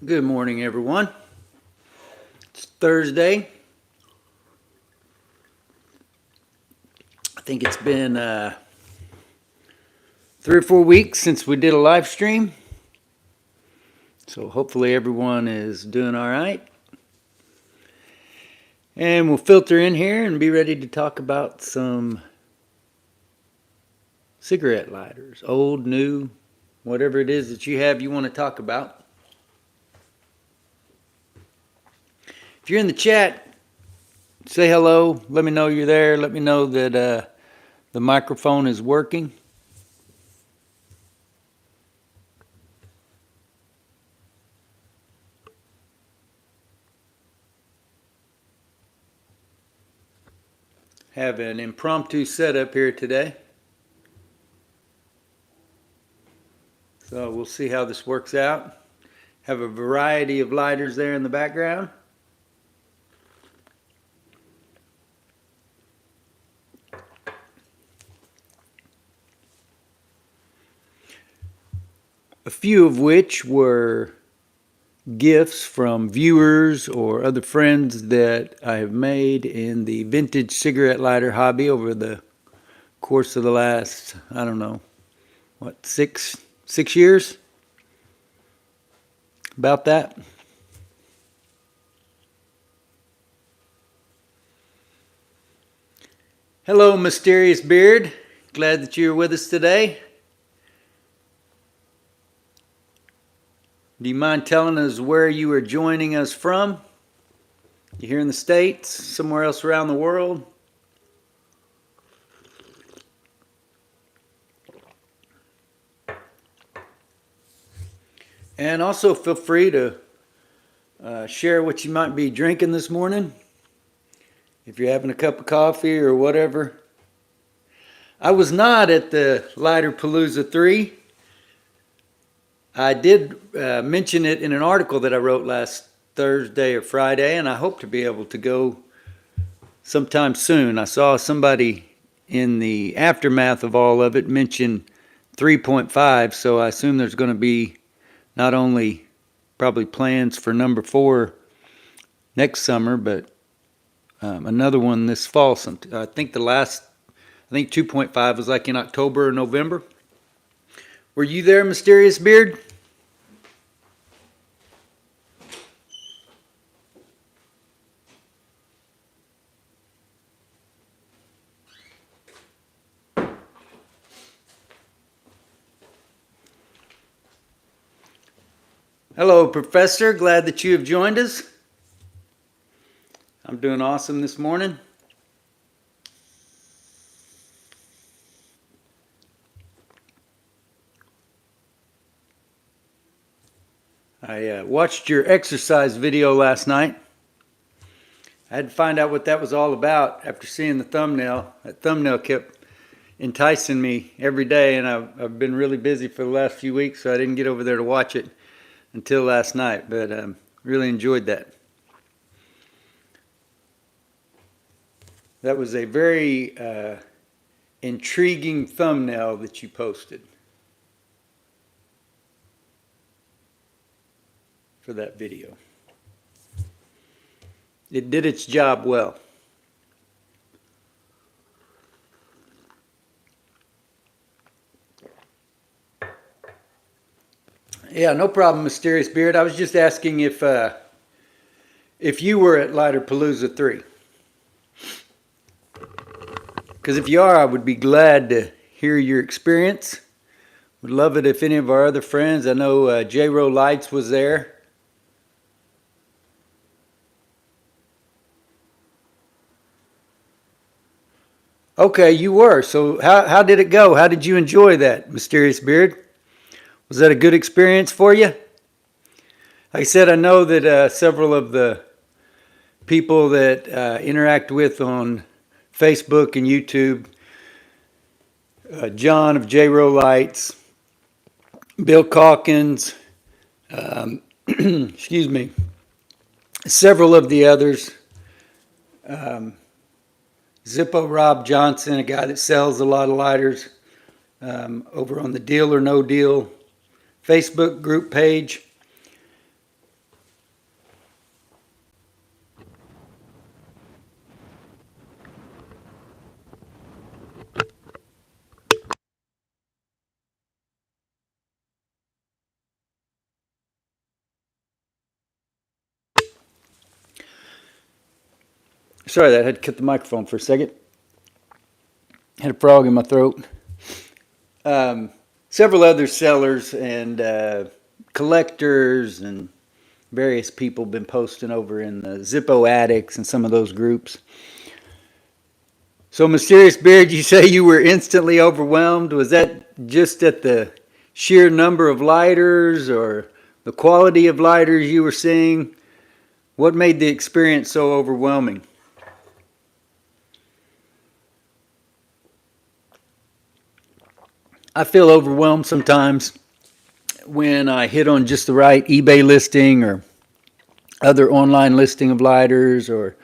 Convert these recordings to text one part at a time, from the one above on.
Good morning, everyone. It's Thursday. I think it's been 3 or 4 weeks since we did a live stream. So hopefully everyone is doing all right. And we'll filter in here and be ready to talk about some cigarette lighters, old, new, whatever it is that you want to talk about. If you're in the chat, say hello. Let me know you're there. Let me know that the microphone is working. Have an impromptu setup here today. So we'll see how this works out. Have a variety of lighters there in the background. A few of which were gifts from viewers or other friends that I have made in the vintage cigarette lighter hobby over the course of the last, I don't know, what, six years? About that. Hello, Mysterious Beard. Glad that you're with us today. Do you mind telling us where you are joining us from? You here in the States? Somewhere else around the world? And also feel free to share what you might be drinking this morning. If you're having a cup of coffee or whatever. I was not at the Lighter Palooza 3. I did mention it in an article that I wrote last Thursday or Friday, and I hope to be able to go sometime soon. I saw somebody in the aftermath of all of it mention 3.5, so I assume there's going to be not only probably plans for number 4 next summer, but another one this fall. I think 2.5 was like in October or November. Were you there, Mysterious Beard? Hello, Professor. Glad that you have joined us. I'm doing awesome this morning. I watched your exercise video last night. I had to find out what that was all about after seeing the thumbnail. That thumbnail kept enticing me every day, and I've been really busy for the last few weeks, so I didn't get over there to watch it until last night, but really enjoyed that. That was a very intriguing thumbnail that you posted for that video. It did its job well. Yeah, no problem, Mysterious Beard. I was just asking if you were at Lighter Palooza 3. Because if you are, I would be glad to hear your experience. Would love it if any of our other friends, I know J-Row Lights was there. Okay, you were. So how did it go? How did you enjoy that, Mysterious Beard? Was that a good experience for you? Like I said, I know that several of the people that interact with on Facebook and YouTube, John of J-Row Lights, Bill Calkins, excuse me, several of the others, Zippo Rob Johnson, a guy that sells a lot of lighters, over on the Deal or No Deal Facebook group page. Sorry, that I had to cut the microphone for a second. Had a frog in my throat. Several other sellers and collectors and various people been posting over in the Zippo Addicts and some of those groups. So, Mysterious Beard, you say you were instantly overwhelmed. Was that just at the sheer number of lighters or the quality of lighters you were seeing? What made the experience so overwhelming? I feel overwhelmed sometimes when I hit on just the right eBay listing or other online listing of lighters, or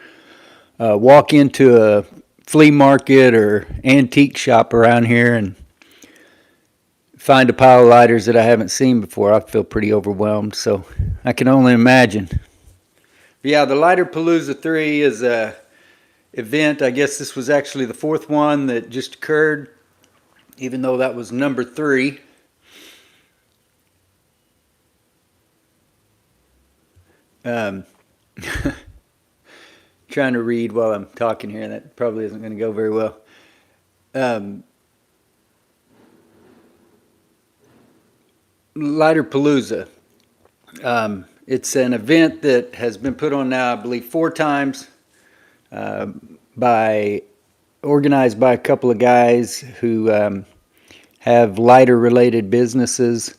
walk into a flea market or antique shop around here and find a pile of lighters that I haven't seen before. I feel pretty overwhelmed, so I can only imagine. Yeah, the Lighter Palooza 3 is a event. I guess this was actually the fourth one that just occurred, even though that was number 3. Trying to read while I'm talking here. That probably isn't going to go very well. Lighter Palooza. It's an event that has been put on now, I believe, 4 times, organized by a couple of guys who have lighter-related businesses.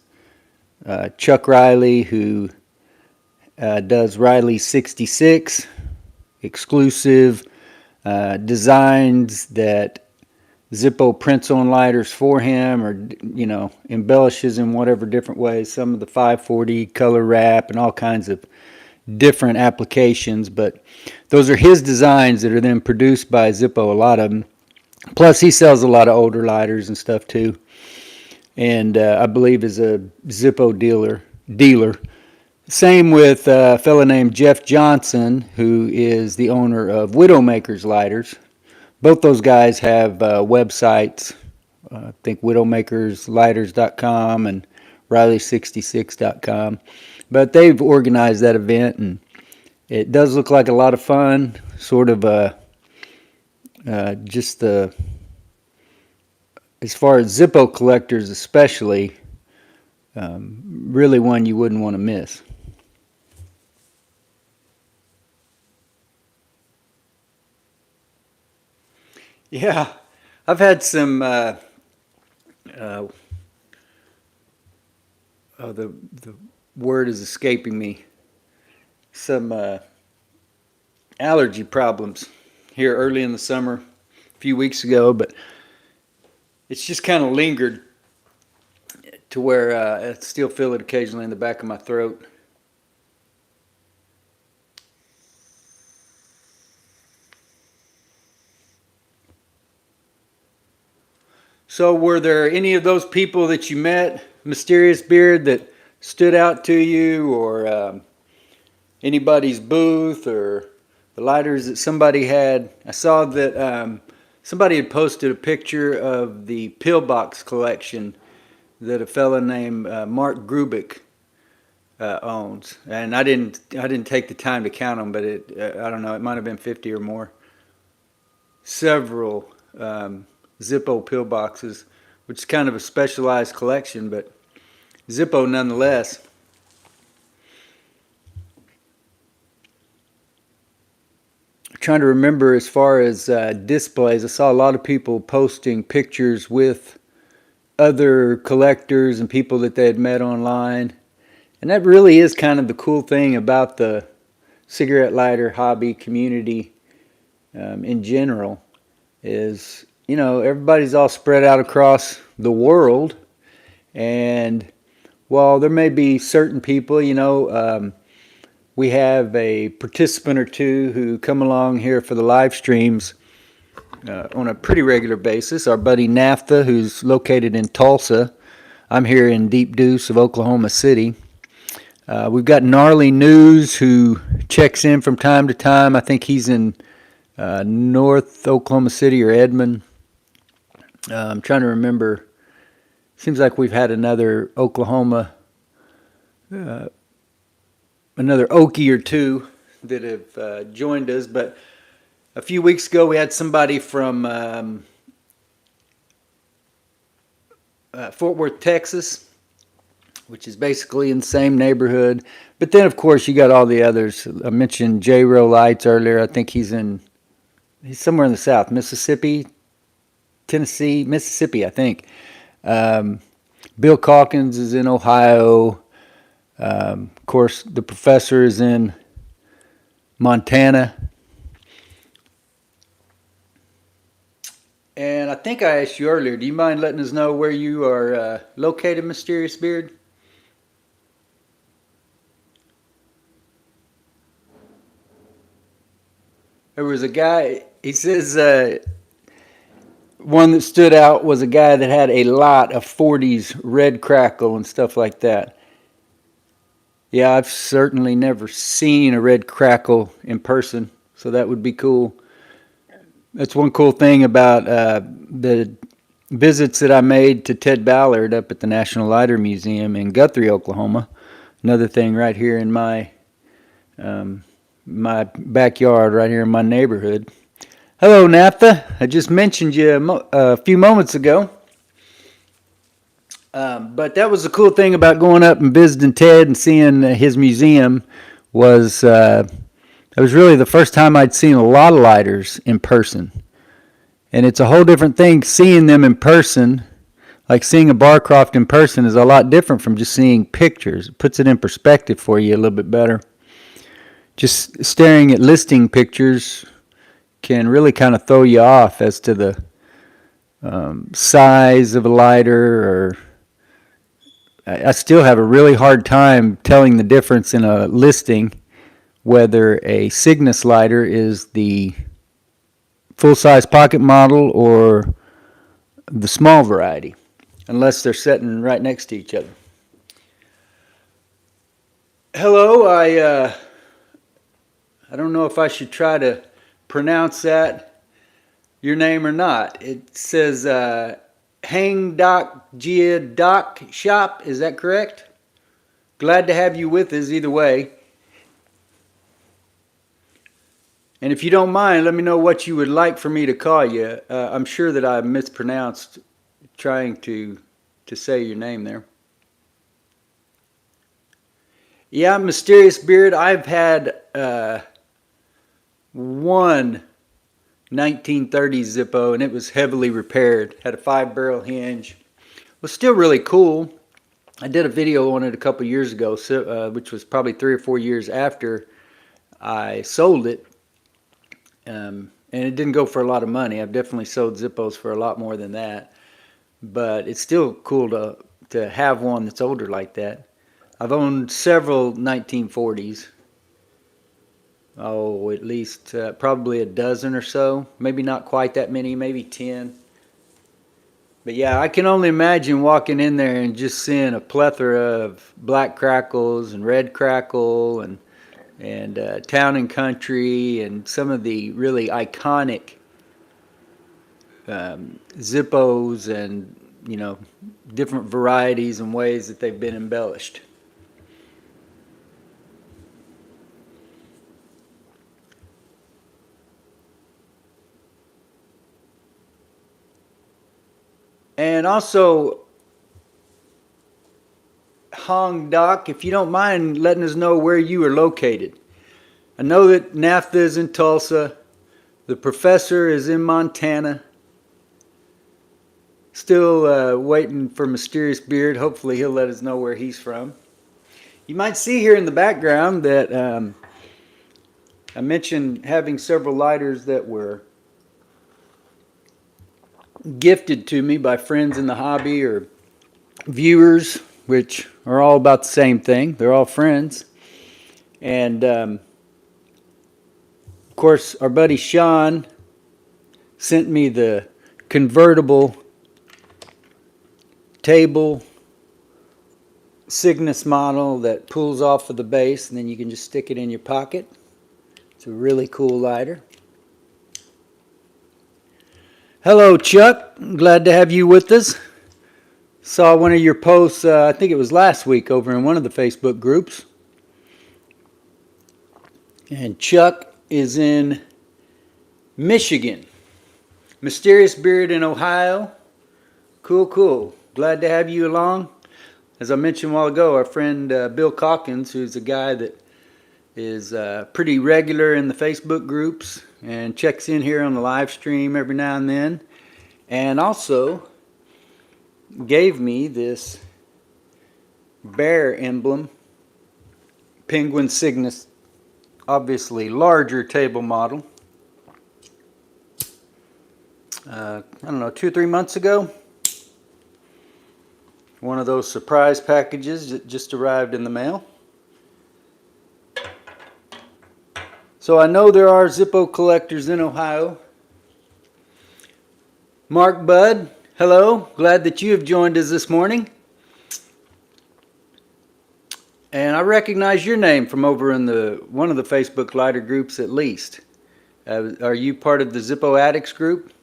Chuck Riley, who does Riley 66, exclusive designs that Zippo prints on lighters for him, or embellishes in whatever different ways. Some of the 540 color wrap and all kinds of different applications, but those are his designs that are then produced by Zippo, a lot of them. Plus, he sells a lot of older lighters and stuff too, and I believe is a Zippo dealer. Same with a fellow named Jeff Johnson, who is the owner of Widowmaker's Lighters. Both those guys have websites. I think widowmakerslighters.com and riley66.com. But they've organized that event, and it does look like a lot of fun. Sort of just as far as Zippo collectors especially, really one you wouldn't want to miss. Yeah, I've had some. The word is escaping me. Some allergy problems here early in the summer, a few weeks ago, but it's just kind of lingered to where I still feel it occasionally in the back of my throat. So were there any of those people that you met, Mysterious Beard, that stood out to you, or anybody's booth, or the lighters that somebody had? I saw that somebody had posted a picture of the pillbox collection that a fella named Mark Grubick owns, and I didn't take the time to count them, but I don't know, it might have been 50 or more. Several Zippo pillboxes, which is kind of a specialized collection, but Zippo nonetheless. Trying to remember as far as displays, I saw a lot of people posting pictures with other collectors and people that they had met online. And that really is kind of the cool thing about the cigarette lighter hobby community in general, is everybody's all spread out across the world, and while there may be certain people, we have a participant or two who come along here for the live streams on a pretty regular basis. Our buddy Naphtha, who's located in Tulsa. I'm here in Deep Deuce of Oklahoma City. We've got Gnarly News, who checks in from time to time. I think he's in North Oklahoma City or Edmond. I'm trying to remember. Seems like we've had another Oklahoma, another Okie or two that have joined us. But A few weeks ago, we had somebody from Fort Worth, Texas, which is basically in the same neighborhood. But then, of course, you got all the others. I mentioned J. Row Lights earlier. I think he's somewhere in the South, Mississippi, Tennessee, Mississippi, I think. Bill Calkins is in Ohio. Of course, the professor is in Montana. And I think I asked you earlier, do you mind letting us know where you are located, Mysterious Beard? There was a guy, he says, one that stood out was a guy that had a lot of 40s red crackle and stuff like that. Yeah, I've certainly never seen a red crackle in person, so that would be cool. That's one cool thing about the visits that I made to Ted Ballard up at the National Lighter Museum in Guthrie, Oklahoma. Another thing right here in my backyard, right here in my neighborhood. Hello, Naphtha. I just mentioned you a few moments ago. But that was the cool thing about going up and visiting Ted and seeing his museum was it was really the first time I'd seen a lot of lighters in person. And it's a whole different thing seeing them in person. Like seeing a Barcroft in person is a lot different from just seeing pictures. It puts it in perspective for you a little bit better. Just staring at listing pictures can really kind of throw you off as to the size of a lighter, or I still have a really hard time telling the difference in a listing whether a Cygnus lighter is the full-size pocket model or the small variety, unless they're sitting right next to each other. Hello, I don't know if I should try to pronounce your name or not. It says Hang Doc Gia Doc Shop. Is that correct? Glad to have you with us either way. And if you don't mind, let me know what you would like for me to call you. I'm sure that I mispronounced trying to say your name there. Yeah, Mysterious Beard. I've had one 1930s Zippo, and it was heavily repaired. Had a 5-barrel hinge. Was still really cool. I did a video on it a couple years ago, which was probably 3 or 4 years after I sold it. And it didn't go for a lot of money. I've definitely sold Zippos for a lot more than that. But it's still cool to have one that's older like that. I've owned several 1940s. Oh, at least probably a dozen or so. Maybe not quite that many, maybe 10. But yeah, I can only imagine walking in there and just seeing a plethora of black crackles and red crackle and Town and Country and some of the really iconic Zippos and, you know, different varieties and ways that they've been embellished. And also, Hong Doc, if you don't mind letting us know where you are located. I know that NAFTA is in Tulsa. The professor is in Montana. Still waiting for Mysterious Beard. Hopefully he'll let us know where he's from. You might see here in the background that I mentioned having several lighters that were gifted to me by friends in the hobby or viewers, which are all about the same thing. They're all friends. And of course, our buddy Sean sent me the convertible table Cygnus model that pulls off of the base, and then you can just stick it in your pocket. It's a really cool lighter. Hello, Chuck. Glad to have you with us. Saw one of your posts, I think it was last week, over in one of the Facebook groups. And Chuck is in Michigan. Mysterious Beard in Ohio. Cool. Glad to have you along. As I mentioned a while ago, our friend Bill Calkins, who's a guy that is pretty regular in the Facebook groups and checks in here on the live stream every now and then, and also gave me this bear emblem, Penguin Cygnus, obviously larger table model. I don't know, 2 or 3 months ago. One of those surprise packages that just arrived in the mail. So I know there are Zippo collectors in Ohio. Mark Budd, hello. Glad that you have joined us this morning. And I recognize your name from over in one of the Facebook lighter groups at least. Are you part of the Zippo Addicts group?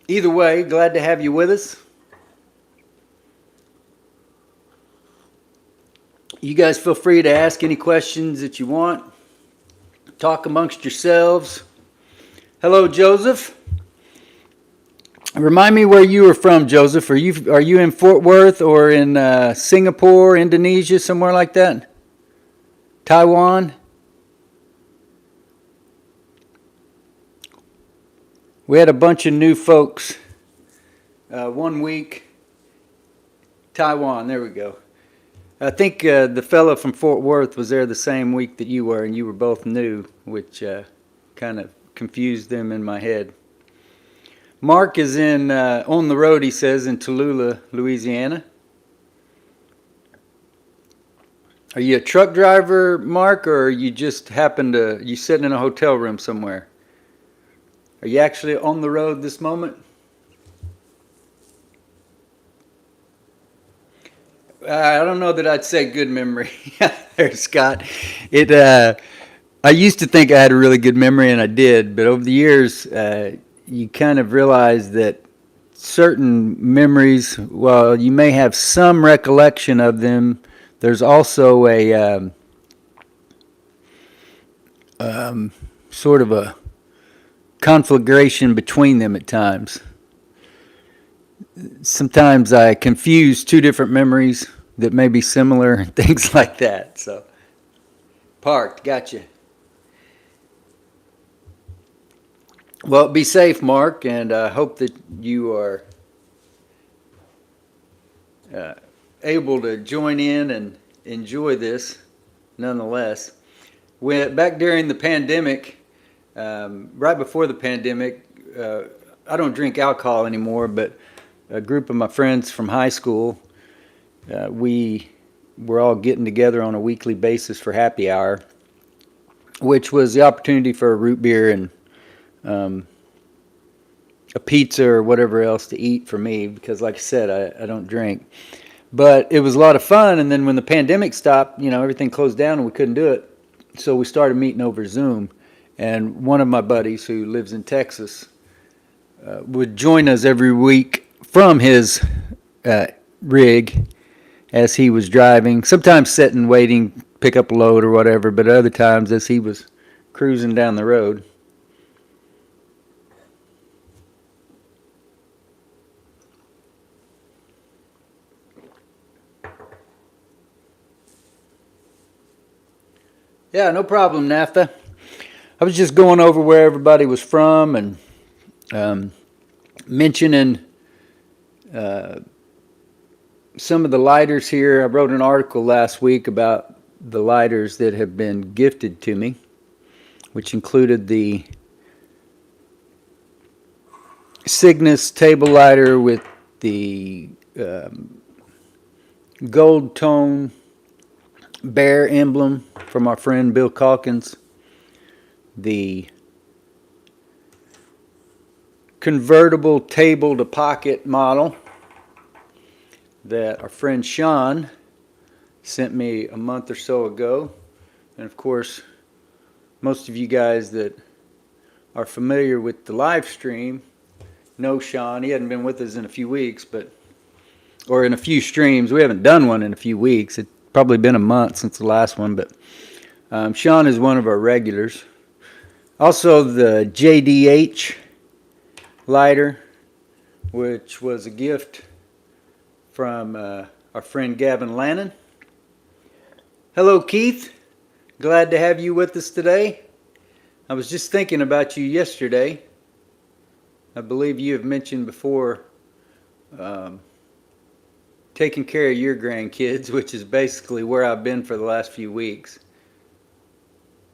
Either way, glad to have you with us. You guys feel free to ask any questions that you want. Talk amongst yourselves. Hello, Joseph. Remind me where you are from, Joseph. Are you in Fort Worth or in Singapore, Indonesia, somewhere like that? Taiwan? We had a bunch of new folks 1 week. Taiwan, there we go. I think the fellow from Fort Worth was there the same week that you were, and you were both new, which kind of confused them in my head. Mark is on the road, he says, in Tallulah, Louisiana. Are you a truck driver, Mark, or you just you sitting in a hotel room somewhere? Are you actually on the road this moment? I don't know that I'd say good memory. There, Scott. I used to think I had a really good memory, and I did, but over the years, you kind of realize that certain memories, while you may have some recollection of them, there's also a sort of a conflagration between them at times. Sometimes I confuse two different memories that may be similar and things like that. So, parked, gotcha. Well, be safe, Mark, and I hope that you are able to join in and enjoy this nonetheless. Back during the pandemic, right before the pandemic, I don't drink alcohol anymore, but a group of my friends from high school, we were all getting together on a weekly basis for happy hour, which was the opportunity for a root beer and a pizza or whatever else to eat for me, because like I said, I don't drink. But it was a lot of fun, and then when the pandemic stopped, everything closed down and we couldn't do it. So we started meeting over Zoom, and one of my buddies who lives in Texas would join us every week from his rig as he was driving, sometimes sitting, waiting, pick up a load or whatever, but other times as he was cruising down the road. Yeah, no problem, NAFTA. I was just going over where everybody was from and mentioning some of the lighters here. I wrote an article last week about the lighters that have been gifted to me, which included the Cygnus table lighter with the gold tone bear emblem from our friend Bill Calkins, the convertible table to pocket model that our friend Sean sent me a month or so ago. And of course, most of you guys that are familiar with the live stream know Sean. He hadn't been with us in a few weeks, or in a few streams. We haven't done one in a few weeks. It's probably been a month since the last one, but Sean is one of our regulars. Also the JDH lighter, which was a gift from our friend Gavin Lannon. Hello, Keith. Glad to have you with us today. I was just thinking about you yesterday. I believe you have mentioned before taking care of your grandkids, which is basically where I've been for the last few weeks.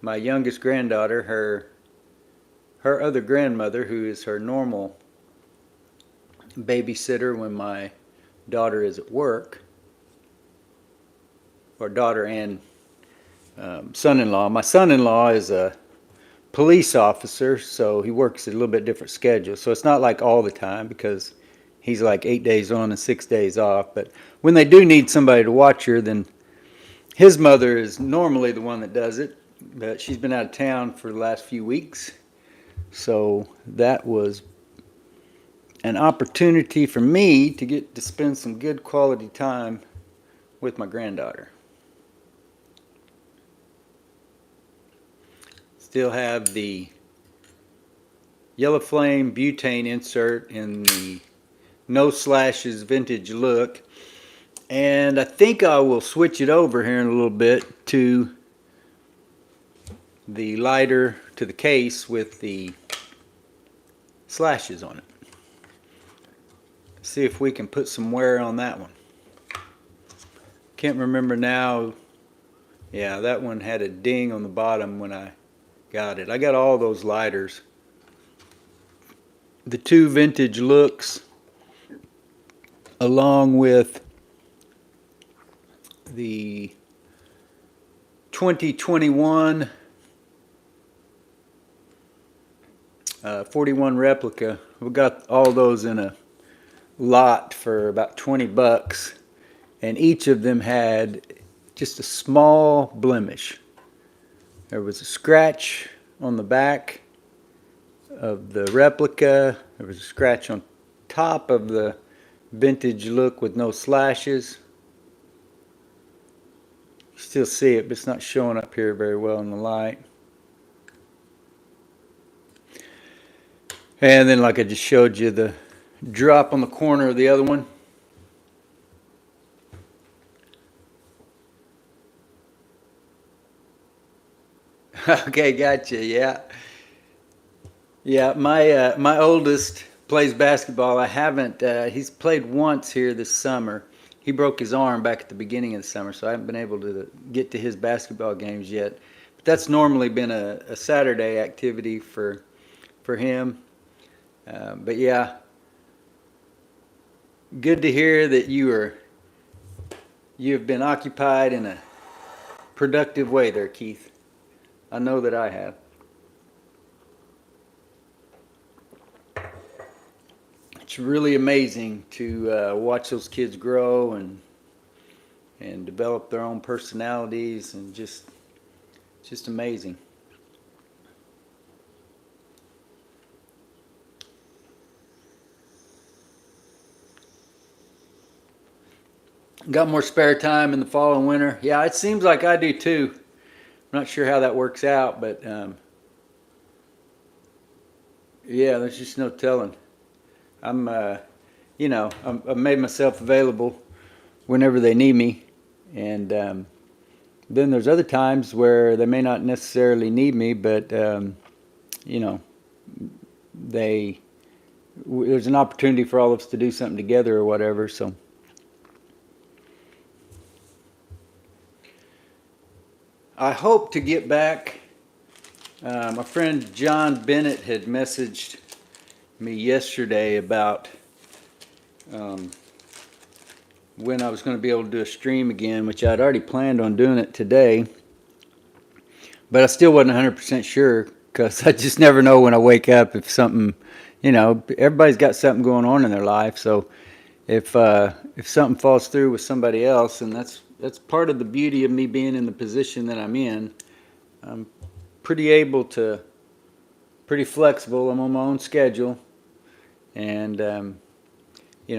My youngest granddaughter, her other grandmother, who is her normal babysitter when my daughter is at work, or daughter and son-in-law. My son-in-law is a police officer, so he works at a little bit different schedule. So it's not like all the time because he's like 8 days on and 6 days off. But when they do need somebody to watch her, then his mother is normally the one that does it. But she's been out of town for the last few weeks. So that was an opportunity for me to get to spend some good quality time with my granddaughter. Still have the Yellow Flame butane insert in the no slashes vintage look, and I think I will switch it over here in a little bit to the lighter, to the case with the slashes on it. See if we can put some wear on that one. Can't remember now. Yeah, that one had a ding on the bottom when I got it. I got all those lighters. The two vintage looks, along with the 2021 41 replica. We got all those in a lot for about 20 bucks, and each of them had just a small blemish. There was a scratch on the back of the replica. There was a scratch on top of the vintage look with no slashes. You still see it, but it's not showing up here very well in the light. And then, like I just showed you, the drop on the corner of the other one. Okay, gotcha. Yeah, yeah. My oldest plays basketball. I haven't. He's played once here this summer. He broke his arm back at the beginning of the summer, so I haven't been able to get to his basketball games yet. But that's normally been a Saturday activity for him. But yeah, good to hear that you have been occupied in a productive way there, Keith. I know that I have. It's really amazing to watch those kids grow and develop their own personalities, and just amazing. Got more spare time in the fall and winter. Yeah, it seems like I do too. I'm not sure how that works out, but yeah, there's just no telling. I've made myself available whenever they need me, and then there's other times where they may not necessarily need me, but there's an opportunity for all of us to do something together or whatever. So. I hope to get back. My friend John Bennett had messaged me yesterday about when I was going to be able to do a stream again, which I'd already planned on doing it today, but I still wasn't 100% sure, because I just never know when I wake up if something, everybody's got something going on in their life. So if something falls through with somebody else, and that's part of the beauty of me being in the position that I'm in. I'm pretty flexible. I'm on my own schedule, and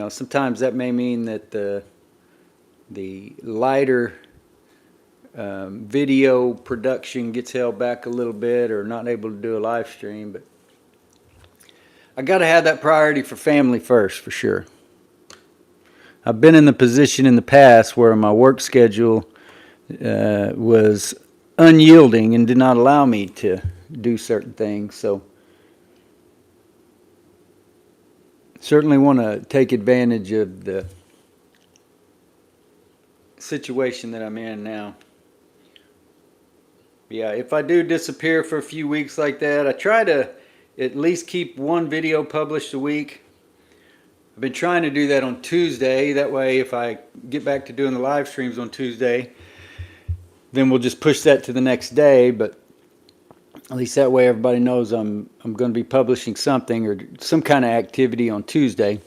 sometimes that may mean that the lighter video production gets held back a little bit or not able to do a live stream. But I got to have that priority for family first, for sure. I've been in the position in the past where my work schedule was unyielding and did not allow me to do certain things. So certainly want to take advantage of the situation that I'm in now. Yeah, if I do disappear for a few weeks like that, I try to at least keep one video published a week. I've been trying to do that on Tuesday. That way, if I get back to doing the live streams on Tuesday, then we'll just push that to the next day. But at least that way everybody knows I'm going to be publishing something or some kind of activity on Tuesday.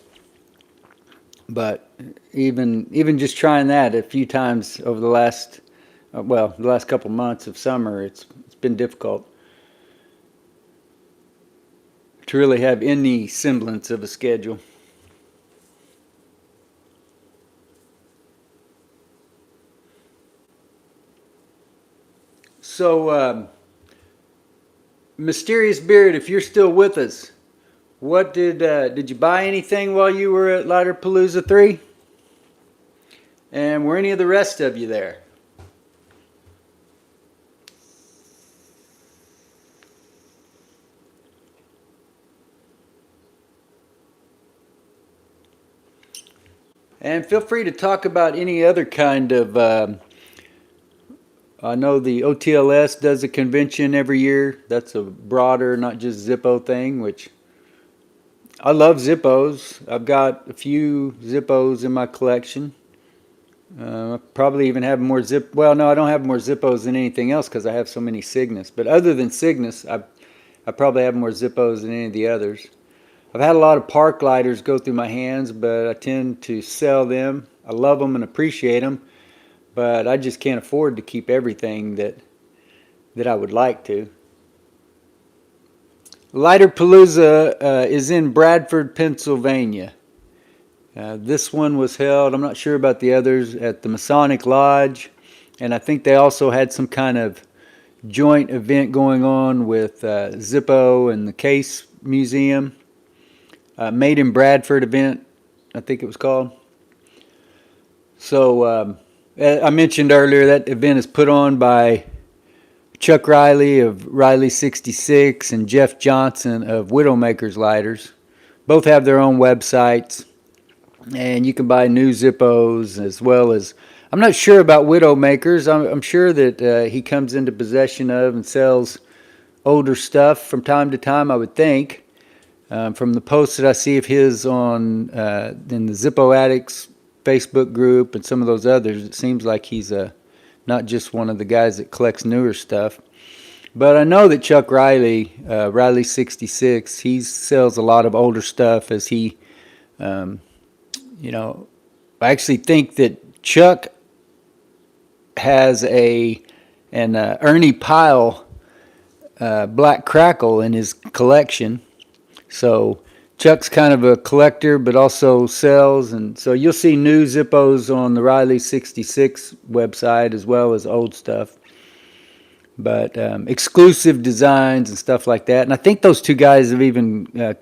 But even just trying that a few times over the last couple months of summer, it's been difficult to really have any semblance of a schedule. So, Mysterious Beard, if you're still with us, what did you buy anything while you were at Lighterpalooza 3? And were any of the rest of you there? And feel free to talk about any other kind of I know the OTLS does a convention every year. That's a broader, not just Zippo thing, which I love Zippos. I've got a few Zippos in my collection. I probably even have more well, no, I don't have more Zippos than anything else because I have so many Cygnus. But other than Cygnus, I probably have more Zippos than any of the others. I've had a lot of park lighters go through my hands, but I tend to sell them. I love them and appreciate them. But I just can't afford to keep everything that I would like to. Lighterpalooza is in Bradford, Pennsylvania. This one was held, I'm not sure about the others, at the Masonic Lodge. And I think they also had some kind of joint event going on with Zippo and the Case Museum. Made in Bradford event, I think it was called. So I mentioned earlier that event is put on by Chuck Riley of Riley 66 and Jeff Johnson of Widowmaker's Lighters. Both have their own websites, and you can buy new Zippos as well as, I'm not sure about Widowmakers. I'm sure that he comes into possession of and sells older stuff from time to time, I would think. From the posts that I see of his on in the Zippo Addicts Facebook group and some of those others, it seems like he's not just one of the guys that collects newer stuff. But I know that Chuck Riley, Riley 66, he sells a lot of older stuff as he, I actually think that Chuck has an Ernie Pyle Black Crackle in his collection. So Chuck's kind of a collector, but also sells, and so you'll see new Zippos on the Riley 66 website as well as old stuff. But exclusive designs and stuff like that. And I think those two guys have even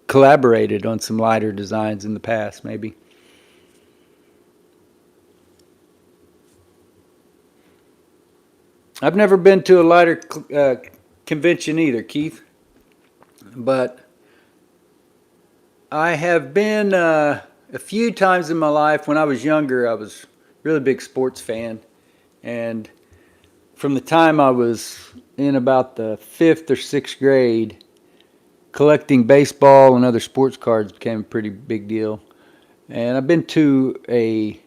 collaborated on some lighter designs in the past, maybe. I've never been to a lighter convention either, Keith, but I have been a few times in my life. When I was younger, I was a really big sports fan, and from the time I was in about the 5th or 6th grade, collecting baseball and other sports cards became a pretty big deal. And I've been to a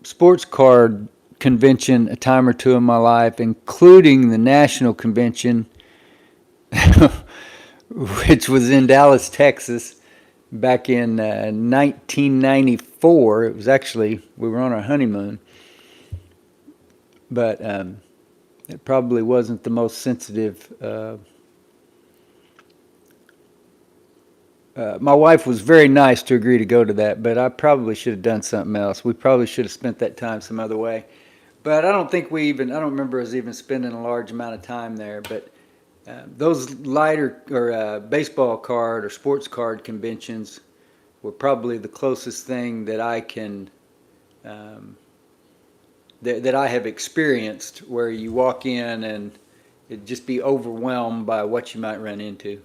sports card convention a time or two in my life, including the national convention, which was in Dallas, Texas, back in 1994. It was actually, we were on our honeymoon. But it probably wasn't the most sensitive My wife was very nice to agree to go to that, but I probably should have done something else. We probably should have spent that time some other way. But I don't think I don't remember us even spending a large amount of time there. But those lighter or baseball card or sports card conventions were probably the closest thing that I can, that I have experienced where you walk in and it'd just be overwhelmed by what you might run into.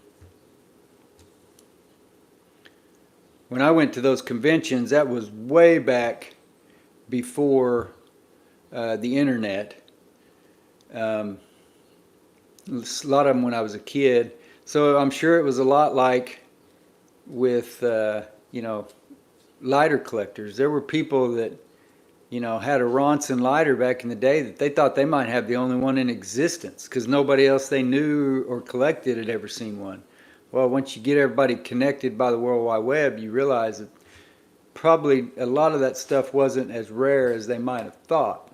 When I went to those conventions, that was way back before the internet. A lot of them when I was a kid. So I'm sure it was a lot like with, lighter collectors. There were people that, had a Ronson lighter back in the day that they thought they might have the only one in existence because nobody else they knew or collected had ever seen one. Well, once you get everybody connected by the World Wide Web, you realize that probably a lot of that stuff wasn't as rare as they might have thought.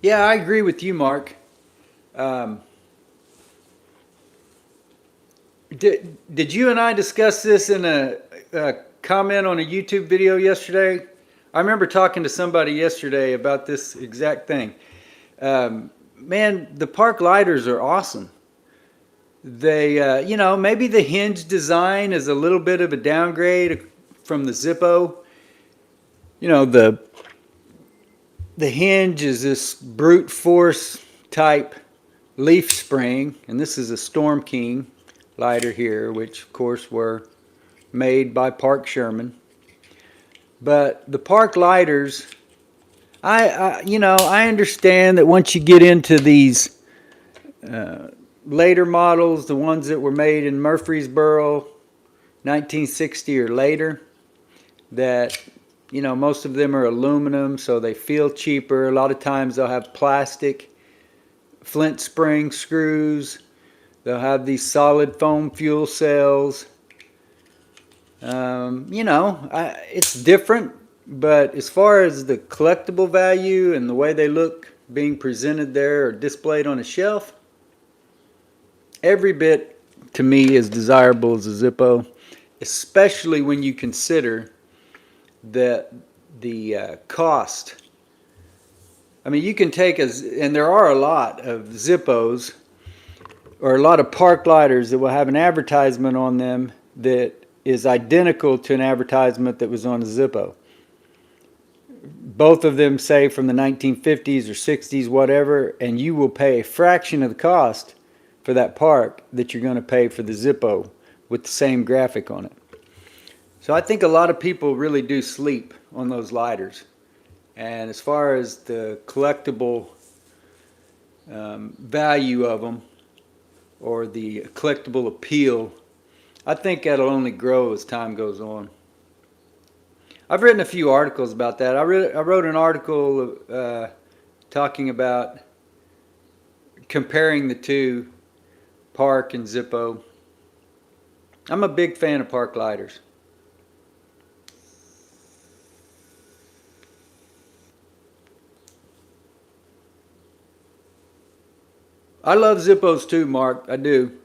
Yeah, I agree with you, Mark. Um, did you and I discuss this in a comment on a YouTube video yesterday? I remember talking to somebody yesterday about this exact thing. Man, the park lighters are awesome. They, maybe the hinge design is a little bit of a downgrade from the Zippo. You know, the hinge is this brute force type leaf spring, and this is a Storm King lighter here, which of course were made by Park Sherman. But the park lighters, I understand that once you get into these later models, the ones that were made in Murfreesboro, 1960 or later, that most of them are aluminum, so they feel cheaper. A lot of times they'll have plastic flint spring screws. They'll have these solid foam fuel cells. It's different, but as far as the collectible value and the way they look being presented there or displayed on a shelf, every bit to me as desirable as a Zippo, especially when you consider that the cost. I mean, you can take and there are a lot of Zippos or a lot of park lighters that will have an advertisement on them that is identical to an advertisement that was on a Zippo. Both of them say from the 1950s or 60s, whatever, and you will pay a fraction of the cost for that park that you're going to pay for the Zippo with the same graphic on it. So I think a lot of people really do sleep on those lighters. And as far as the collectible value of them or the collectible appeal, I think that'll only grow as time goes on. I've written a few articles about that. I wrote an article talking about comparing the two, Park and Zippo. I'm a big fan of park lighters. I love Zippos too, Mark. I do.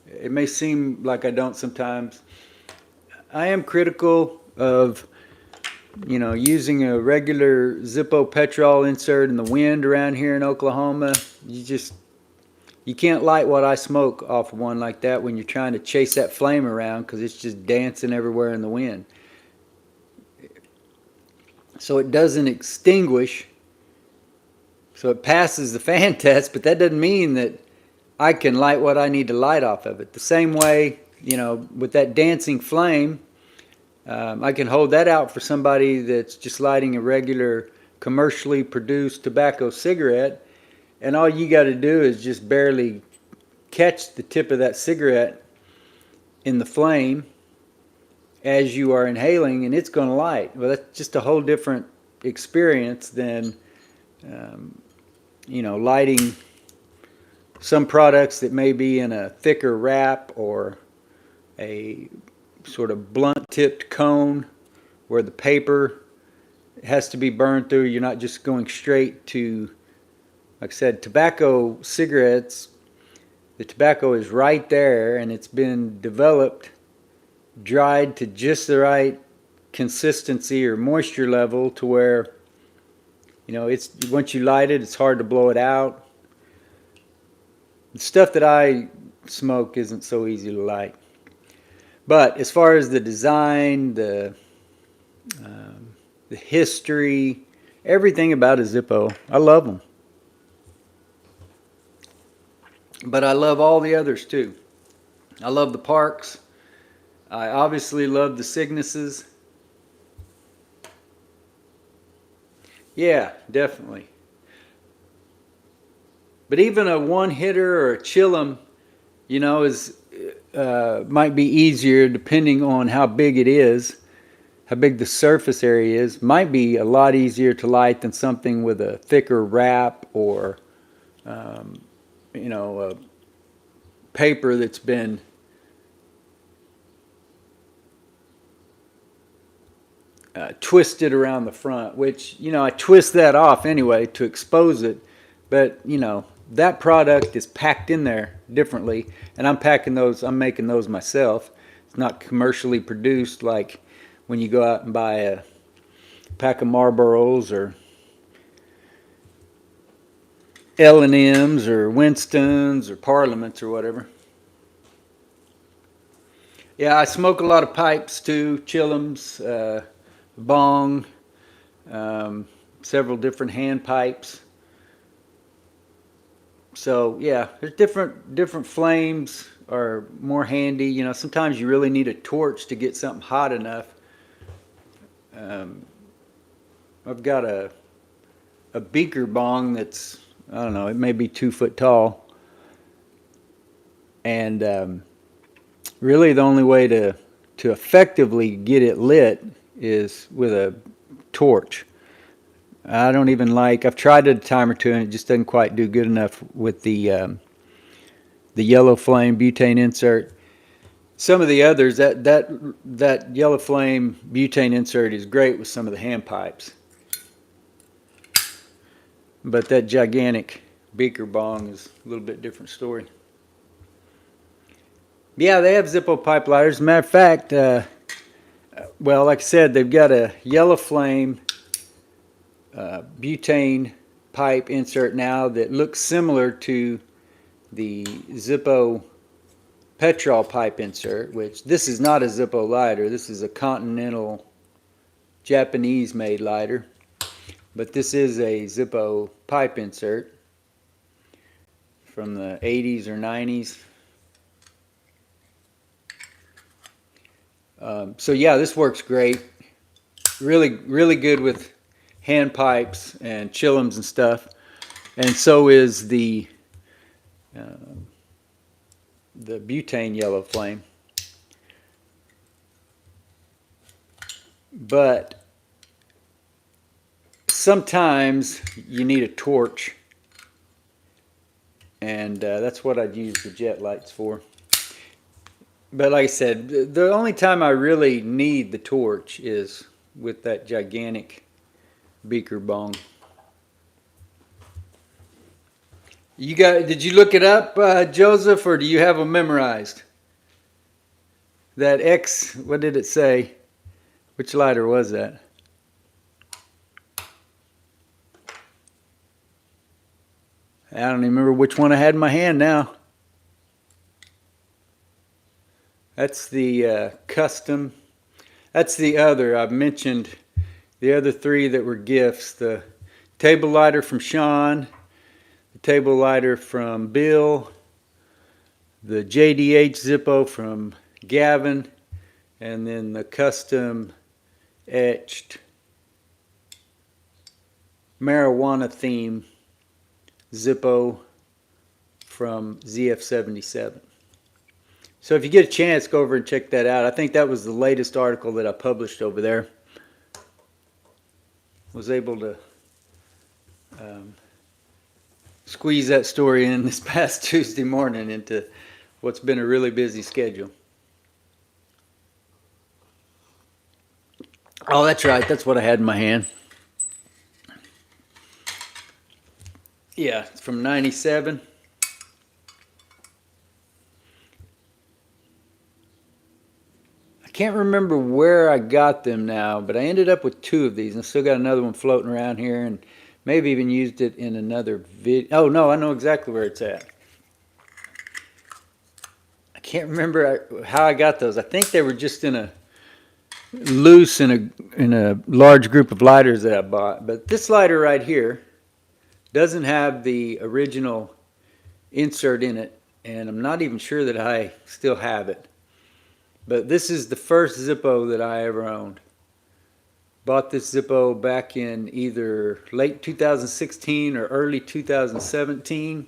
It may seem like I don't sometimes. I am critical of, using a regular Zippo petrol insert in the wind around here in Oklahoma. You can't light what I smoke off of one like that when you're trying to chase that flame around because it's just dancing everywhere in the wind. So it doesn't extinguish. So it passes the fan test, but that doesn't mean that I can light what I need to light off of it. The same way, with that dancing flame, I can hold that out for somebody that's just lighting a regular commercially produced tobacco cigarette, and all you got to do is just barely catch the tip of that cigarette in the flame as you are inhaling, and it's going to light. Well, that's just a whole different experience than lighting some products that may be in a thicker wrap or a sort of blunt tipped cone where the paper has to be burned through. You're not just going straight to like I said, tobacco cigarettes, the tobacco is right there and it's been developed, dried to just the right consistency or moisture level to where, it's once you light it, it's hard to blow it out. The stuff that I smoke isn't so easy to light. But as far as the design, the history, everything about a Zippo, I love them. But I love all the others too. I love the Parks. I obviously love the Cygnuses. Yeah, definitely. But even a one hitter or a chillum, is might be easier depending on how big it is, how big the surface area is. Might be a lot easier to light than something with a thicker wrap or, a paper that's been twisted around the front, which, I twist that off anyway to expose it. But, that product is packed in there differently. And I'm making those myself. It's not commercially produced like when you go out and buy a pack of Marlboros or L&M's or Winston's or Parliaments or whatever. Yeah, I smoke a lot of pipes too, chillums, bong, several different hand pipes. So yeah, there's different flames are more handy. Sometimes you really need a torch to get something hot enough. I've got a beaker bong that's, I don't know, it may be 2 foot tall, and really the only way to effectively get it lit is with a torch. I don't even I've tried it a time or two and it just doesn't quite do good enough with the yellow flame butane insert. Some of the others, that yellow flame butane insert is great with some of the hand pipes. But that gigantic beaker bong is a little bit different story. Yeah, they have Zippo pipe lighters. As a matter of fact, well, like I said, they've got a yellow flame butane pipe insert now that looks similar to the Zippo petrol pipe insert, which this is not a Zippo lighter. This is a Continental Japanese made lighter, but this is a Zippo pipe insert from the 80s or 90s. So yeah, this works great. Really good with hand pipes and chillums and stuff, and so is the butane yellow flame. But sometimes you need a torch, and that's what I'd use the jet lights for. But like I said, the only time I really need the torch is with that gigantic beaker bong. Did you look it up, Joseph, or do you have them memorized? That X, what did it say? Which lighter was that? I don't even remember which one I had in my hand now. That's the custom. That's the other. I've mentioned the other three that were gifts. The table lighter from Sean, the table lighter from Bill, the JDH Zippo from Gavin, and then the custom etched marijuana theme Zippo from ZF77. So if you get a chance, go over and check that out. I think that was the latest article that I published over there. Was able to squeeze that story in this past Tuesday morning into what's been a really busy schedule. Oh, that's right. That's what I had in my hand. Yeah, it's from 97. I can't remember where I got them now, but I ended up with 2 of these. And I still got another one floating around here, and maybe even used it in another video. Oh, no, I know exactly where it's at. I can't remember how I got those. I think they were just in a loose in a large group of lighters that I bought. But this lighter right here doesn't have the original insert in it, and I'm not even sure that I still have it. But this is the first Zippo that I ever owned. Bought this Zippo back in either late 2016 or early 2017,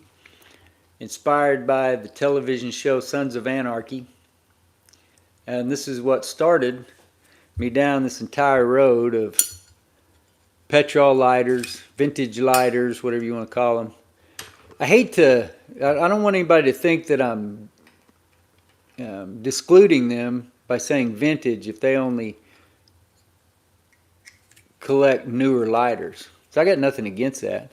inspired by the television show Sons of Anarchy. And this is what started me down this entire road of petrol lighters, vintage lighters, whatever you want to call them. I don't want anybody to think that I'm discluding them by saying vintage if they only collect newer lighters. So I got nothing against that.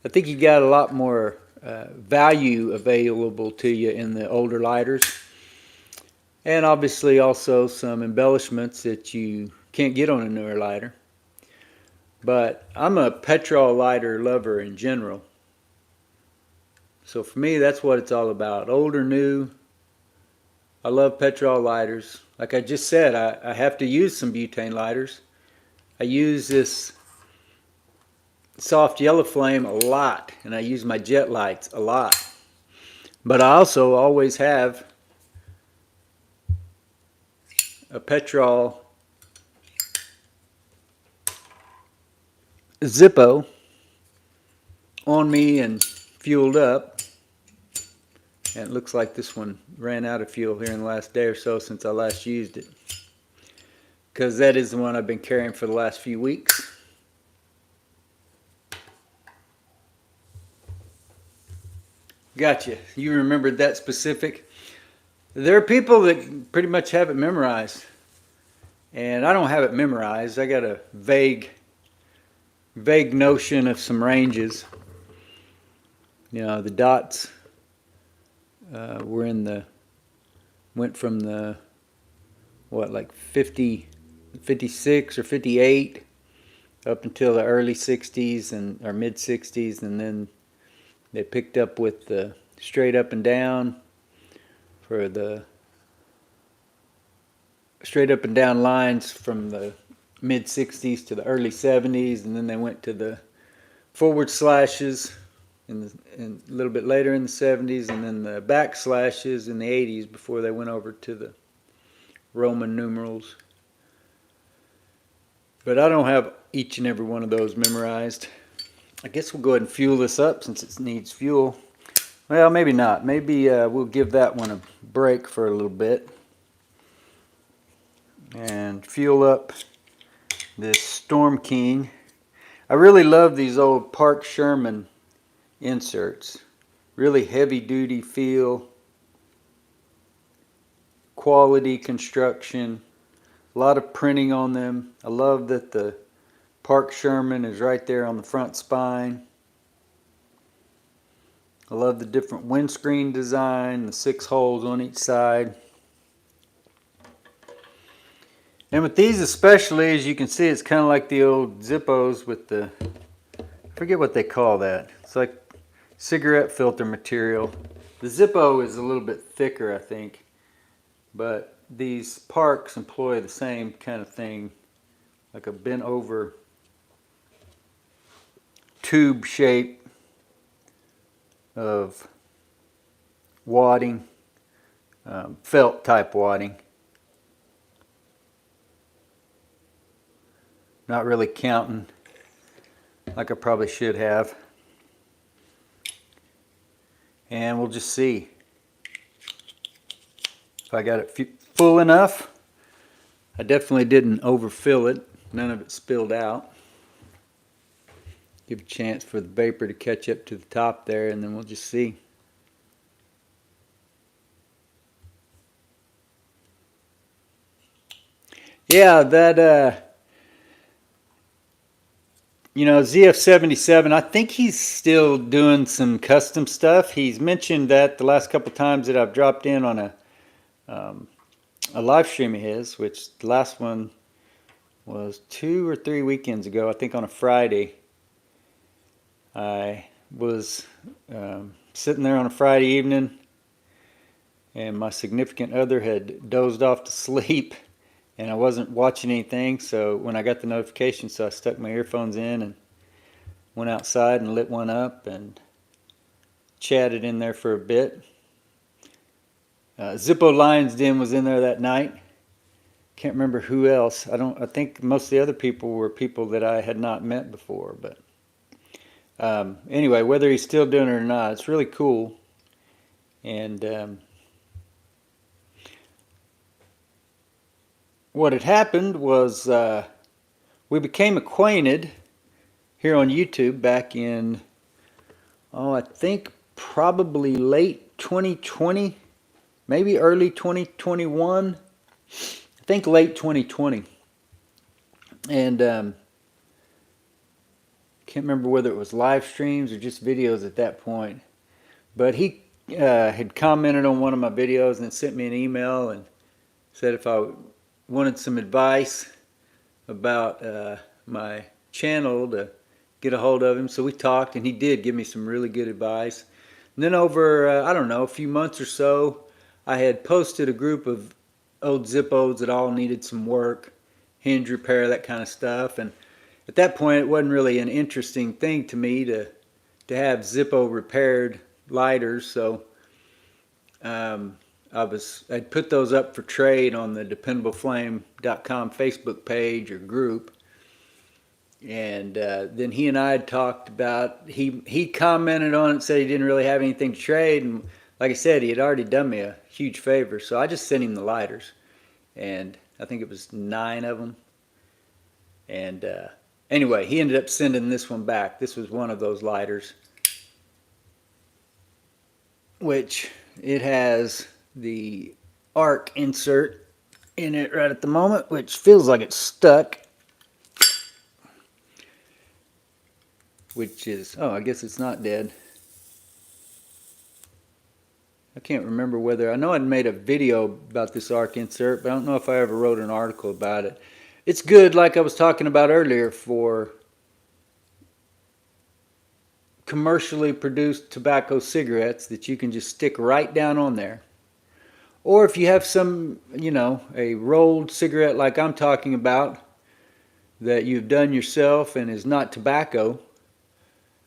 I think you got a lot more value available to you in the older lighters. And obviously also some embellishments that you can't get on a newer lighter. But I'm a petrol lighter lover in general. So for me, that's what it's all about. Old or new, I love petrol lighters. Like I just said, I have to use some butane lighters. I use this soft yellow flame a lot, and I use my jet lights a lot. But I also always have a petrol Zippo on me and fueled up. And it looks like this one ran out of fuel here in the last day or so since I last used it, because that is the one I've been carrying for the last few weeks. Gotcha. You remembered that specific. There are people that pretty much have it memorized. And I don't have it memorized. I got a vague notion of some ranges. You know, the dots went from the, like 56 or 58 up until the early 60s or mid 60s, and then they picked up with the straight up and down for the straight up and down lines from the mid 60s to the early 70s, and then they went to the forward slashes in a little bit later in the 70s, and then the back slashes in the 80s before they went over to the Roman numerals. But I don't have each and every one of those memorized. I guess we'll go ahead and fuel this up since it needs fuel. Well, maybe not. Maybe we'll give that one a break for a little bit and fuel up this Storm King. I really love these old Park Sherman inserts. Really heavy duty feel, quality construction, a lot of printing on them. I love that the Park Sherman is right there on the front spine. I love the different windscreen design, the 6 holes on each side. And with these especially, as you can see, it's kind of like the old Zippos with the, I forget what they call that. It's like cigarette filter material. The Zippo is a little bit thicker, I think. But these Parks employ the same kind of thing, like a bent over tube shape of wadding, felt type wadding. Not really counting like I probably should have. And we'll just see if I got it full enough. I definitely didn't overfill it. None of it spilled out. Give a chance for the vapor to catch up to the top there, and then we'll just see. Yeah, that You know, ZF77, I think he's still doing some custom stuff. He's mentioned that the last couple times that I've dropped in on a live stream of his, which the last one was 2 or 3 weekends ago, I think on a Friday. I was sitting there on a Friday evening, and my significant other had dozed off to sleep, and I wasn't watching anything. So when I got the notification, so I stuck my earphones in and went outside and lit one up and chatted in there for a bit. Zippo Lions Den was in there that night. Can't remember who else. I think most of the other people were people that I had not met before. But anyway, whether he's still doing it or not, it's really cool. And what had happened was we became acquainted here on YouTube back in, I think probably late 2020, maybe early 2021. I think late 2020. And can't remember whether it was live streams or just videos at that point. But he had commented on one of my videos and sent me an email and said if I wanted some advice about my channel to get a hold of him. So we talked, and he did give me some really good advice. And then over, I don't know, a few months or so, I had posted a group of old Zippos that all needed some work, hinge repair, that kind of stuff. And at that point, it wasn't really an interesting thing to me to have Zippo repaired lighters. So I'd put those up for trade on the dependableflame.com Facebook page or group. And then he and I had talked about, he commented on it, said he didn't really have anything to trade. And like I said, he had already done me a huge favor. So I just sent him the lighters. And I think it was 9 of them. And anyway, he ended up sending this one back. This was one of those lighters, which it has the arc insert in it right at the moment, which feels like it's stuck. Which is, I guess it's not dead. I can't remember whether, I know I'd made a video about this arc insert, but I don't know if I ever wrote an article about it. It's good, like I was talking about earlier, for commercially produced tobacco cigarettes that you can just stick right down on there. Or if you have some, a rolled cigarette like I'm talking about that you've done yourself and is not tobacco,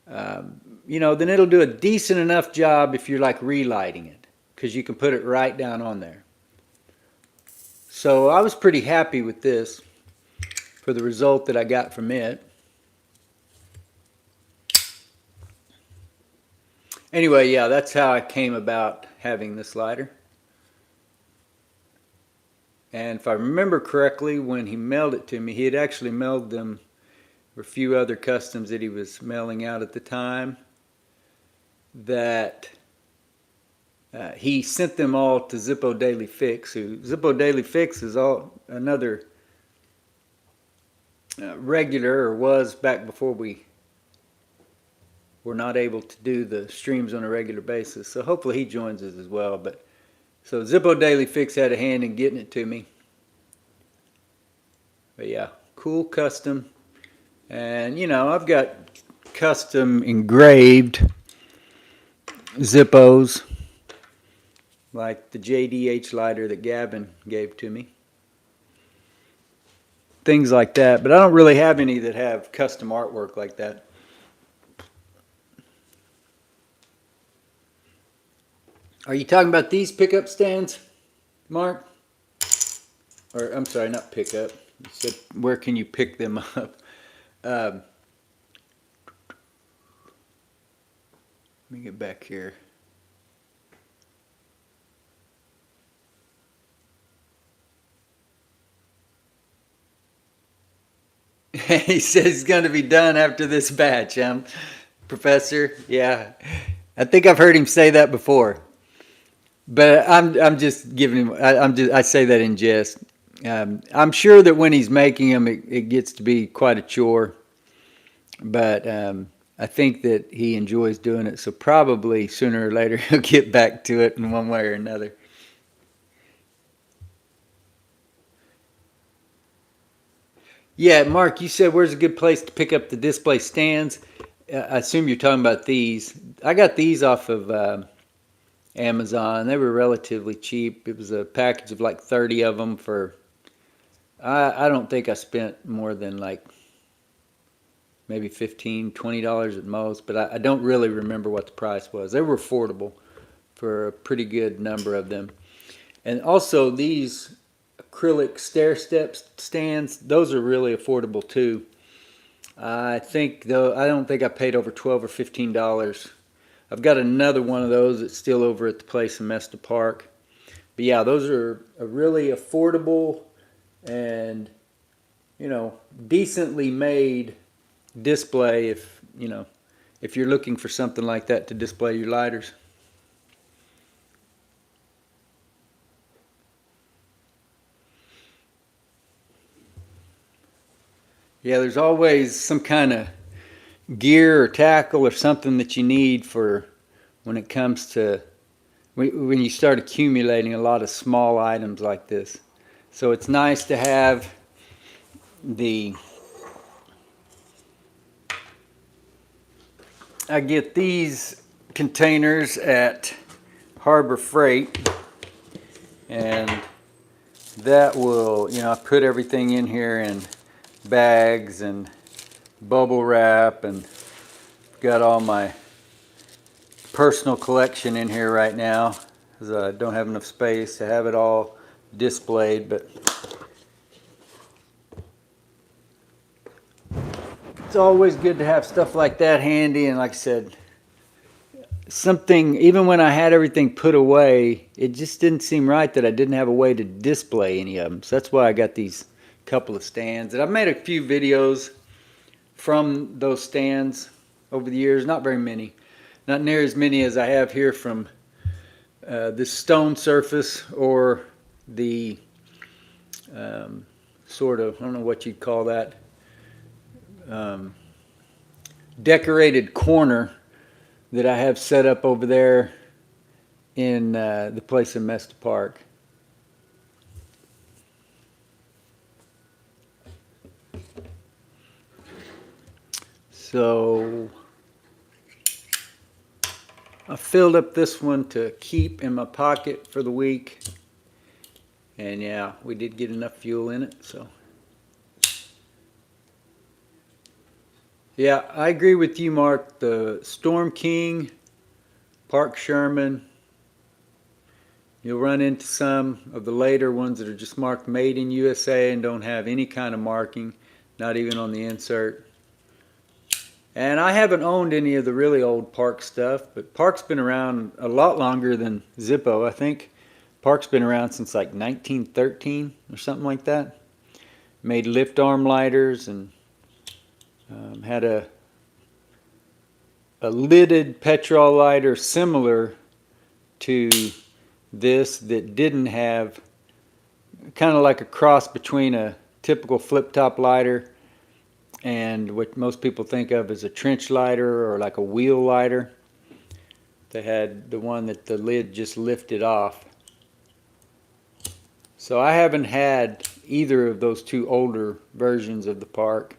then it'll do a decent enough job if you're like relighting it, because you can put it right down on there. So I was pretty happy with this for the result that I got from it. Anyway, yeah, that's how I came about having this lighter. And if I remember correctly, when he mailed it to me, he had actually mailed them for a few other customs that he was mailing out at the time, that he sent them all to Zippo Daily Fix. Zippo Daily Fix is another regular, or was back before we were not able to do the streams on a regular basis. So hopefully he joins us as well. But so Zippo Daily Fix had a hand in getting it to me. But yeah, cool custom. And I've got custom engraved Zippos, like the JDH lighter that Gavin gave to me. Things like that, but I don't really have any that have custom artwork like that. Are you talking about these pickup stands, Mark? Or, I'm sorry, not pickup. You said, where can you pick them up? Let me get back here. He says he's going to be done after this batch, Professor. Yeah, I think I've heard him say that before. But I'm just giving him. I say that in jest. I'm sure that when he's making them, it gets to be quite a chore. but I think that he enjoys doing it, so probably sooner or later he'll get back to it in one way or another. Yeah, Mark, you said where's a good place to pick up the display stands? I assume you're talking about these. I got these off of Amazon. They were relatively cheap. It was a package of like 30 of them for, I don't think I spent more than like maybe $15, $20 at most, but I don't really remember what the price was. They were affordable for a pretty good number of them. And also these acrylic stair step stands, those are really affordable too. I think though, I don't think I paid over $12 or $15. I've got another one of those that's still over at the place in Mesta Park. But yeah, those are a really affordable and, you know, decently made display if, you know, if you're looking for something like that to display your lighters. Yeah, there's always some kind of gear or tackle or something that you need for when it comes to when you start accumulating a lot of small items like this. So it's nice to have the, I get these containers at Harbor Freight, and that will, you know, I put everything in here in bags and bubble wrap, and got all my personal collection in here right now because I don't have enough space to have it all displayed. But it's always good to have stuff like that handy. And like I said, something, even when I had everything put away, it just didn't seem right that I didn't have a way to display any of them. So that's why I got these couple of stands. And I've made a few videos from those stands over the years, not very many. Not near as many as I have here from this stone surface or the sort of, I don't know what you'd call that, decorated corner that I have set up over there in the place in Mesta Park. So I filled up this one to keep in my pocket for the week. And yeah, we did get enough fuel in it, so. Yeah, I agree with you, Mark. The Storm King, Park Sherman, you'll run into some of the later ones that are just marked Made in USA and don't have any kind of marking, not even on the insert. And I haven't owned any of the really old Park stuff, but Park's been around a lot longer than Zippo. I think Park's been around since like 1913 or something like that. Made lift arm lighters and had a lidded petrol lighter similar to this that didn't have, kind of like a cross between a typical flip top lighter and what most people think of as a trench lighter or like a wheel lighter. They had the one that the lid just lifted off. So I haven't had either of those two older versions of the Park.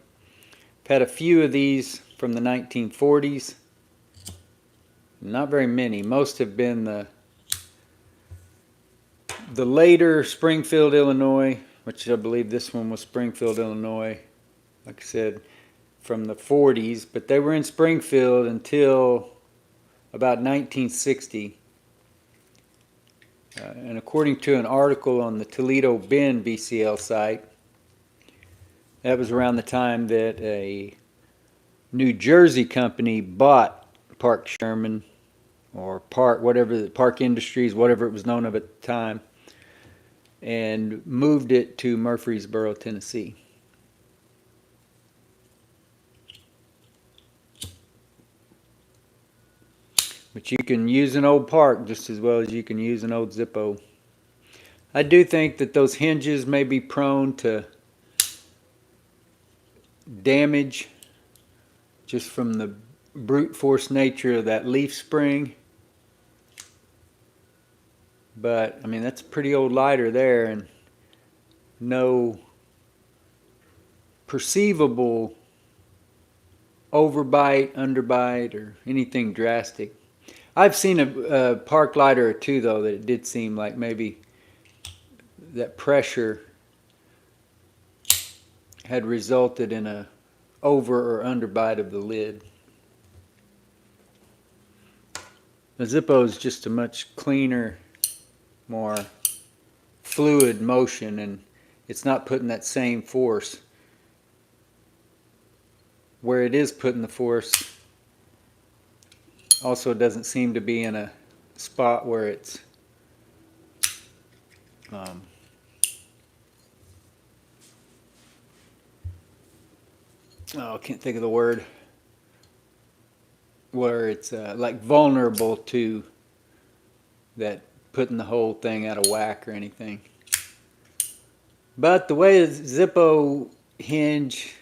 I've had a few of these from the 1940s. Not very many. Most have been the later Springfield, Illinois, which I believe this one was Springfield, Illinois. Like I said, from the 40s, but they were in Springfield until about 1960. And according to an article on the Toledo Bend BCL site, that was around the time that a New Jersey company bought Park Sherman or Park, whatever, the Park Industries, whatever it was known of at the time, and moved it to Murfreesboro, Tennessee. But you can use an old Park just as well as you can use an old Zippo. I do think that those hinges may be prone to damage just from the brute force nature of that leaf spring. But I mean, that's a pretty old lighter there, and no perceivable overbite, underbite, or anything drastic. I've seen a park lighter or two though that it did seem like maybe that pressure had resulted in a over or underbite of the lid. The Zippo is just a much cleaner, more fluid motion, and it's not putting that same force. Where it is putting the force also doesn't seem to be in a spot where it's I can't think of the word, where it's like vulnerable to that putting the whole thing out of whack or anything. But the way the Zippo hinge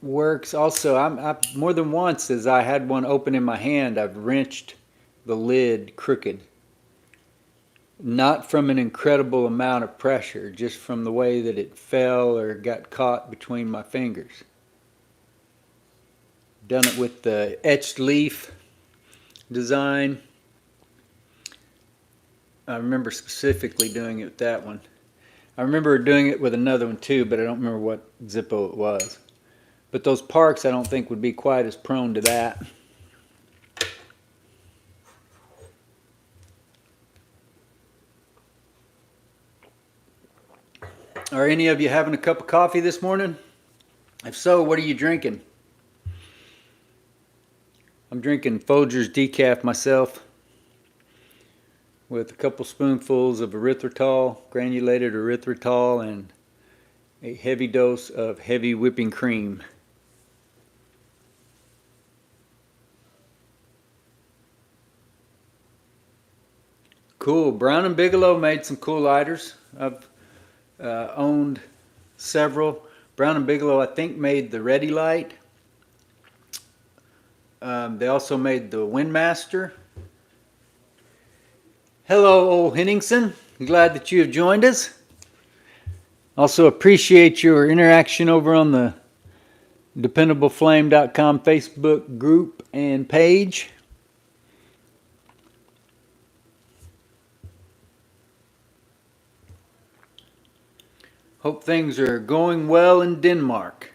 works also, I more than once as I had one open in my hand, I've wrenched the lid crooked. Not from an incredible amount of pressure, just from the way that it fell or got caught between my fingers. Done it with the etched leaf design. I remember specifically doing it with that one. I remember doing it with another one too, but I don't remember what Zippo it was. But those parks I don't think would be quite as prone to that. Are any of you having a cup of coffee this morning? If so, what are you drinking? I'm drinking Folgers decaf myself with a couple spoonfuls of erythritol, granulated erythritol, and a heavy dose of heavy whipping cream. Cool. Brown and Bigelow made some cool lighters. I've owned several. Brown and Bigelow, I think, made the Ready Light. They also made the Windmaster. Hello, old Henningsen. Glad that you have joined us. Also appreciate your interaction over on the DependableFlame.com Facebook group and page. Hope things are going well in Denmark.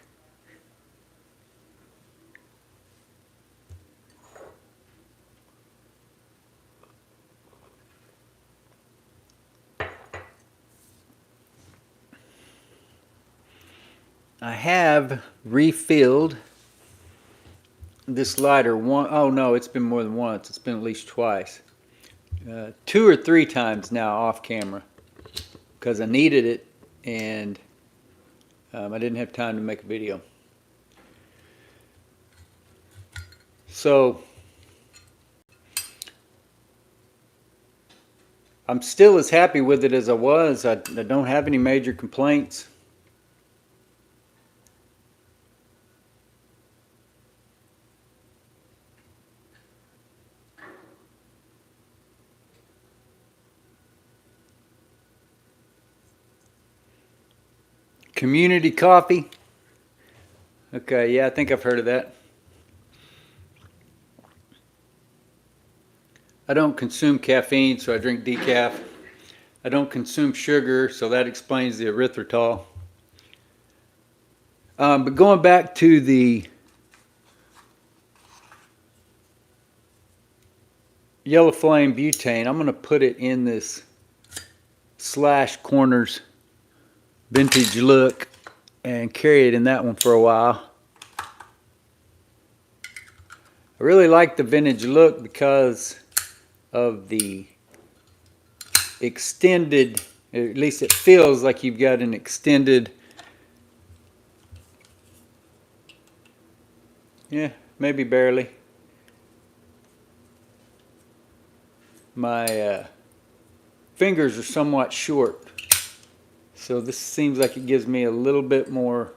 I have refilled this lighter oh no, it's been more than once. It's been at least twice. 2 or 3 times now off camera because I needed it and I didn't have time to make a video. So I'm still as happy with it as I was. I don't have any major complaints. Community coffee. Okay, yeah, I think I've heard of that. I don't consume caffeine, so I drink decaf. I don't consume sugar, so that explains the erythritol. But going back to the Yellow Flame butane, I'm going to put it in this Slash Corners vintage look and carry it in that one for a while. I really like the vintage look because of the extended, at least it feels like you've got an extended, yeah, maybe barely. My fingers are somewhat short, so this seems like it gives me a little bit more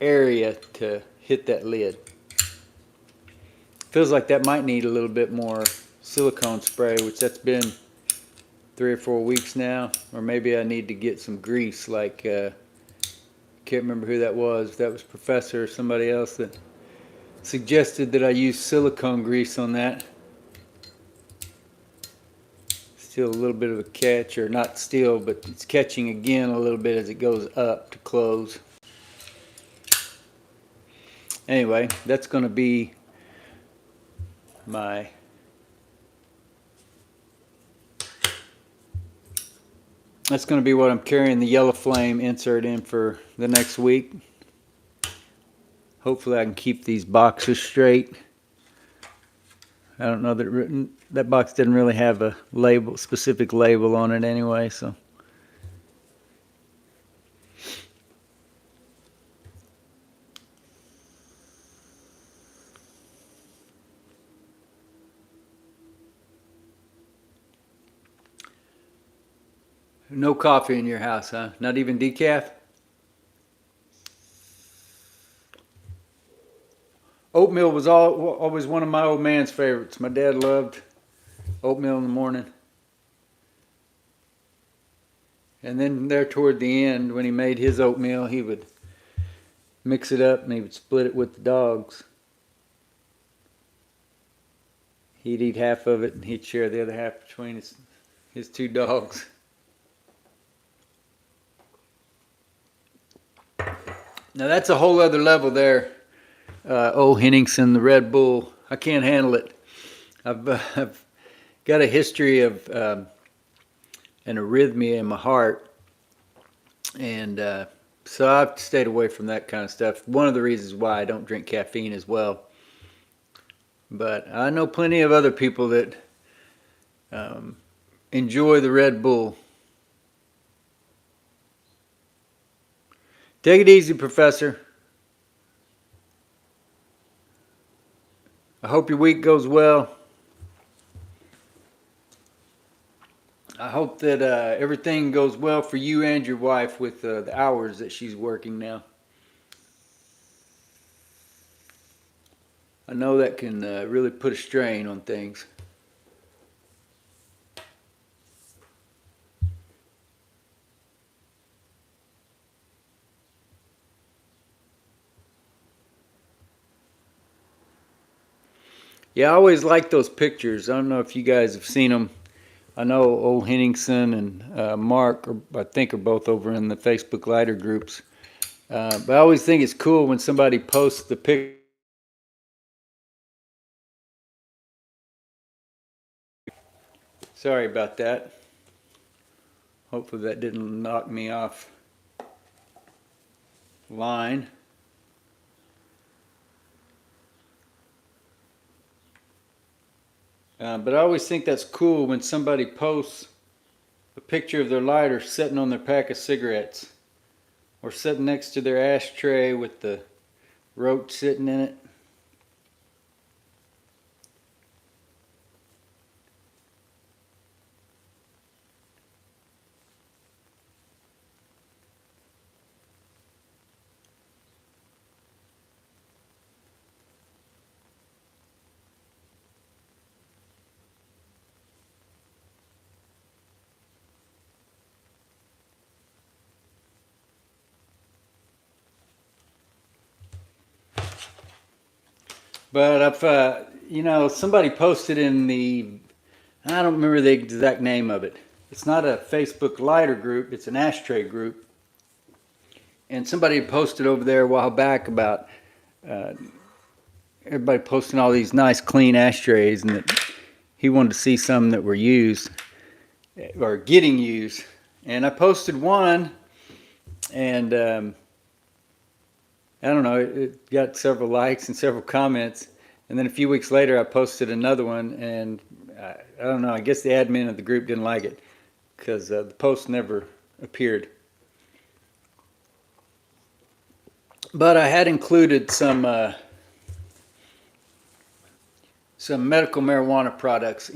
area to hit that lid. Feels like that might need a little bit more silicone spray, which that's been 3 or 4 weeks now. Or maybe I need to get some grease, like can't remember who that was. That was Professor or somebody else that suggested that I use silicone grease on that. Still a little bit of a catch, or not still, but it's catching again a little bit as it goes up to close. Anyway, that's going to be my that's going to be what I'm carrying the yellow flame insert in for the next week. Hopefully I can keep these boxes straight. I don't know that box didn't really have a label, specific label on it anyway, so. No coffee in your house, huh? Not even decaf? Oatmeal was always one of my old man's favorites. My dad loved oatmeal in the morning. And then there toward the end, when he made his oatmeal, he would mix it up and he would split it with the dogs. He'd eat half of it and he'd share the other half between his 2 dogs. Now that's a whole other level there. Old Henningsen, the Red Bull. I can't handle it. I've got a history of an arrhythmia in my heart, and so I've stayed away from that kind of stuff. One of the reasons why I don't drink caffeine as well. But I know plenty of other people that enjoy the Red Bull. Take it easy, Professor. I hope your week goes well. I hope that everything goes well for you and your wife with the hours that she's working now. I know that can really put a strain on things. Yeah, I always like those pictures. I don't know if you guys have seen them. I know old Henningsen and Mark, I think, are both over in the Facebook lighter groups. But I always think it's cool when somebody posts the picture. Sorry about that. Hopefully that didn't knock me off line. But I always think that's cool when somebody posts a picture of their lighter sitting on their pack of cigarettes, or sitting next to their ashtray with the roach sitting in it. But if somebody posted in I don't remember the exact name of it. It's not a Facebook lighter group, it's an ashtray group. And somebody posted over there a while back about everybody posting all these nice clean ashtrays, and that he wanted to see some that were used or getting used. And I posted one, and I don't know, it got several likes and several comments. And then a few weeks later, I posted another one, and I don't know, I guess the admin of the group didn't like it because the post never appeared. But I had included some medical marijuana products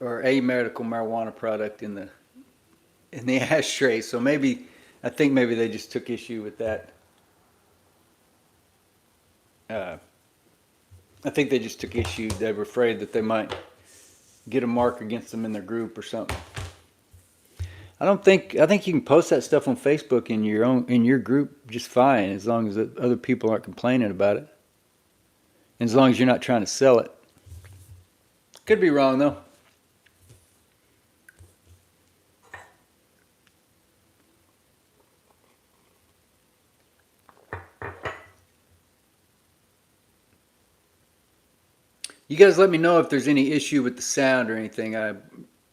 or a medical marijuana product in the ashtray. So I think maybe they just took issue with that. I think they just took issue. They were afraid that they might get a mark against them in their group or something. I think you can post that stuff on Facebook in your group just fine, as long as the other people aren't complaining about it, and as long as you're not trying to sell it. Could be wrong though. You guys let me know if there's any issue with the sound or anything. I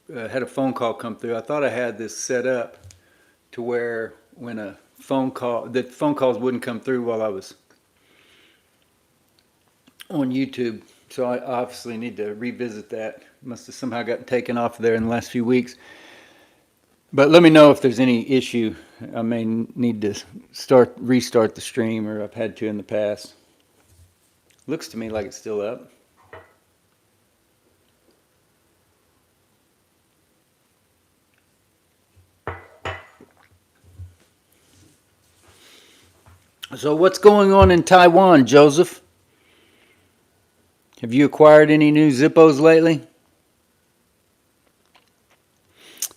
had a phone call come through. I thought I had this set up to where when the phone calls wouldn't come through while I was on YouTube. So I obviously need to revisit that. Must have somehow gotten taken off of there in the last few weeks. But let me know if there's any issue. I may need to restart the stream, or I've had to in the past. Looks to me like it's still up. So what's going on in Taiwan, Joseph? Have you acquired any new Zippos lately?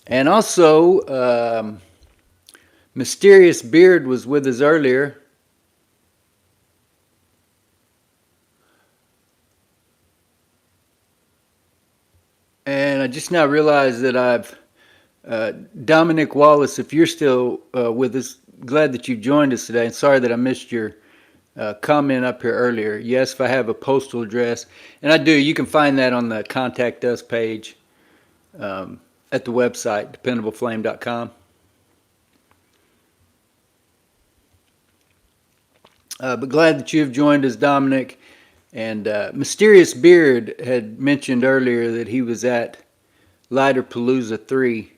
And also, Mysterious Beard was with us earlier. And I just now realized that Dominic Wallace, if you're still with us, glad that you joined us today. And sorry that I missed your comment up here earlier. Yes, if I have a postal address, and I do, you can find that on the Contact Us page at the website, dependableflame.com. But glad that you have joined us, Dominic. And Mysterious Beard had mentioned earlier that he was at Lighterpalooza 3.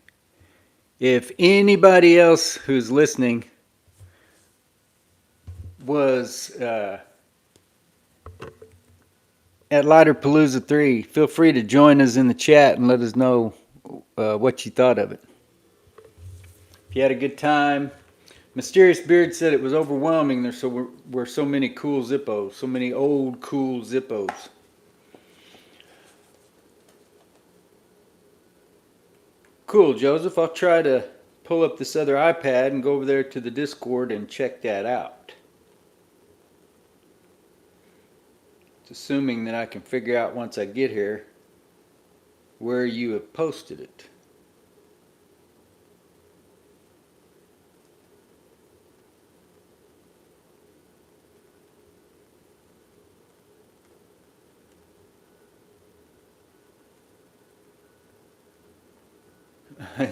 If anybody else who's listening was at Lighterpalooza 3, feel free to join us in the chat and let us know what you thought of it. If you had a good time. Mysterious Beard said it was overwhelming. There were so many cool Zippos, so many old cool Zippos. Cool, Joseph. I'll try to pull up this other iPad and go over there to the Discord and check that out. It's assuming that I can figure out once I get here where you have posted it.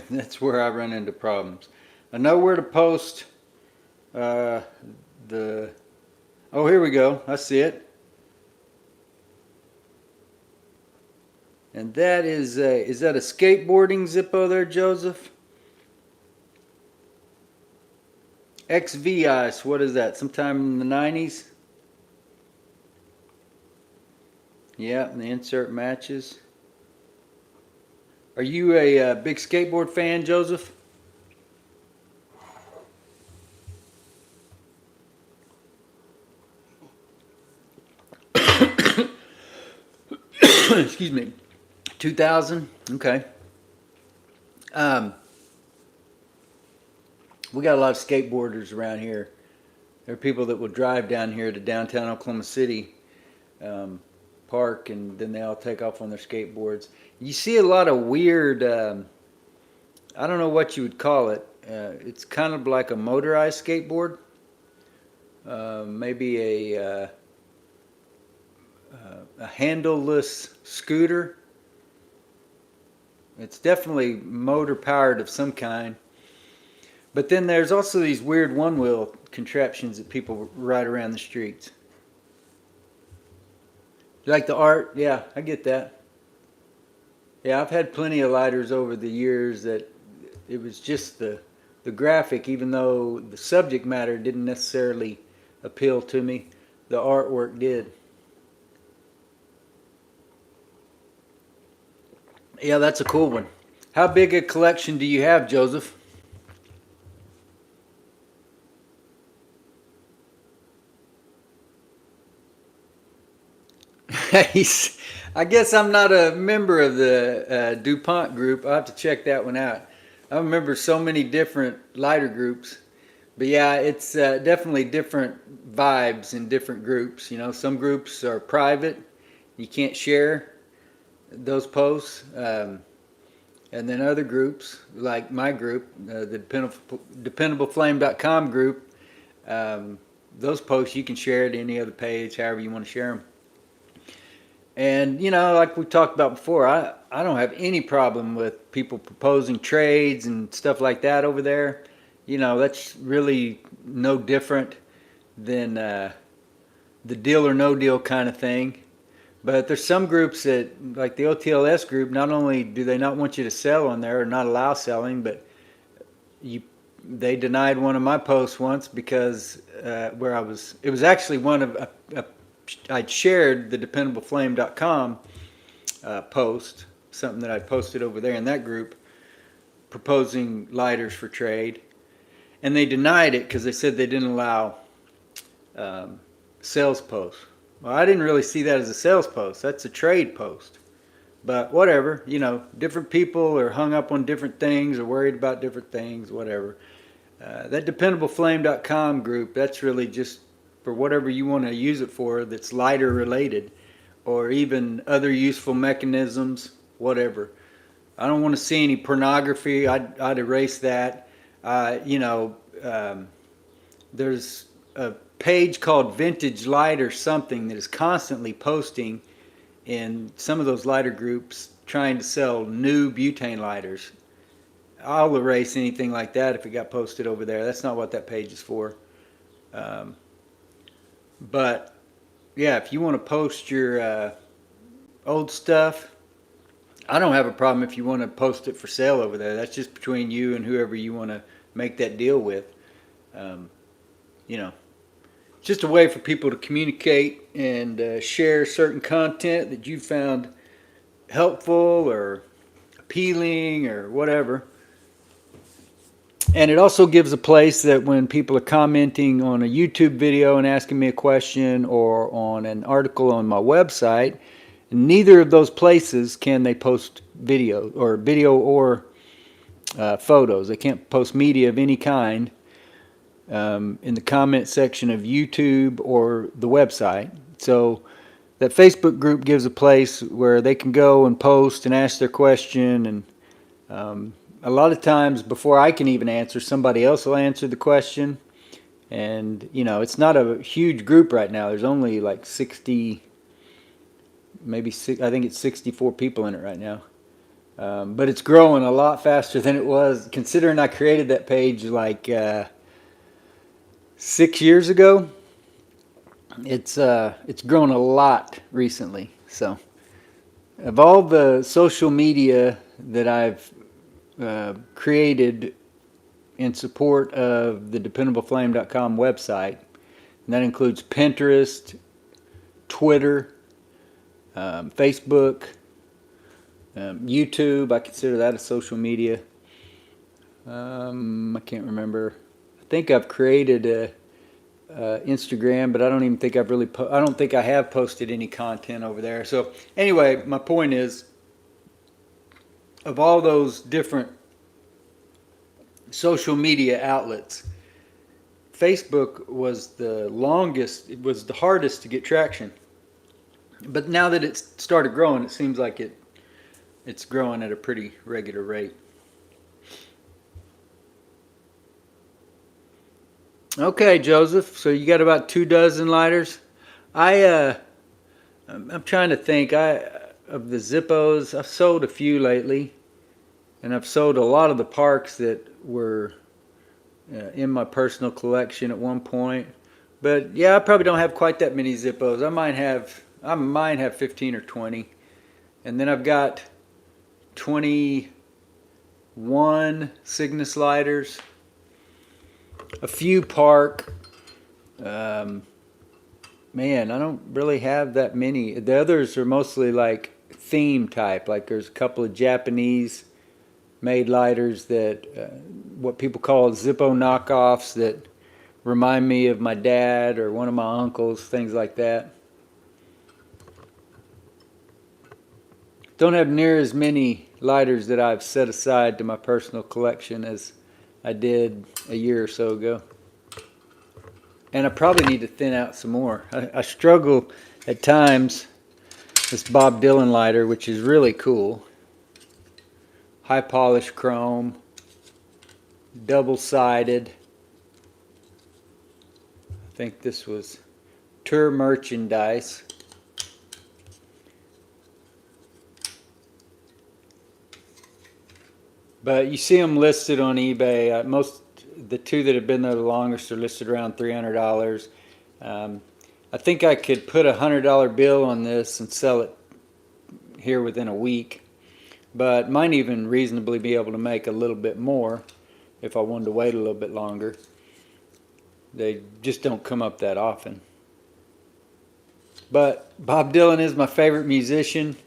That's where I run into problems. I know where to post oh, here we go. I see it. And that is that a skateboarding Zippo there, Joseph? XV Ice, what is that? Sometime in the 90s? Yeah, and the insert matches. Are you a big skateboard fan, Joseph? Excuse me. 2000? Okay. We got a lot of skateboarders around here. There are people that will drive down here to downtown Oklahoma City, park, and then they all take off on their skateboards. You see a lot of weird, I don't know what you would call it. It's kind of like a motorized skateboard. Maybe a handleless scooter. It's definitely motor powered of some kind. But then there's also these weird one-wheel contraptions that people ride around the streets. You like the art? Yeah, I get that. Yeah, I've had plenty of lighters over the years that it was just the graphic, even though the subject matter didn't necessarily appeal to me, the artwork did. Yeah, that's a cool one. How big a collection do you have, Joseph? I guess I'm not a member of the DuPont group. I'll have to check that one out. I remember so many different lighter groups. But yeah, it's definitely different vibes in different groups. You know, some groups are private. You can't share those posts. And then other groups, like my group, the dependableflame.com group, those posts you can share to any other page, however you want to share them. And, you know, like we talked about before, I don't have any problem with people proposing trades and stuff like that over there. You know, that's really no different than the deal or no deal kind of thing. But there's some groups that, like the OTLS group, not only do they not want you to sell on there or not allow selling, but they denied one of my posts once because it was actually one of I'd shared the dependableflame.com post, something that I posted over there in that group, proposing lighters for trade, and they denied it because they said they didn't allow sales posts. Well, I didn't really see that as a sales post. That's a trade post. But whatever, you know, different people are hung up on different things or worried about different things, whatever. That dependableflame.com group, that's really just for whatever you want to use it for that's lighter related, or even other useful mechanisms, whatever. I don't want to see any pornography. I'd erase that. You know, there's a page called Vintage Light or something that is constantly posting in some of those lighter groups trying to sell new butane lighters. I'll erase anything like that if it got posted over there. That's not what that page is for. But yeah, if you want to post your old stuff, I don't have a problem if you want to post it for sale over there. That's just between you and whoever you want to make that deal with. You know, it's just a way for people to communicate and share certain content that you found helpful or appealing or whatever. And it also gives a place that when people are commenting on a YouTube video and asking me a question, or on an article on my website, neither of those places can they post video or photos. They can't post media of any kind in the comment section of YouTube or the website. So that Facebook group gives a place where they can go and post and ask their question, and a lot of times before I can even answer, somebody else will answer the question. And you know, it's not a huge group right now. There's only like 60, maybe I think it's 64 people in it right now. But it's growing a lot faster than it was, considering I created that page like 6 years ago. It's grown a lot recently. So of all the social media that I've created in support of the dependableflame.com website, and that includes Pinterest, Twitter, Facebook, YouTube. I consider that a social media. I can't remember. I think I've created a Instagram, but I don't even think I've really I don't think I have posted any content over there. So anyway, my point is, of all those different social media outlets, Facebook was the longest, it was the hardest to get traction. But now that it's started growing, it seems like it's growing at a pretty regular rate. Okay, Joseph, so you got about 24 lighters. I'm trying to think. Of the Zippos, I've sold a few lately, and I've sold a lot of the Parks that were in my personal collection at one point. But yeah, I probably don't have quite that many Zippos. I might have 15 or 20, and then I've got 21 Cygnus lighters, a few Park. Man, I don't really have that many. The others are mostly like theme type. Like there's a couple of Japanese made lighters that what people call Zippo knockoffs that remind me of my dad or one of my uncles, things like that. don't have near as many lighters that I've set aside to my personal collection as I did a year or so ago. And I probably need to thin out some more. I struggle at times. This Bob Dylan lighter, which is really cool. High polished chrome, double-sided. I think this was tour merchandise. But you see them listed on eBay. The two that have been there the longest are listed around $300. I think I could put a $100 bill on this and sell it here within a week, but might even reasonably be able to make a little bit more if I wanted to wait a little bit longer. They just don't come up that often. But Bob Dylan is my favorite musician,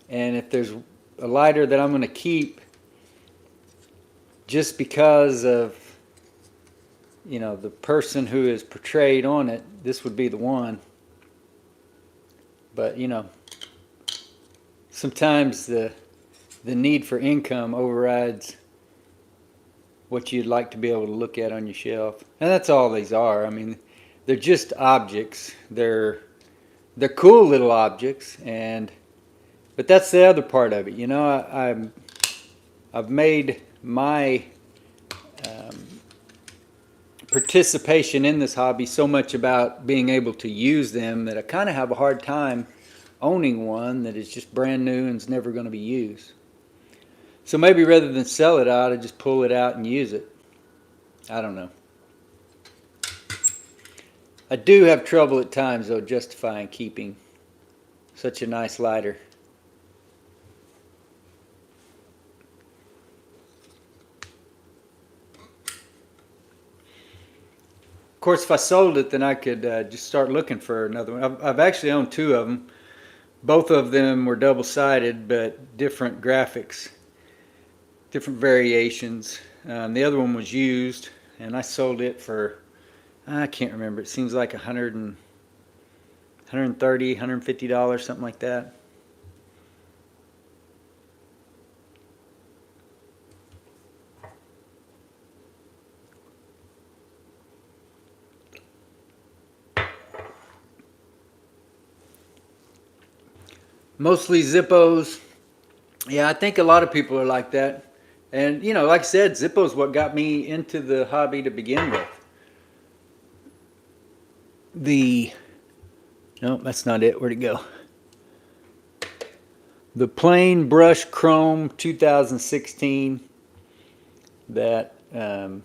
and if there's a lighter that I'm going to keep just because of, you know, the person who is portrayed on it, this would be the one. But, you know, sometimes the need for income overrides what you'd like to be able to look at on your shelf. And that's all these are. I mean, they're just objects. They're cool little objects, but that's the other part of it. You know, I've made my participation in this hobby so much about being able to use them that I kind of have a hard time owning one that is just brand new and is never going to be used. So maybe rather than sell it out, I just pull it out and use it. I don't know. I do have trouble at times though justifying keeping such a nice lighter. Of course, if I sold it, then I could just start looking for another one. I've actually owned two of them. Both of them were double-sided, but different graphics, different variations. The other one was used, and I sold it for, I can't remember. It seems like $130, $150, something like that. Mostly Zippos. Yeah, I think a lot of people are like that. And, you know, like I said, Zippo's what got me into the hobby to begin with. No, that's not it. Where'd it go? The plain brush chrome 2016 that I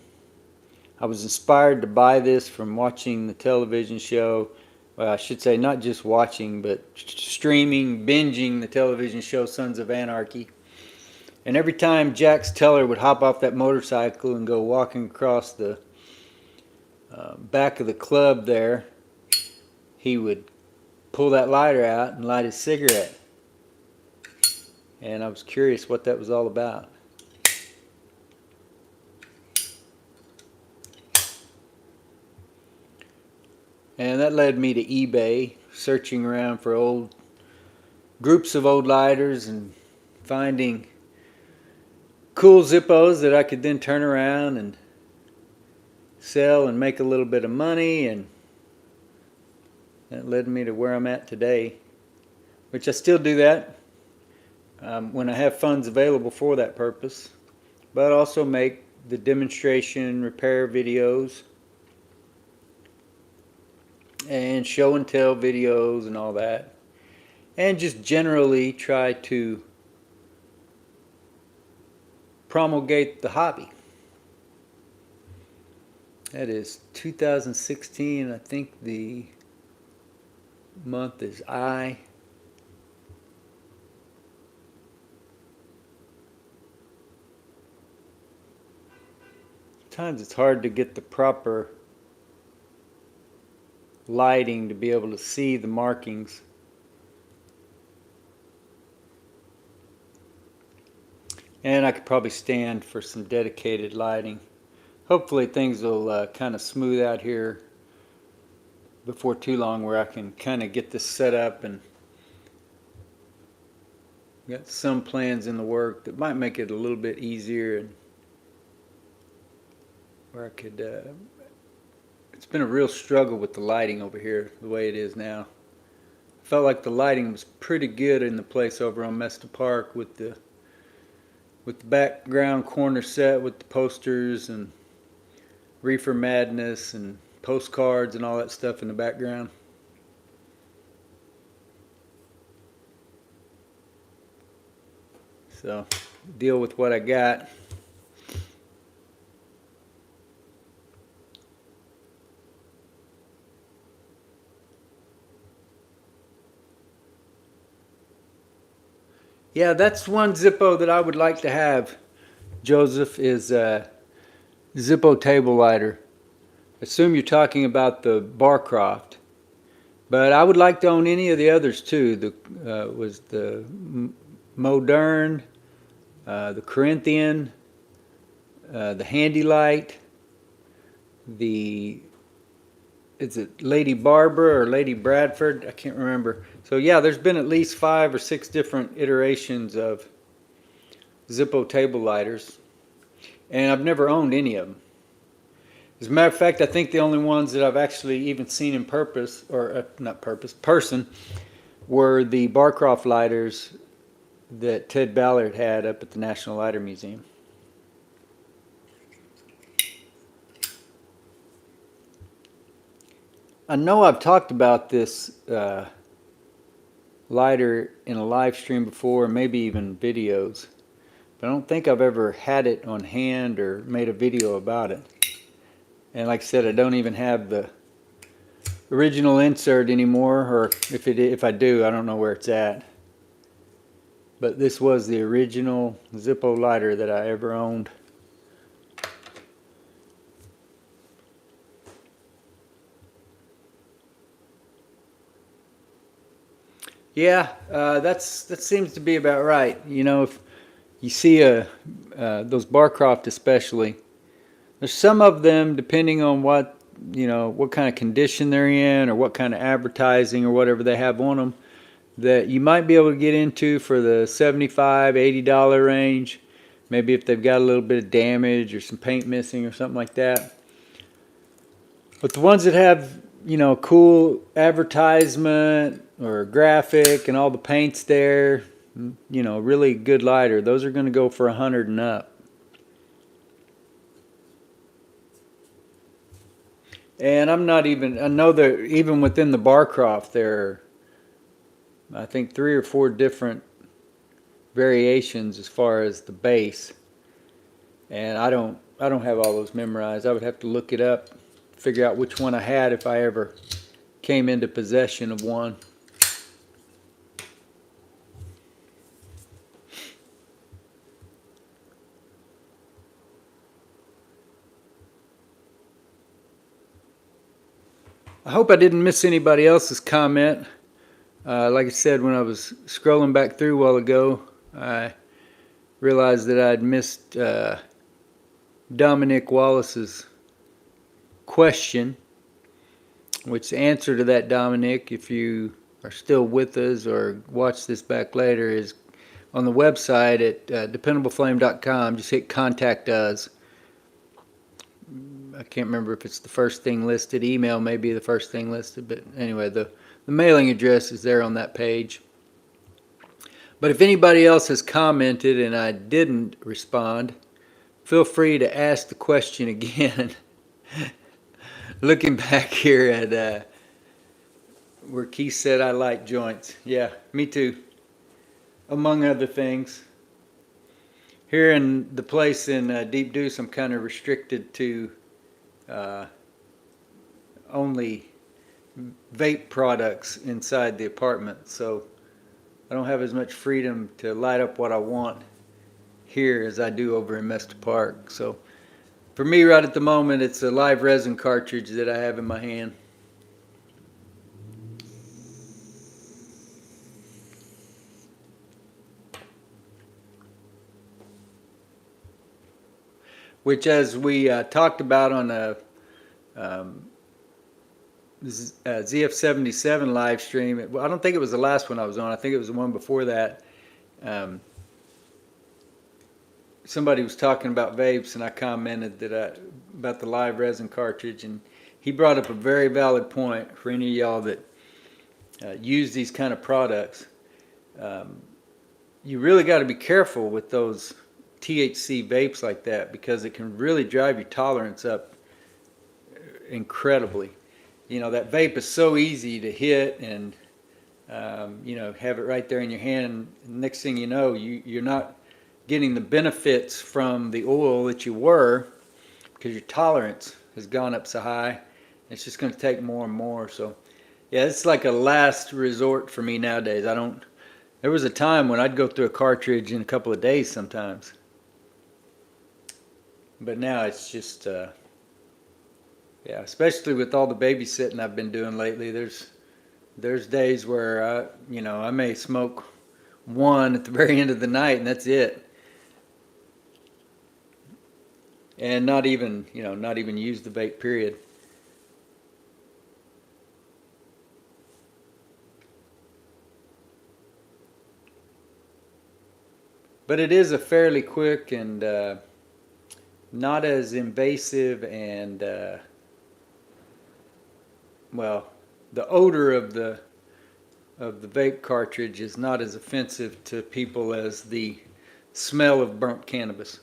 was inspired to buy this from watching the television show. Well, I should say not just watching, but streaming, binging the television show Sons of Anarchy. And every time Jax Teller would hop off that motorcycle and go walking across the back of the club there, he would pull that lighter out and light his cigarette. And I was curious what that was all about. And that led me to eBay, searching around for old groups of old lighters and finding cool Zippos that I could then turn around and sell and make a little bit of money, and that led me to where I'm at today, which I still do that when I have funds available for that purpose, but also make the demonstration repair videos and show and tell videos and all that, and just generally try to promulgate the hobby. That is 2016. I think the month is I. Sometimes it's hard to get the proper lighting to be able to see the markings. And I could probably stand for some dedicated lighting. Hopefully things will kind of smooth out here before too long, where I can kind of get this set up and Got some plans in the work that might make it a little bit easier, and where I could. It's been a real struggle with the lighting over here the way it is now. I felt like the lighting was pretty good in the place over on Mesta Park with the background corner set with the posters and Reefer Madness and postcards and all that stuff in the background. So, deal with what I got. Yeah, that's one Zippo that I would like to have, Joseph, is a Zippo table lighter. Assume you're talking about the Barcroft, but I would like to own any of the others too. Was the Modern, the Corinthian, the Handy Light, is it Lady Barbara or Lady Bradford? I can't remember. So yeah, there's been at least 5 or 6 different iterations of Zippo table lighters, and I've never owned any of them. As a matter of fact, I think the only ones that I've actually even seen in person, were the Barcroft lighters that Ted Ballard had up at the National Lighter Museum. I know I've talked about this lighter in a live stream before, maybe even videos, but I don't think I've ever had it on hand or made a video about it. And like I said, I don't even have the original insert anymore, or if I do, I don't know where it's at. But this was the original Zippo lighter that I ever owned. Yeah, that seems to be about right. You know, if you see those Barcroft especially, there's some of them, depending on what kind of condition they're in or what kind of advertising or whatever they have on them, that you might be able to get into for the $75, $80 range. Maybe if they've got a little bit of damage or some paint missing or something like that. But the ones that have, cool advertisement or graphic and all the paint's there, really good lighter, those are going to go for $100 and up. And I know that even within the Barcroft there are, I think, 3 or 4 different variations as far as the base. And I don't have all those memorized. I would have to look it up, figure out which one I had if I ever came into possession of one. I hope I didn't miss anybody else's comment. Like I said, when I was scrolling back through a while ago, I realized that I'd missed Dominic Wallace's question, which the answer to that, Dominic, if you are still with us or watch this back later, is on the website at dependableflame.com. Just hit Contact Us. I can't remember if it's the first thing listed. Email may be the first thing listed, but anyway, the mailing address is there on that page. But if anybody else has commented and I didn't respond, feel free to ask the question again. Looking back here at where Keith said I like joints. Yeah, me too. Among other things. Here in the place in Deep Deuce, I'm kind of restricted to only vape products inside the apartment, so I don't have as much freedom to light up what I want here as I do over in Mesta Park. So for me right at the moment, it's a live resin cartridge that I have in my hand. Which, as we talked about on a ZF77 live stream, I don't think it was the last one I was on. I think it was the one before that. Um, Somebody was talking about vapes, and I commented about the live resin cartridge, and he brought up a very valid point for any of y'all that use these kind of products. Um, you really got to be careful with those THC vapes like that, because it can really drive your tolerance up incredibly. You know, that vape is so easy to hit and have it right there in your hand. Next thing you know, you're not getting the benefits from the oil that you were, because your tolerance has gone up so high. It's just going to take more and more. So, yeah, it's like a last resort for me nowadays. There was a time when I'd go through a cartridge in a couple of days sometimes. But now it's just, especially with all the babysitting I've been doing lately, there's days where I may smoke one at the very end of the night, and that's it. And not even use the vape, period. But it is a fairly quick and not as invasive, and the odor of the vape cartridge is not as offensive to people as the smell of burnt cannabis.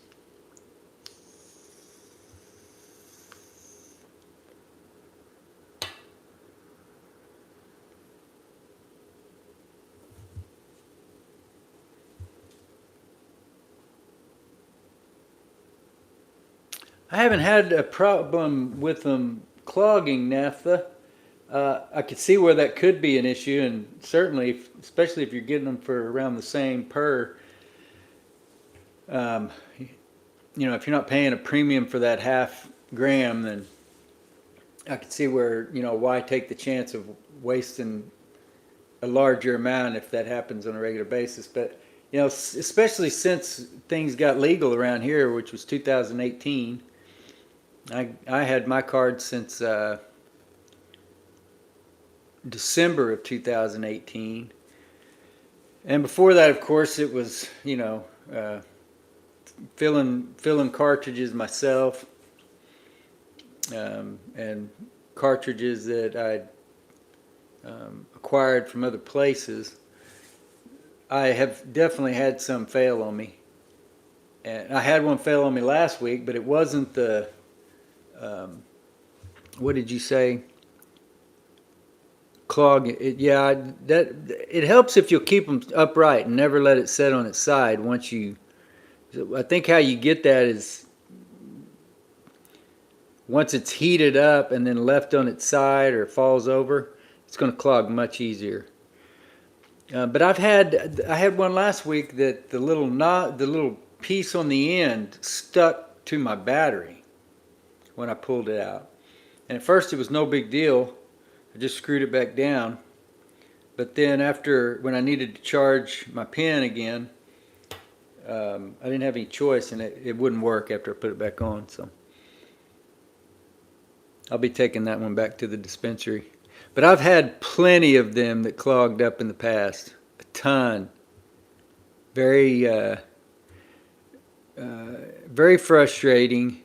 I haven't had a problem with them clogging naphtha. I could see where that could be an issue, and certainly, especially if you're getting them for around the same per. Um, if you're not paying a premium for that half gram, then I could see where, why take the chance of wasting a larger amount if that happens on a regular basis. But, especially since things got legal around here, which was 2018. I had my card since December of 2018, and before that, of course, it was filling cartridges myself, and cartridges that I'd acquired from other places. I have definitely had some fail on me, and I had one fail on me last week, but it wasn't the what did you say? Clog it. Yeah, that it helps if you'll keep them upright and never let it sit on its side. I think how you get that is once it's heated up and then left on its side or falls over, it's going to clog much easier. But I had one last week that the little piece on the end stuck to my battery when I pulled it out. And at first it was no big deal. I just screwed it back down. But then when I needed to charge my pen again, I didn't have any choice, and it wouldn't work after I put it back on. So I'll be taking that one back to the dispensary. But I've had plenty of them that clogged up in the past. A ton. Very, very frustrating.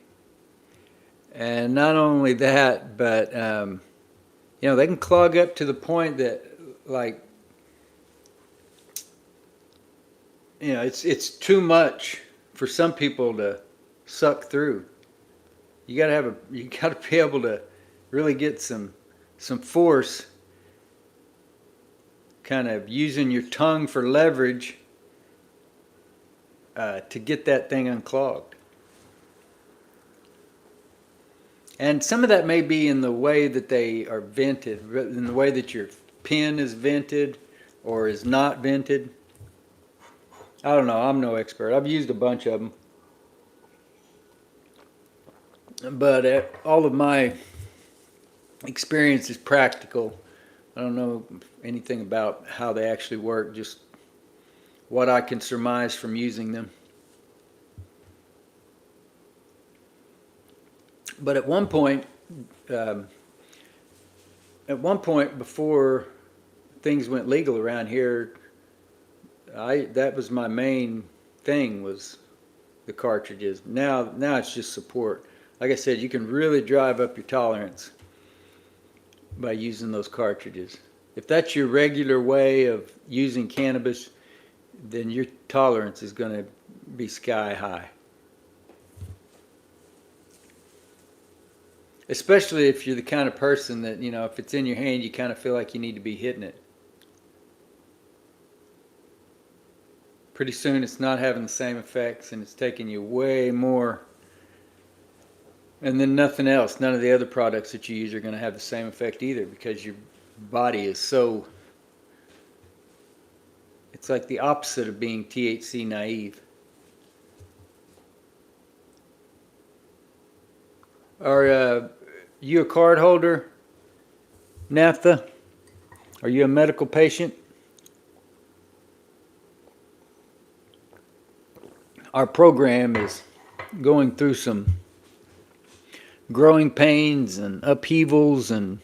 And not only that, but they can clog up to the point that, it's too much for some people to suck through. You gotta be able to really get some force, kind of using your tongue for leverage to get that thing unclogged. And some of that may be in the way that they are vented, in the way that your pen is vented or is not vented. I don't know. I'm no expert. I've used a bunch of them. But all of my experience is practical. I don't know anything about how they actually work, just what I can surmise from using them. But at one point before things went legal around here, that was my main thing, was the cartridges. Now it's just support. Like I said, you can really drive up your tolerance by using those cartridges. If that's your regular way of using cannabis, then your tolerance is going to be sky high. Especially if you're the kind of person that, if it's in your hand, you kind of feel like you need to be hitting it. Pretty soon it's not having the same effects, and it's taking you way more. And then nothing else, none of the other products that you use are going to have the same effect either, because your body is so, it's like the opposite of being THC naive. Are you a card holder, Naphtha? Are you a medical patient? Our program is going through some growing pains and upheavals and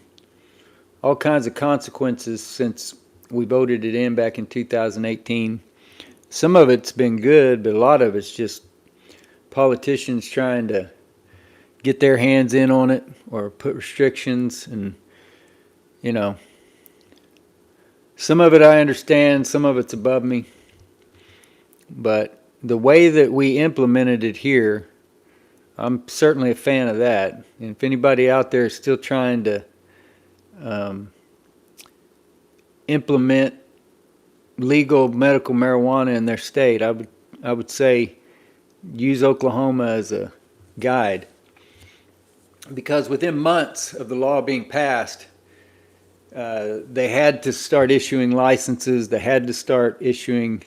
all kinds of consequences since we voted it in back in 2018. Some of it's been good, but a lot of it's just politicians trying to get their hands in on it or put restrictions. And some of it I understand, some of it's above me, but the way that we implemented it here, I'm certainly a fan of that. And if anybody out there is still trying to implement legal medical marijuana in their state, I would say use Oklahoma as a guide. Because within months of the law being passed, they had to start issuing licenses. They had to start issuing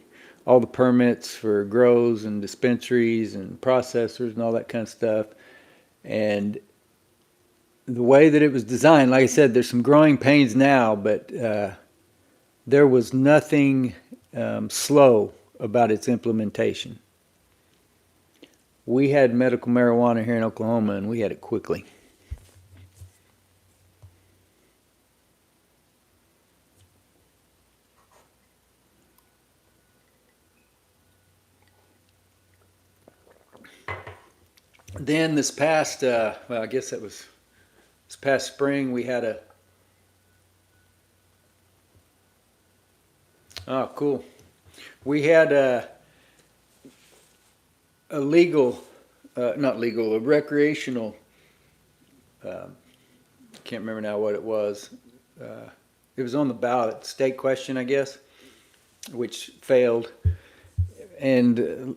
all the permits for grows and dispensaries and processors and all that kind of stuff. And the way that it was designed, like I said, there's some growing pains now, but there was nothing slow about its implementation. We had medical marijuana here in Oklahoma, and we had it quickly. Then this past, I guess it was this past spring, we had oh, cool. We had a recreational, can't remember now what it was. It was on the ballot, state question, I guess, which failed. And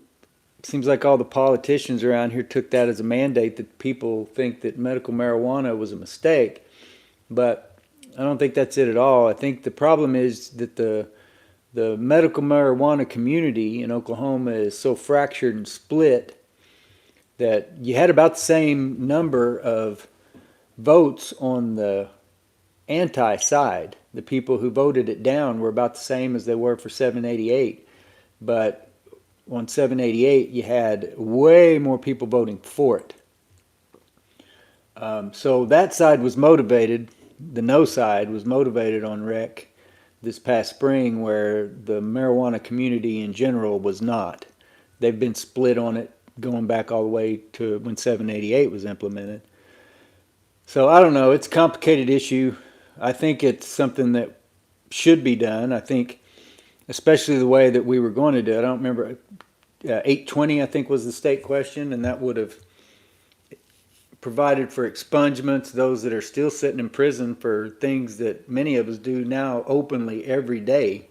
it seems like all the politicians around here took that as a mandate, that people think that medical marijuana was a mistake. But I don't think that's it at all. I think the problem is that the medical marijuana community in Oklahoma is so fractured and split that you had about the same number of votes on the anti-side. The people who voted it down were about the same as they were for 788. But on 788, you had way more people voting for it. So that side was motivated. The no side was motivated on rec this past spring, where the marijuana community in general was not. They've been split on it going back all the way to when 788 was implemented. So I don't know. It's a complicated issue. I think it's something that should be done. I think, especially the way that we were going to do it. I don't remember. 820, I think, was the state question, and that would have provided for expungements, those that are still sitting in prison for things that many of us do now openly every day,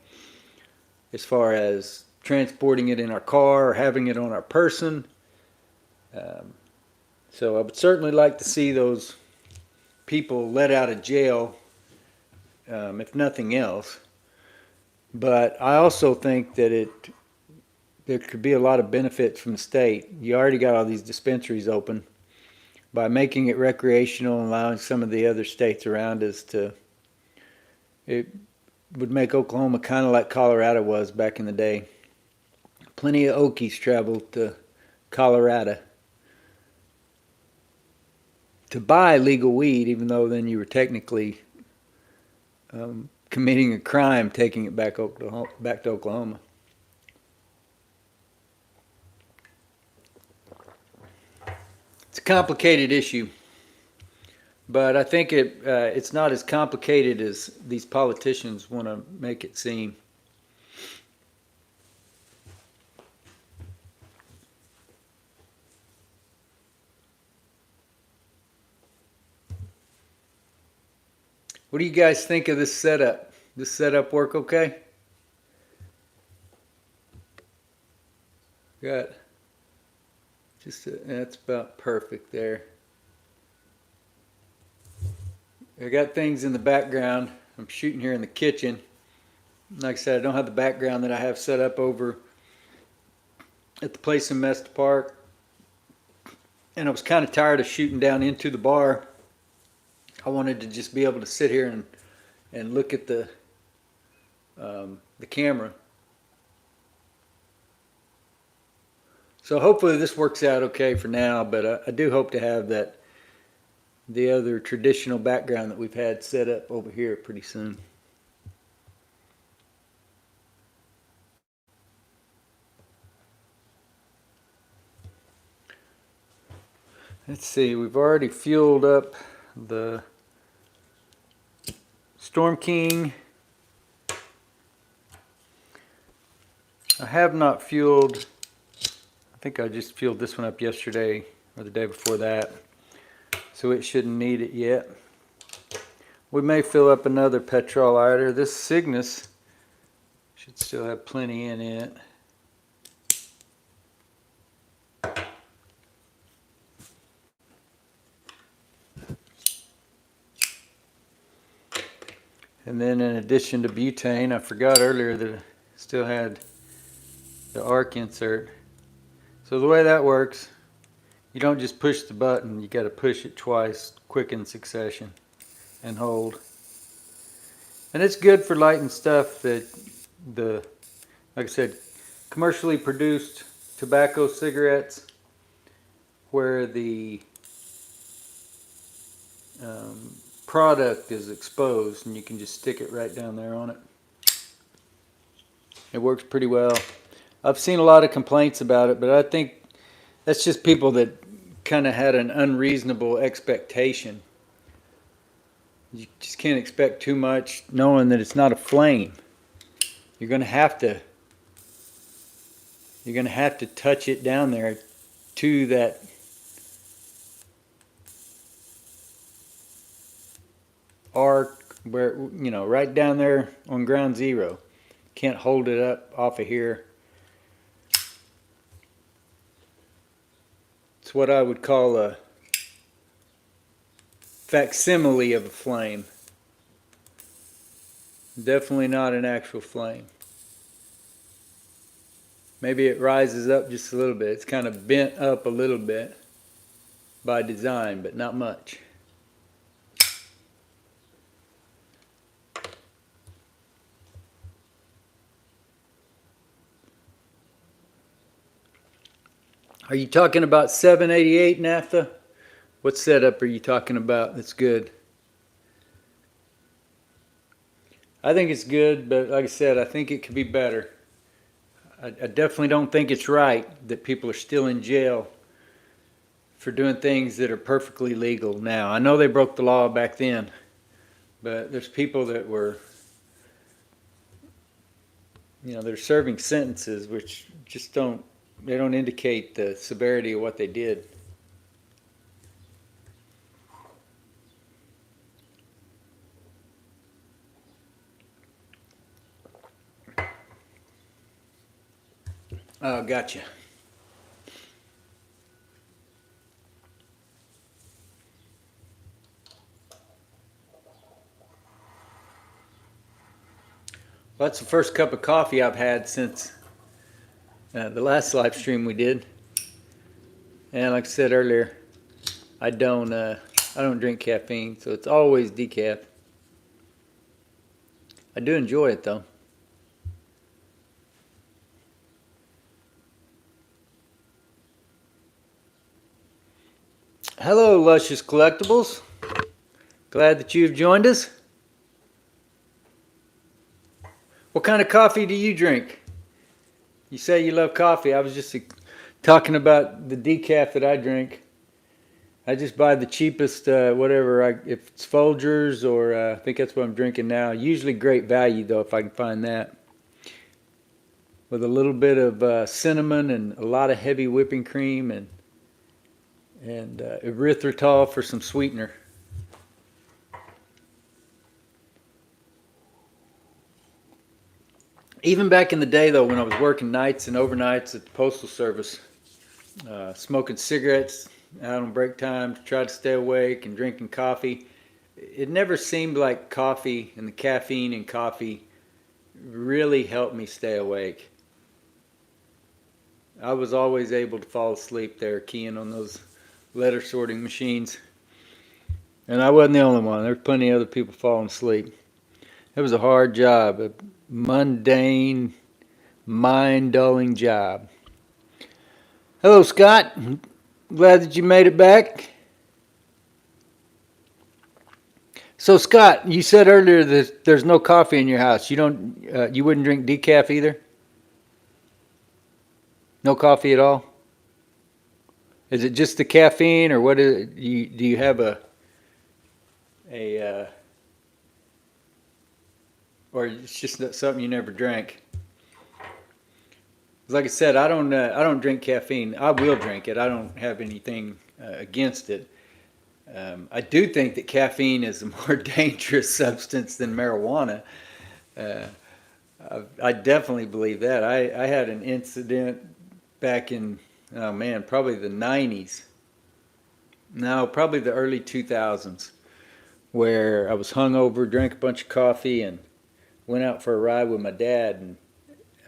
as far as transporting it in our car or having it on our person. So I would certainly like to see those people let out of jail, if nothing else. But I also think that there could be a lot of benefits from the state. You already got all these dispensaries open. By making it recreational and allowing some of the other states around us to, it would make Oklahoma kind of like Colorado was back in the day. Plenty of Okies traveled to Colorado to buy legal weed, even though then you were technically committing a crime taking it back to Oklahoma. It's a complicated issue, but I think it's not as complicated as these politicians want to make it seem. What do you guys think of this setup? This setup work okay? Got that's about perfect there. I got things in the background. I'm shooting here in the kitchen. Like I said, I don't have the background that I have set up over at the place in Mesta Park. And I was kind of tired of shooting down into the bar. I wanted to just be able to sit here and look at the camera. So hopefully this works out okay for now, but I do hope to have the other traditional background that we've had set up over here pretty soon. Let's see, we've already fueled up the Storm King. I have not fueled, I think I just fueled this one up yesterday or the day before that, so it shouldn't need it yet. We may fill up another petroliter. This Cygnus should still have plenty in it. And then in addition to butane, I forgot earlier that I still had the arc insert. So the way that works, you don't just push the button, you got to push it twice, quick in succession, and hold. And it's good for lighting stuff that like I said, commercially produced tobacco cigarettes where the product is exposed and you can just stick it right down there on it. It works pretty well. I've seen a lot of complaints about it, but I think that's just people that kind of had an unreasonable expectation. You just can't expect too much knowing that it's not a flame. You're going to have to touch it down there to that arc where, you know, right down there on ground zero. Can't hold it up off of here. It's what I would call a facsimile of a flame. Definitely not an actual flame. Maybe it rises up just a little bit. It's kind of bent up a little bit by design, but not much. Are you talking about 788 naphtha? What setup are you talking about that's good? I think it's good, but like I said, I think it could be better. I definitely don't think it's right that people are still in jail for doing things that are perfectly legal now. I know they broke the law back then, but there's people that were, you know, they're serving sentences which just don't indicate the severity of what they did. Oh, gotcha. Well, that's the first cup of coffee I've had since the last live stream we did. And like I said earlier, I don't drink caffeine, so it's always decaf. I do enjoy it though. Hello, Luscious Collectibles. Glad that you've joined us. What kind of coffee do you drink? You say you love coffee. I was just talking about the decaf that I drink. I just buy the cheapest, whatever. If it's Folgers or I think that's what I'm drinking now. Usually great value though, if I can find that. With a little bit of cinnamon and a lot of heavy whipping cream and erythritol for some sweetener. Even back in the day though, when I was working nights and overnights at the Postal Service, smoking cigarettes out on break time to try to stay awake and drinking coffee, it never seemed like coffee and the caffeine in coffee really helped me stay awake. I was always able to fall asleep there keying on those letter sorting machines. And I wasn't the only one. There were plenty of other people falling asleep. It was a hard job, a mundane, mind-dulling job. Hello, Scott. Glad that you made it back. So, Scott, you said earlier that there's no coffee in your house. You wouldn't drink decaf either? No coffee at all? Is it just the caffeine, or what is it? Do you have or it's just something you never drank? Like I said, I don't drink caffeine. I will drink it. I don't have anything against it. I do think that caffeine is a more dangerous substance than marijuana. I definitely believe that. I had an incident back in, oh man, probably the 90s. No, probably the early 2000s, where I was hungover, drank a bunch of coffee, and went out for a ride with my dad, and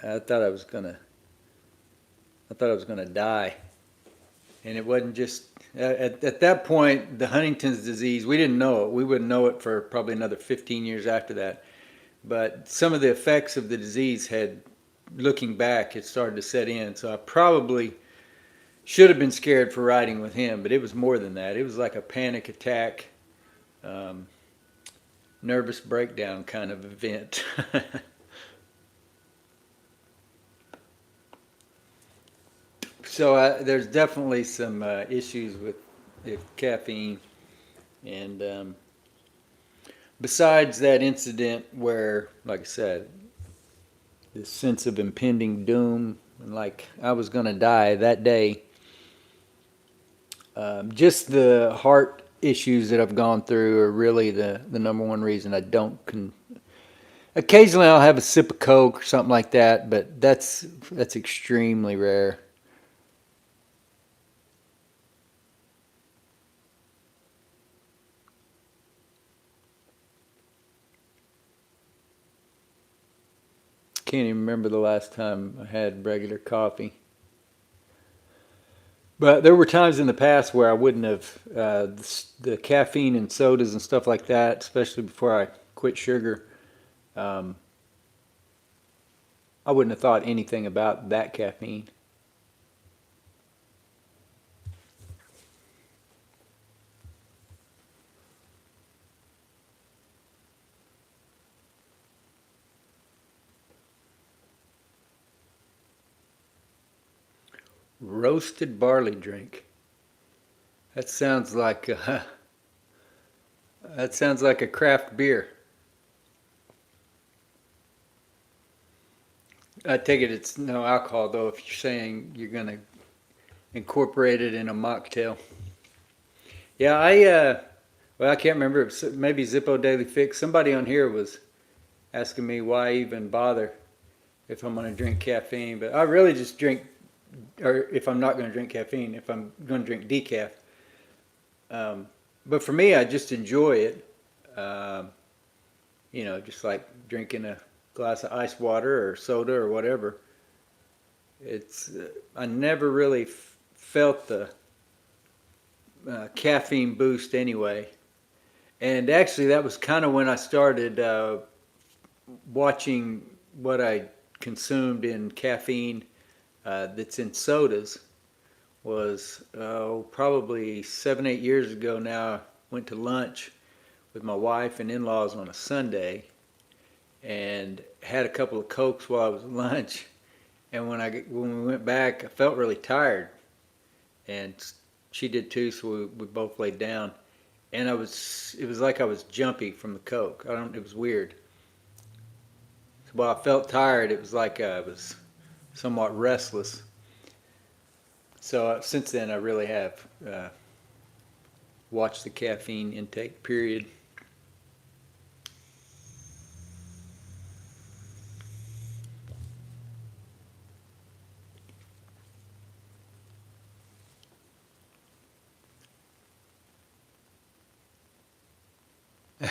I thought I was gonna die. And it wasn't just at that point, the Huntington's disease, we didn't know it. We wouldn't know it for probably another 15 years after that. But some of the effects of the disease had, looking back, it started to set in. So I probably should have been scared for riding with him, but it was more than that. It was like a panic attack, nervous breakdown kind of event. So there's definitely some issues with caffeine, and besides that incident where, like I said, this sense of impending doom and like I was going to die that day, just the heart issues that I've gone through are really the number one reason I don't. Occasionally I'll have a sip of Coke or something like that, but that's extremely rare. Can't even remember the last time I had regular coffee. But there were times in the past where I wouldn't have the caffeine and sodas and stuff like that, especially before I quit sugar. Um, I wouldn't have thought anything about that caffeine. Roasted barley drink. That sounds like that sounds like a craft beer. I take it it's no alcohol though. If you're saying you're gonna incorporate it in a mocktail. Yeah, well, I can't remember. Maybe Zippo Daily Fix. Somebody on here was asking me why even bother if I'm going to drink caffeine. But I really just drink, or if I'm not going to drink caffeine, if I'm going to drink decaf. But for me, I just enjoy it. Um, just like drinking a glass of ice water or soda or whatever. It's I never really felt the caffeine boost anyway. And actually, that was kind of when I started watching what I consumed in caffeine that's in sodas. Was probably 7, 8 years ago now. I went to lunch with my wife and in-laws on a Sunday and had a couple of Cokes while I was at lunch. And when we went back, I felt really tired and she did too, so we both laid down. And it was like I was jumpy from the coke. It was weird. While I felt tired, it was like I was somewhat restless. So since then, I really have watched the caffeine intake. Period.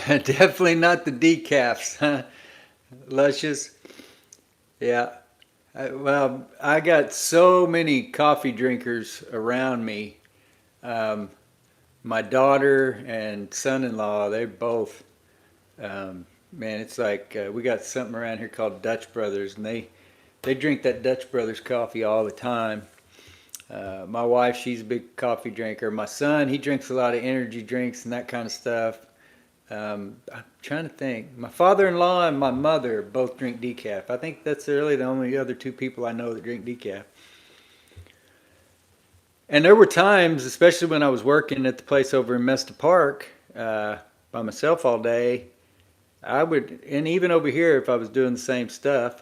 Definitely not the decafs, huh? Luscious. Yeah. Well, I got so many coffee drinkers around me. Um, my daughter and son-in-law, they both, man, it's like we got something around here called Dutch Brothers, and they drink that Dutch Brothers coffee all the time. My wife, she's a big coffee drinker. My son, he drinks a lot of energy drinks and that kind of stuff. I'm trying to think. My father-in-law and my mother both drink decaf. I think that's really the only other two people I know that drink decaf. And there were times, especially when I was working at the place over in Mesta Park by myself all day, I would, and even over here, if I was doing the same stuff,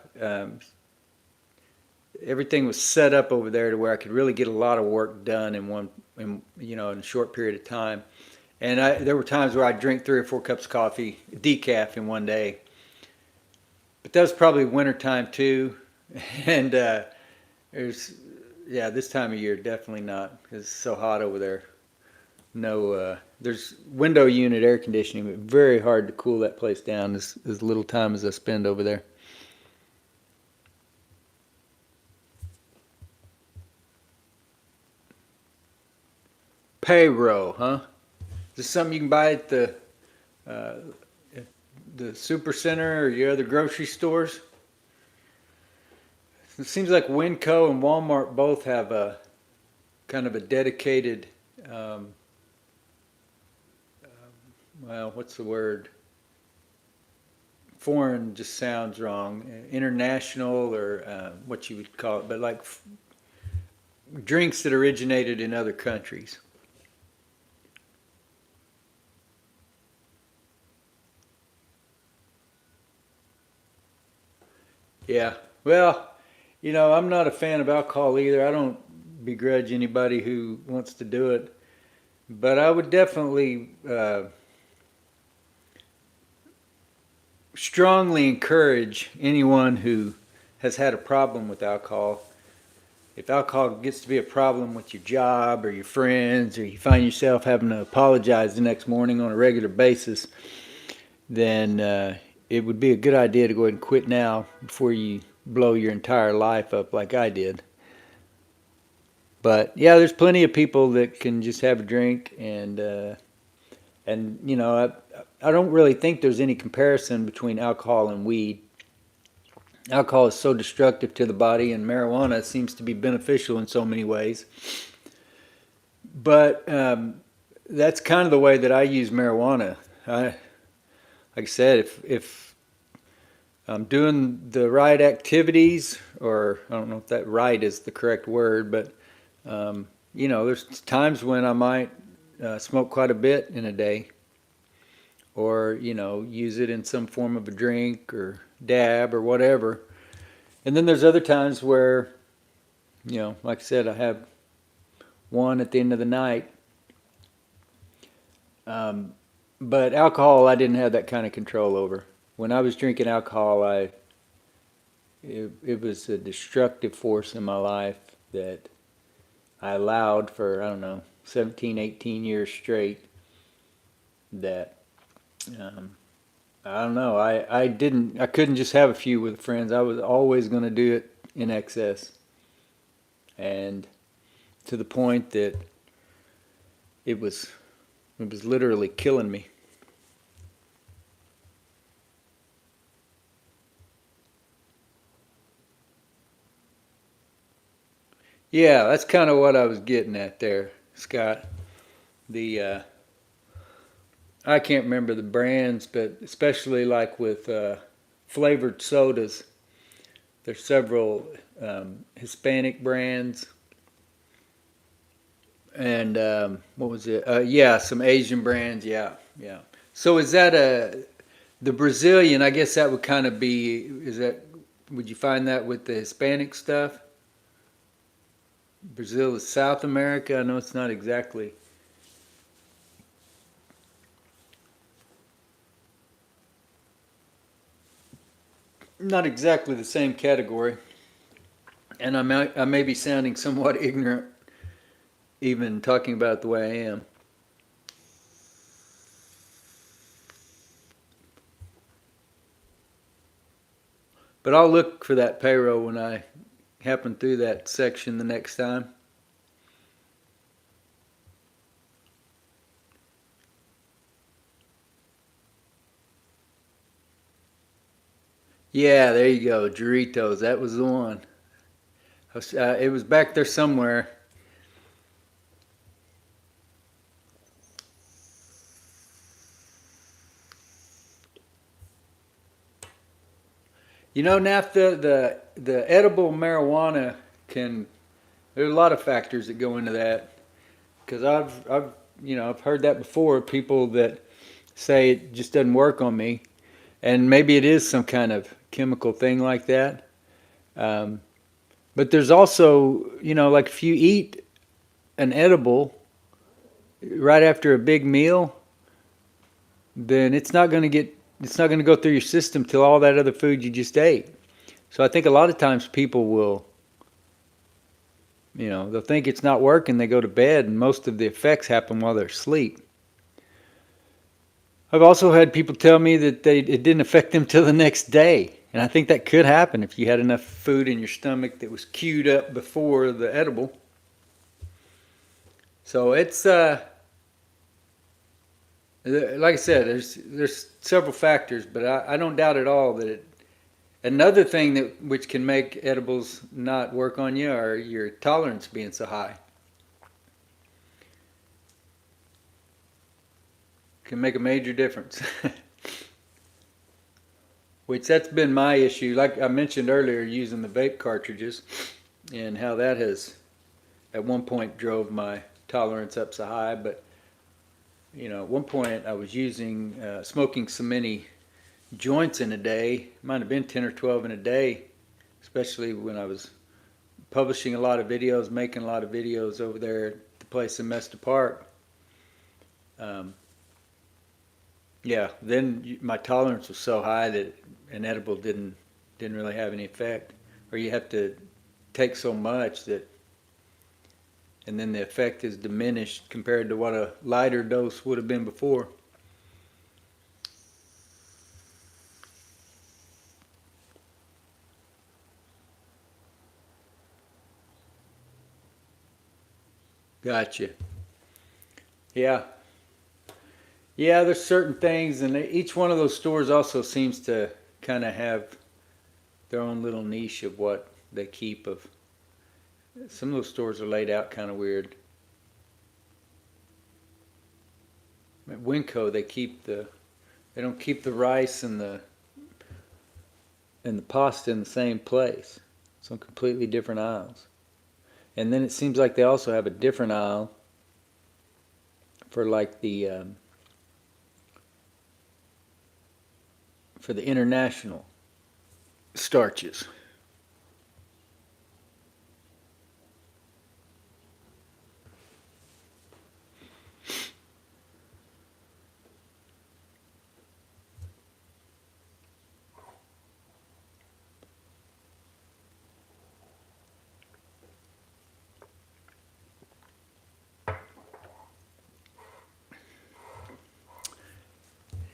everything was set up over there to where I could really get a lot of work done in a short period of time. And there were times where I'd drink 3 or 4 cups of coffee, decaf, in one day. But that was probably winter time too, and there's yeah, this time of year definitely not because it's so hot over there. No, there's window unit air conditioning, but very hard to cool that place down as little time as I spend over there. Payroll, huh? Is this something you can buy at uh, the super center or your other grocery stores? It seems like Winco and Walmart both have a kind of a dedicated, um, well, what's the word? Foreign just sounds wrong. International or what you would call it, but like drinks that originated in other countries. Yeah. Well, I'm not a fan of alcohol either. I don't begrudge anybody who wants to do it, but I would definitely strongly encourage anyone who has had a problem with alcohol. If alcohol gets to be a problem with your job or your friends, or you find yourself having to apologize the next morning on a regular basis, then it would be a good idea to go ahead and quit now before you blow your entire life up like I did. But yeah, there's plenty of people that can just have a drink and I don't really think there's any comparison between alcohol and weed. Alcohol is so destructive to the body, and marijuana seems to be beneficial in so many ways. But that's kind of the way that I use marijuana. Like I said, if I'm doing the right activities, or I don't know if that right is the correct word, but there's times when I might smoke quite a bit in a day, or use it in some form of a drink or dab or whatever. And then there's other times where, like I said, I have one at the end of the night. But alcohol, I didn't have that kind of control over. When I was drinking alcohol, it was a destructive force in my life that I allowed for, I don't know, 17, 18 years straight. That um, I don't know. I couldn't just have a few with friends. I was always going to do it in excess, and to the point that it was it was literally killing me. Yeah, that's kind of what I was getting at there, Scott. The I can't remember the brands, but especially like with flavored sodas, there's several Hispanic brands and what was it? Yeah, some Asian brands. Yeah, yeah. So is that the Brazilian? I guess that would kind of be. Is that? Would you find that with the Hispanic stuff? Brazil is South America. I know it's not exactly. Not exactly the same category, and I may be sounding somewhat ignorant, even talking about it the way I am. But I'll look for that payroll when I happen through that section the next time. Yeah, there you go, Doritos. That was the one. It was back there somewhere. You know, NAFTA, the edible marijuana can. There's a lot of factors that go into that. Because I've heard that before. People that say it just doesn't work on me, and maybe it is some kind of chemical thing like that. Um, but there's also, like if you eat an edible right after a big meal, then it's not going to go through your system till all that other food you just ate. So I think a lot of times people will, they'll think it's not working, they go to bed, and most of the effects happen while they're asleep. I've also had people tell me that it didn't affect them till the next day. And I think that could happen if you had enough food in your stomach that was queued up before the edible. So it's like I said, there's several factors, but I don't doubt at all that it. Another thing that which can make edibles not work on you are your tolerance being so high. Can make a major difference. Which that's been my issue. Like I mentioned earlier, using the vape cartridges, and how that has at one point drove my tolerance up so high. But at one point I was smoking so many joints in a day. Might have been 10 or 12 in a day, especially when I was publishing a lot of videos, making a lot of videos over there at the place in Mesta Park. Um, yeah, then my tolerance was so high that an edible didn't really have any effect, or you have to take so much that, and then the effect is diminished compared to what a lighter dose would have been before. Gotcha. Yeah. Yeah, there's certain things, and each one of those stores also seems to kind of have their own little niche of what they keep. Of some of those stores are laid out kind of weird. At Winco, they don't keep the rice and the pasta in the same place. Some completely different aisles. And then it seems like they also have a different aisle for like the international starches.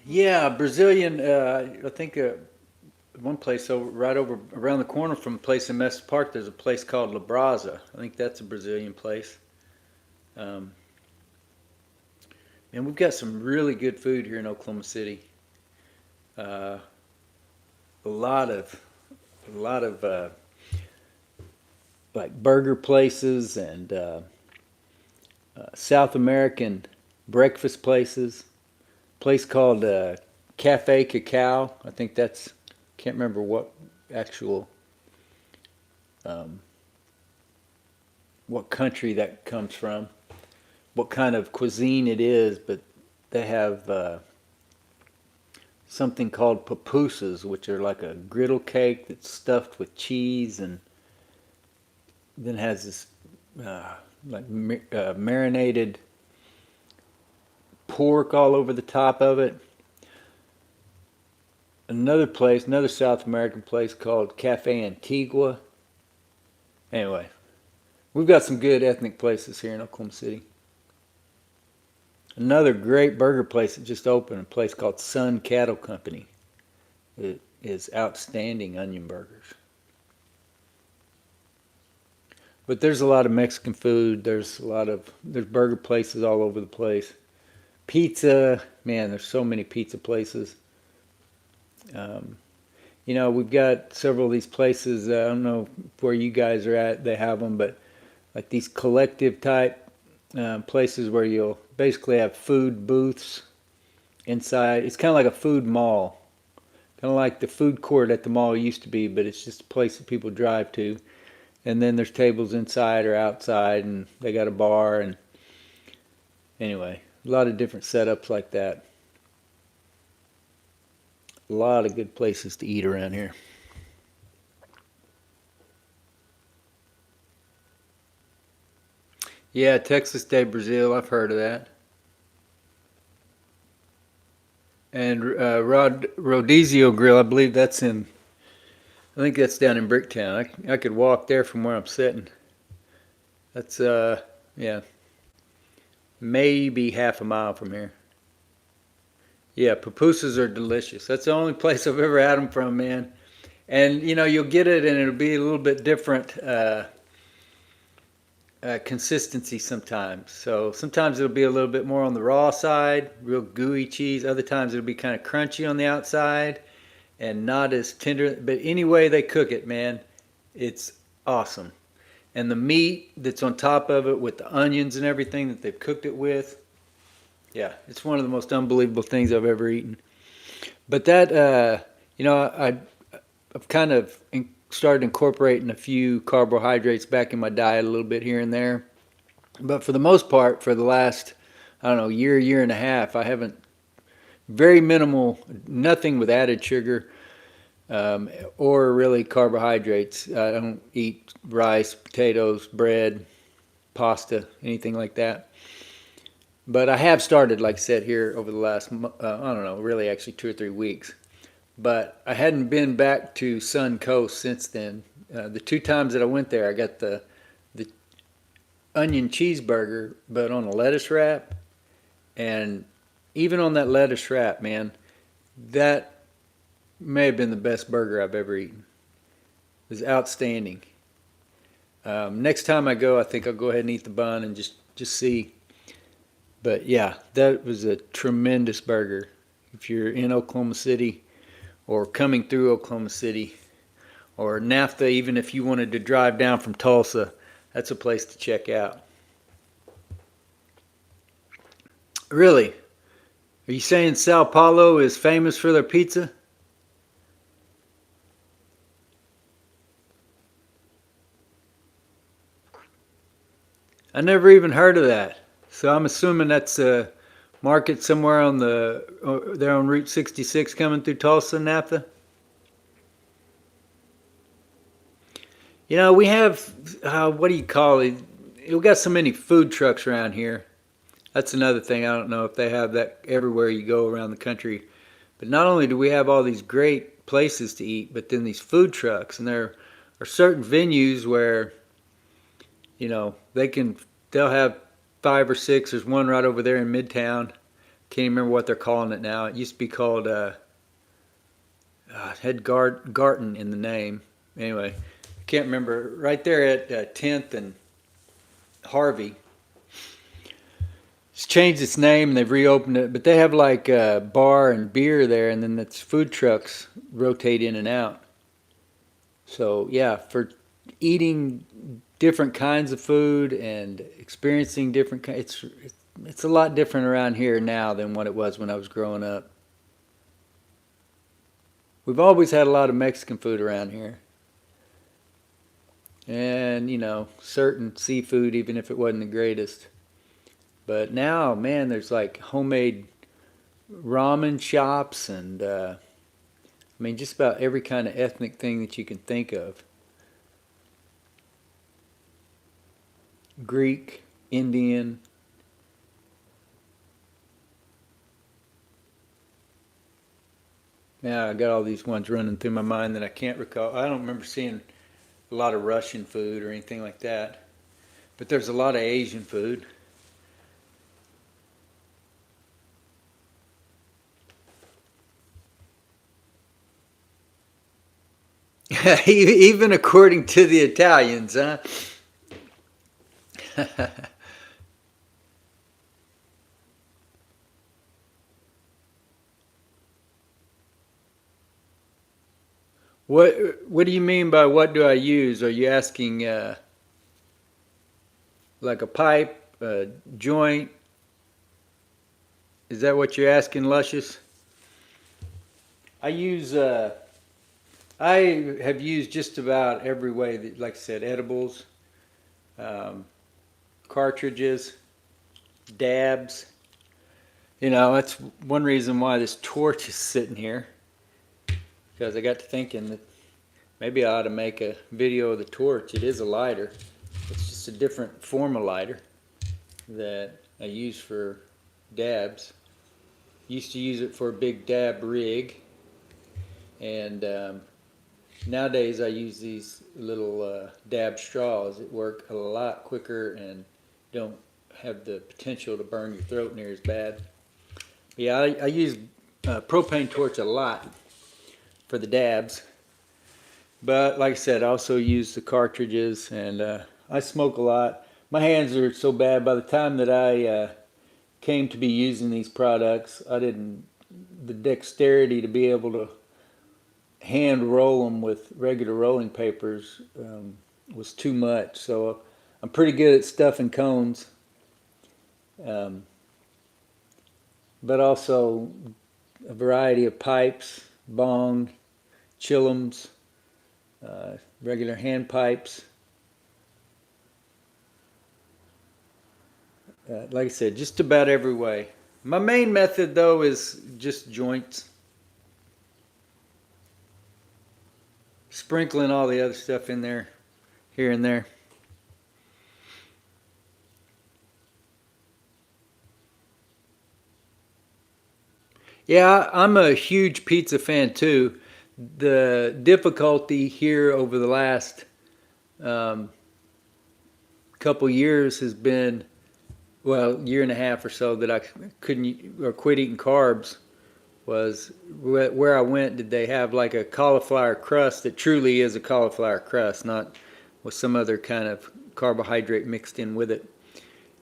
Yeah, Brazilian. I think one place right over around the corner from a place in Mesa Park. There's a place called La Brasa. I think that's a Brazilian place. Um, and we've got some really good food here in Oklahoma City. Uh, a lot of like burger places and South American breakfast places. Place called Cafe Cacao. I think that's, can't remember what actual um, what country that comes from. what kind of cuisine it is, but they have something called pupusas, which are like a griddle cake that's stuffed with cheese and then has this marinated pork all over the top of it. Another place, another South American place called Cafe Antigua. Anyway, we've got some good ethnic places here in Oklahoma City. Another great burger place that just opened, a place called Sun Cattle Company. It is outstanding onion burgers. But there's a lot of Mexican food. There's burger places all over the place. Pizza, man, there's so many pizza places. We've got several of these places. I don't know where you guys are at. They have them, but like these collective type places where you'll basically have food booths inside. It's kind of like a food mall, kind of like the food court at the mall used to be, but it's just a place that people drive to. And then there's tables inside or outside, and they got a bar. And anyway, a lot of different setups like that. A lot of good places to eat around here. Yeah, Texas de Brazil, I've heard of that. And Rodizio Grill, I believe I think that's down in Bricktown. I could walk there from where I'm sitting. That's, yeah, maybe half a mile from here. Yeah, pupusas are delicious. That's the only place I've ever had them from, man. And, you'll get it and it'll be a little bit different consistency sometimes. So sometimes it'll be a little bit more on the raw side, real gooey cheese. Other times it'll be kind of crunchy on the outside and not as tender. But any way they cook it, man, it's awesome. And the meat that's on top of it with the onions and everything that they've cooked it with, yeah, it's one of the most unbelievable things I've ever eaten. But that, I've kind of started incorporating a few carbohydrates back in my diet a little bit here and there. But for the most part, for the last, I don't know, year and a half, I haven't, very minimal, nothing with added sugar or really carbohydrates. I don't eat rice, potatoes, bread, pasta, anything like that. But I have started, like I said, here over the last, I don't know, really actually 2 or 3 weeks. But I hadn't been back to Sun Coast since then. The 2 times that I went there, I got the onion cheeseburger, but on a lettuce wrap. And even on that lettuce wrap, man, that may have been the best burger I've ever eaten. It was outstanding. Next time I go, I think I'll go ahead and eat the bun and just see. But yeah, that was a tremendous burger. If you're in Oklahoma City or coming through Oklahoma City or NAFTA, even if you wanted to drive down from Tulsa, that's a place to check out. Really? Are you saying Sao Paulo is famous for their pizza? I never even heard of that. So I'm assuming that's a market somewhere on they're on Route 66 coming through Tulsa, NAFTA. We have, what do you call it? We've got so many food trucks around here. That's another thing. I don't know if they have that everywhere you go around the country. But not only do we have all these great places to eat, but then these food trucks. And there are certain venues where, they'll have 5 or 6. There's one right over there in Midtown. Can't even remember what they're calling it now. It used to be called, had Garten in the name. Anyway, I can't remember. Right there at 10th and Harvey. It's changed its name and they've reopened it, but they have like a bar and beer there, and then it's food trucks rotate in and out. So yeah, for eating different kinds of food and experiencing different it's a lot different around here now than what it was when I was growing up. We've always had a lot of Mexican food around here. And, certain seafood, even if it wasn't the greatest. But now, man, there's like homemade ramen shops and I mean, just about every kind of ethnic thing that you can think of. Greek, Indian. Now I got all these ones running through my mind that I can't recall. I don't remember seeing a lot of Russian food or anything like that. But there's a lot of Asian food. Even according to the Italians, huh? What do you mean by what do I use? Are you asking like a pipe, a joint? Is that what you're asking, Luscious? I use I have used just about every way that, like I said, edibles, um, cartridges, dabs. You know, that's one reason why this torch is sitting here, because I got to thinking that maybe I ought to make a video of the torch. It is a lighter. It's just a different form of lighter that I use for dabs. Used to use it for a big dab rig, and nowadays I use these little dab straws that work a lot quicker and don't have the potential to burn your throat near as bad. Yeah, I use propane torch a lot for the dabs, but like I said, I also use the cartridges, and I smoke a lot. My hands are so bad. By the time that I came to be using these products, I didn't the dexterity to be able to hand roll them with regular rolling papers was too much. So I'm pretty good at stuffing cones, um, but also a variety of pipes, bong, chillums, regular hand pipes. Like I said, just about every way. My main method, though, is just joints. Sprinkling all the other stuff in there, here and there. Yeah, I'm a huge pizza fan too. The difficulty here over the last um, couple years has been, well, year and a half or so, that I couldn't or quit eating carbs. Was where I went, did they have like a cauliflower crust that truly is a cauliflower crust, not with some other kind of carbohydrate mixed in with it.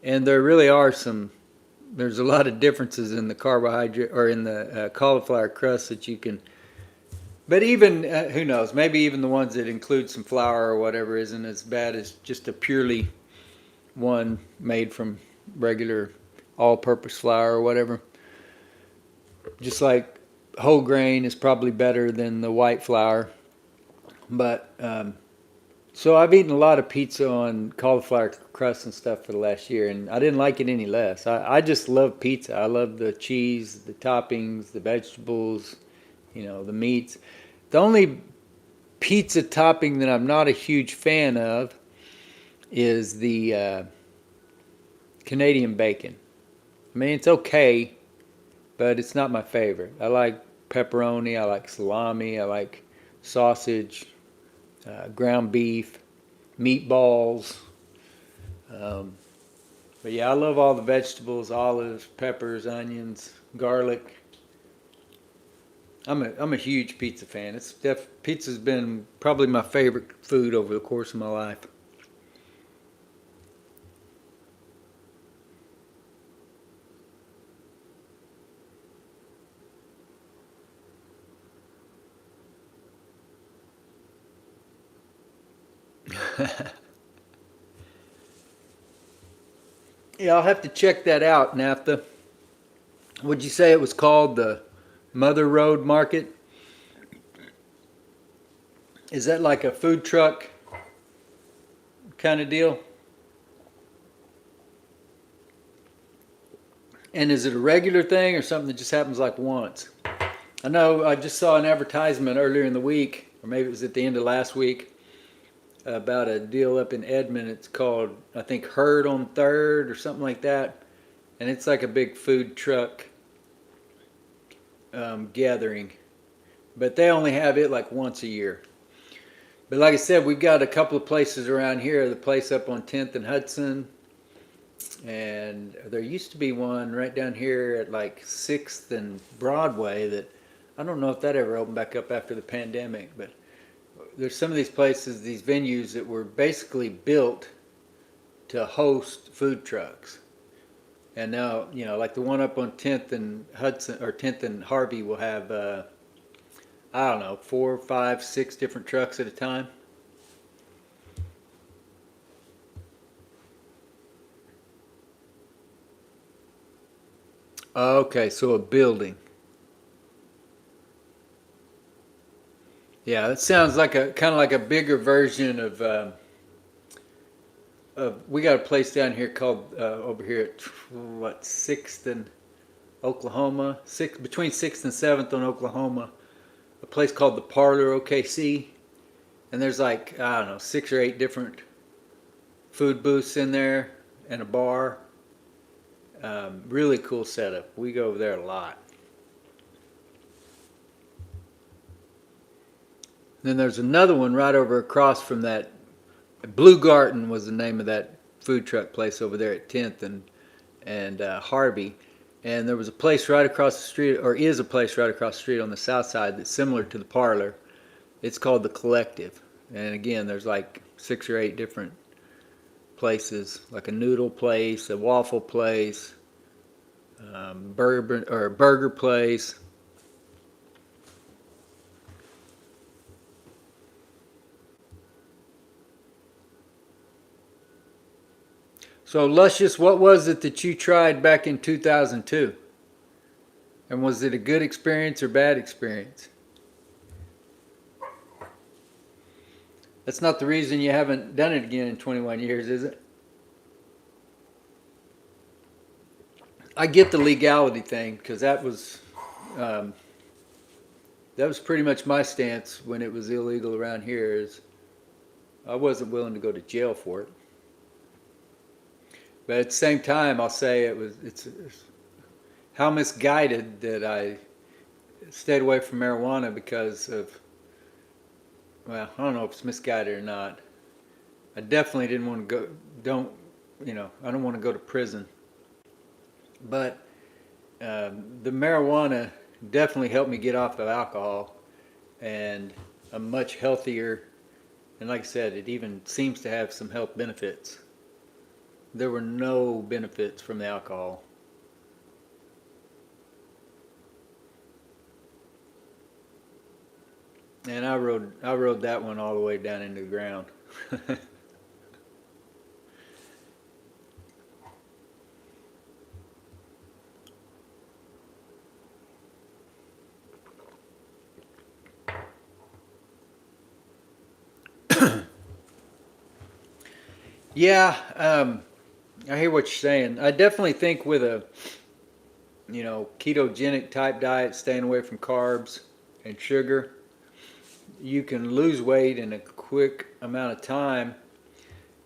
And there really are there's a lot of differences in the carbohydrate or in the cauliflower crust that you can, but even, who knows, maybe even the ones that include some flour or whatever isn't as bad as just a purely one made from regular all-purpose flour or whatever. Just like whole grain is probably better than the white flour. But so I've eaten a lot of pizza on cauliflower crust and stuff for the last year, and I didn't like it any less. I just love pizza. I love the cheese, the toppings, the vegetables, the meats. The only pizza topping that I'm not a huge fan of is the Canadian bacon. I mean, it's okay, but it's not my favorite. I like pepperoni, I like salami, I like sausage, ground beef, meatballs. Um, but yeah, I love all the vegetables, olives, peppers, onions, garlic. I'm a huge pizza fan. Pizza's been probably my favorite food over the course of my life. Yeah, I'll have to check that out, NAFTA. Would you say it was called the Mother Road Market? Is that like a food truck kind of deal? And is it a regular thing or something that just happens like once? I know I just saw an advertisement earlier in the week, or maybe it was at the end of last week, about a deal up in Edmond. It's called, I think, Herd on Third or something like that. And it's like a big food truck gathering. But they only have it like once a year. But like I said, we've got a couple of places around here. The place up on 10th and Hudson. And there used to be one right down here at like 6th and Broadway that I don't know if that ever opened back up after the pandemic. But there's some of these places, these venues that were basically built to host food trucks. And now, you know, like the one up on 10th and Hudson, or 10th and Harvey will have, I don't know, 4, 5, 6 different trucks at a time. Okay, so a building. Yeah, that sounds like a kind of like a bigger version of. We got a place down here called over here at what 6th and Oklahoma, between 6th and 7th on Oklahoma, a place called the Parlor OKC, and there's like I don't know 6 or 8 different food booths in there and a bar. Really cool setup. We go over there a lot. Then there's another one right over across from that. Blue Garden was the name of that food truck place over there at 10th and Harvey. And there was a place right across the street, or is a place right across the street on the south side that's similar to the Parlor. It's called the Collective. And again, there's like 6 or 8 different places, like a noodle place, a waffle place, burger place. So Luscious, what was it that you tried back in 2002? And was it a good experience or bad experience? That's not the reason you haven't done it again in 21 years, is it? I get the legality thing because um, that was pretty much my stance when it was illegal around here. Is I wasn't willing to go to jail for it, but at the same time, I'll say it's how misguided that I stayed away from marijuana because of, well, I don't know if it's misguided or not. I definitely didn't want to I don't want to go to prison. But the marijuana definitely helped me get off of alcohol, and I'm much healthier. And like I said, it even seems to have some health benefits. There were no benefits from the alcohol. And I rode that one all the way down into the ground. Yeah, I hear what you're saying. I definitely think with a ketogenic type diet, staying away from carbs and sugar, you can lose weight in a quick amount of time.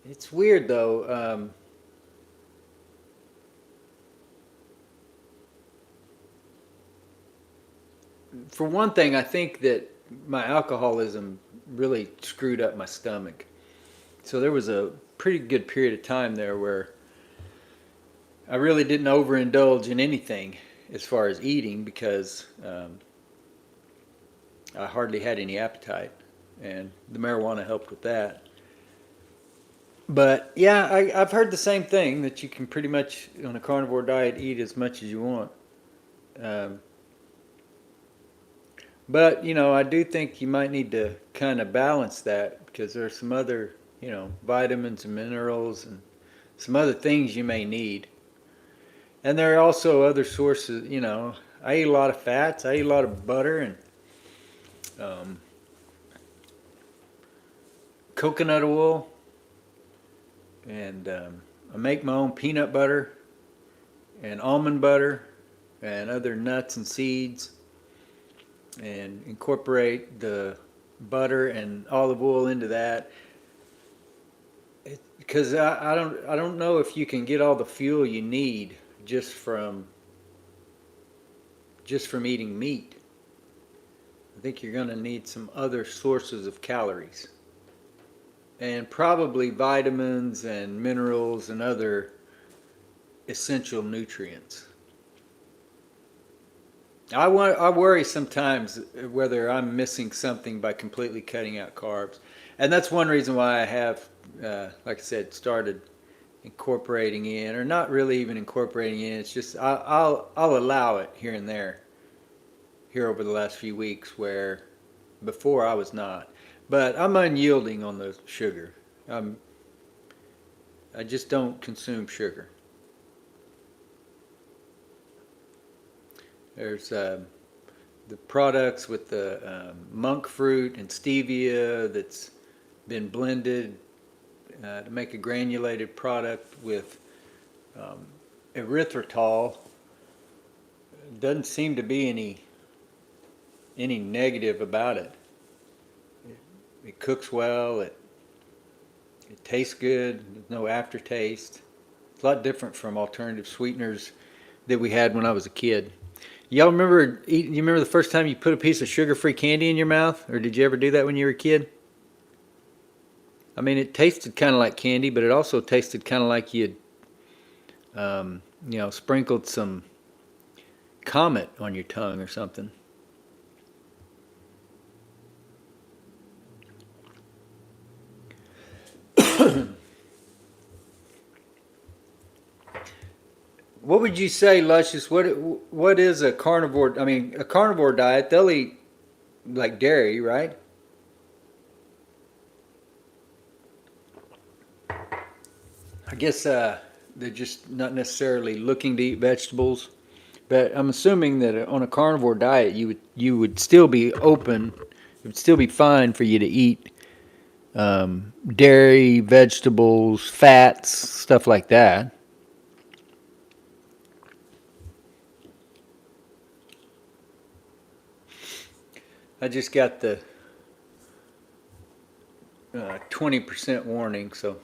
It's weird though. For one thing, I think that my alcoholism really screwed up my stomach. So there was a pretty good period of time there where I really didn't overindulge in anything as far as eating because I hardly had any appetite, and the marijuana helped with that. But yeah, I've heard the same thing that you can pretty much on a carnivore diet eat as much as you want. Um, but I do think you might need to kind of balance that because there are some other vitamins and minerals and some other things you may need. And there are also other sources. I eat a lot of fats. I eat a lot of butter and um, coconut oil, and I make my own peanut butter. and almond butter and other nuts and seeds, and incorporate the butter and olive oil into that. Because I don't know if you can get all the fuel you need just from eating meat. I think you're going to need some other sources of calories, and probably vitamins and minerals and other essential nutrients. I worry sometimes whether I'm missing something by completely cutting out carbs, and that's one reason why I have, like I said, started incorporating in, or not really even incorporating in. It's just I'll allow it here and there, here over the last few weeks, where before I was not. But I'm unyielding on the sugar. I just don't consume sugar. There's the products with the monk fruit and stevia that's been blended to make a granulated product with erythritol. Doesn't seem to be any negative about it. It cooks well. It tastes good. There's no aftertaste. It's a lot different from alternative sweeteners that we had when I was a kid. Y'all remember? You remember the first time you put a piece of sugar-free candy in your mouth, or did you ever do that when you were a kid? I mean, it tasted kind of like candy, but it also tasted kind of like you'd, sprinkled some Comet on your tongue or something. What would you say, Luscious? What is a carnivore? I mean, a carnivore diet, they'll eat like dairy, right? I guess they're just not necessarily looking to eat vegetables. But I'm assuming that on a carnivore diet, you would still be open. It would still be fine for you to eat dairy, vegetables, fats, stuff like that. I just got the 20% warning, so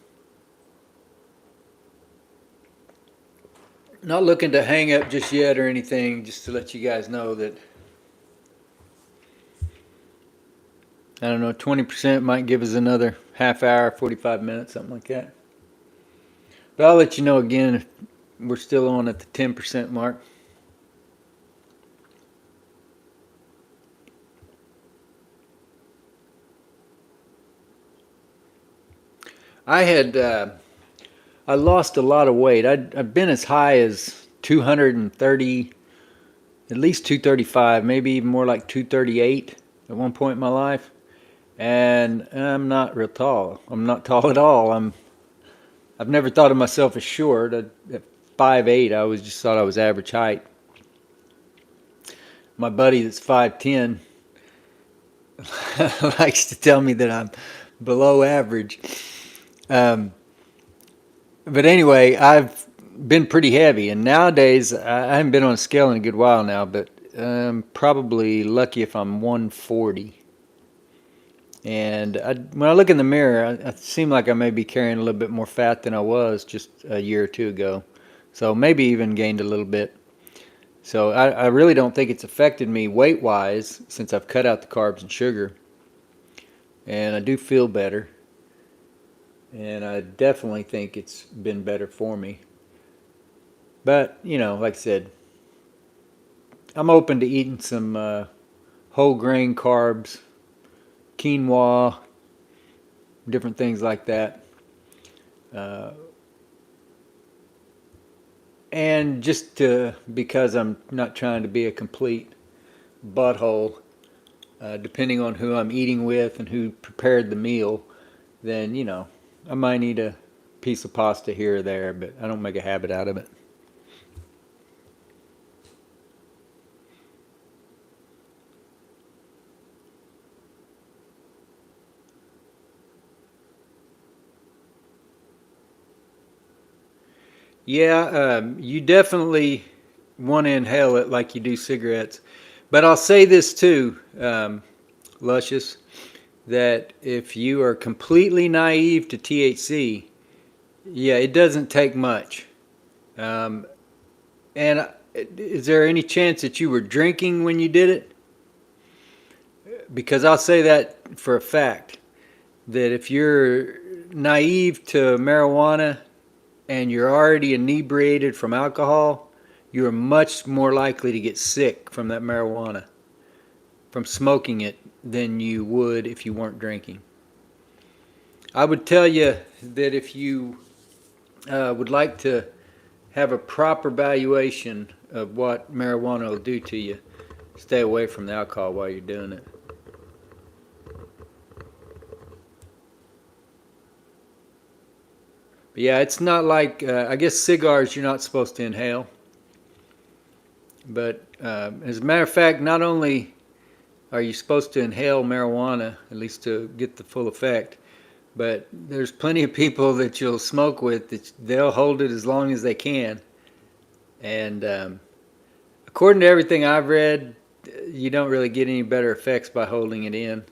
not looking to hang up just yet or anything. Just to let you guys know that I don't know, 20% might give us another half hour, 45 minutes, something like that. But I'll let you know again if we're still on at the 10% mark. I lost a lot of weight. I've been as high as 230, at least 235, maybe even more like 238 at one point in my life. And I'm not real tall. I'm not tall at all. I've never thought of myself as short. At 5'8", I always just thought I was average height. My buddy that's 5'10" likes to tell me that I'm below average. Um, but anyway, I've been pretty heavy, and nowadays I haven't been on a scale in a good while now, but I'm probably lucky if I'm 140. And when I look in the mirror, I seem like I may be carrying a little bit more fat than I was just a year or two ago. So maybe even gained a little bit. So I really don't think it's affected me weight-wise since I've cut out the carbs and sugar. And I do feel better. And I definitely think it's been better for me. But, like I said, I'm open to eating some whole grain carbs, quinoa, different things like that. Uh, and because I'm not trying to be a complete butthole, depending on who I'm eating with and who prepared the meal, then, I might need a piece of pasta here or there, but I don't make a habit out of it. Yeah, you definitely want to inhale it like you do cigarettes. But I'll say this too, Luscious, that if you are completely naive to THC, yeah, it doesn't take much. Um, and is there any chance that you were drinking when you did it? Because I'll say that for a fact, that if you're naive to marijuana and you're already inebriated from alcohol, you're much more likely to get sick from that marijuana, from smoking it, than you would if you weren't drinking. I would tell you that if you would like to have a proper valuation of what marijuana will do to you, stay away from the alcohol while you're doing it. But yeah, it's not like, I guess cigars you're not supposed to inhale. But as a matter of fact, not only are you supposed to inhale marijuana, at least to get the full effect, but there's plenty of people that you'll smoke with that they'll hold it as long as they can. And according to everything I've read, you don't really get any better effects by holding it in.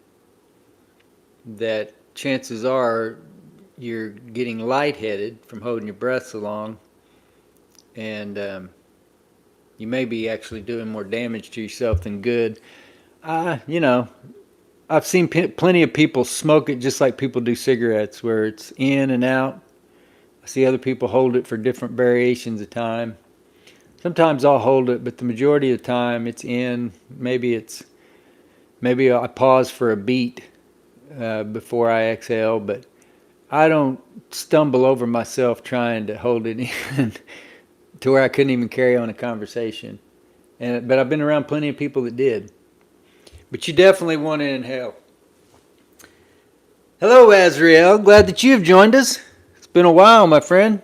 That chances are you're getting lightheaded from holding your breath so long, and you may be actually doing more damage to yourself than good. You know, I've seen plenty of people smoke it just like people do cigarettes, where it's in and out. I see other people hold it for different variations of time. Sometimes I'll hold it, but the majority of the time it's in. Maybe I pause for a beat before I exhale, but I don't stumble over myself trying to hold it in to where I couldn't even carry on a conversation. But I've been around plenty of people that did. But you definitely want to inhale. Hello, Azrael. Glad that you've joined us. It's been a while, my friend.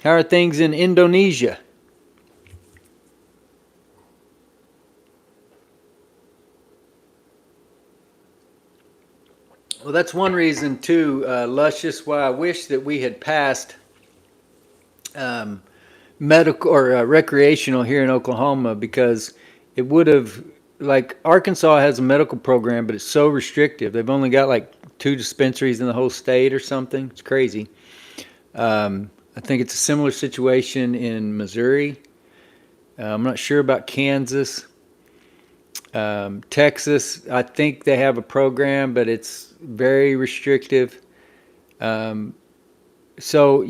How are things in Indonesia? Well, that's one reason too, Luscious, why I wish that we had passed medical or recreational here in Oklahoma, because it would have, like, Arkansas has a medical program, but it's so restrictive. They've only got like 2 dispensaries in the whole state or something. It's crazy. I think it's a similar situation in Missouri. I'm not sure about Kansas. Texas, I think they have a program, but it's very restrictive. So,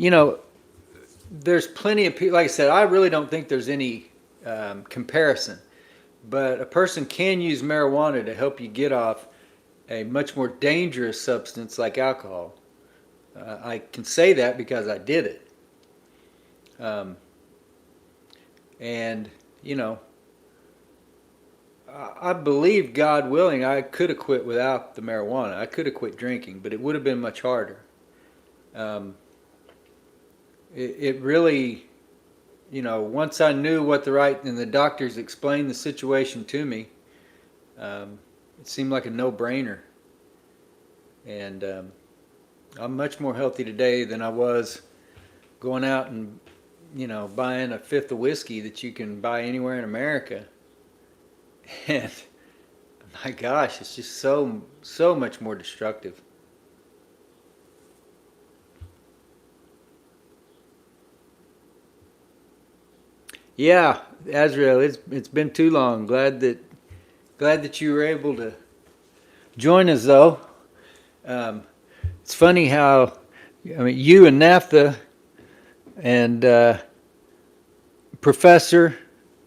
there's plenty of people. Like I said, I really don't think there's any comparison. But a person can use marijuana to help you get off a much more dangerous substance like alcohol. I can say that because I did it. And, I believe, God willing, I could have quit without the marijuana. I could have quit drinking, but it would have been much harder. Um, it really, once I knew what and the doctors explained the situation to me, it seemed like a no-brainer. And I'm much more healthy today than I was going out and, buying a fifth of whiskey that you can buy anywhere in America. And my gosh, it's just so much more destructive. Yeah, Azrael, it's been too long. Glad that you were able to join us, though. It's funny how, you and NAFTA and Professor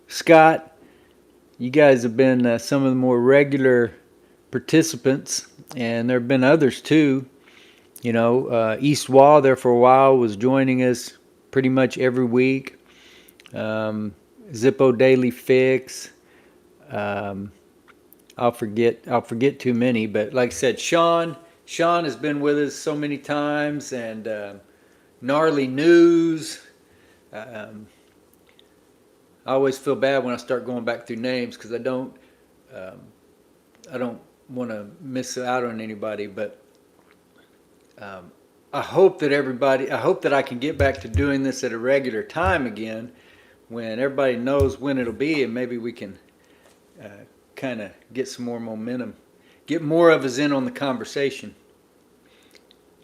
Scott, you guys have been some of the more regular participants, and there have been others too. East Wall there for a while was joining us pretty much every week. Zippo Daily Fix. Um, I'll forget too many, but like I said, Sean has been with us so many times, and Gnarly News. Um, I always feel bad when I start going back through names because um, I don't want to miss out on anybody. But um, I hope that I can get back to doing this at a regular time again when everybody knows when it'll be, and maybe we can uh, kind of get some more momentum, get more of us in on the conversation.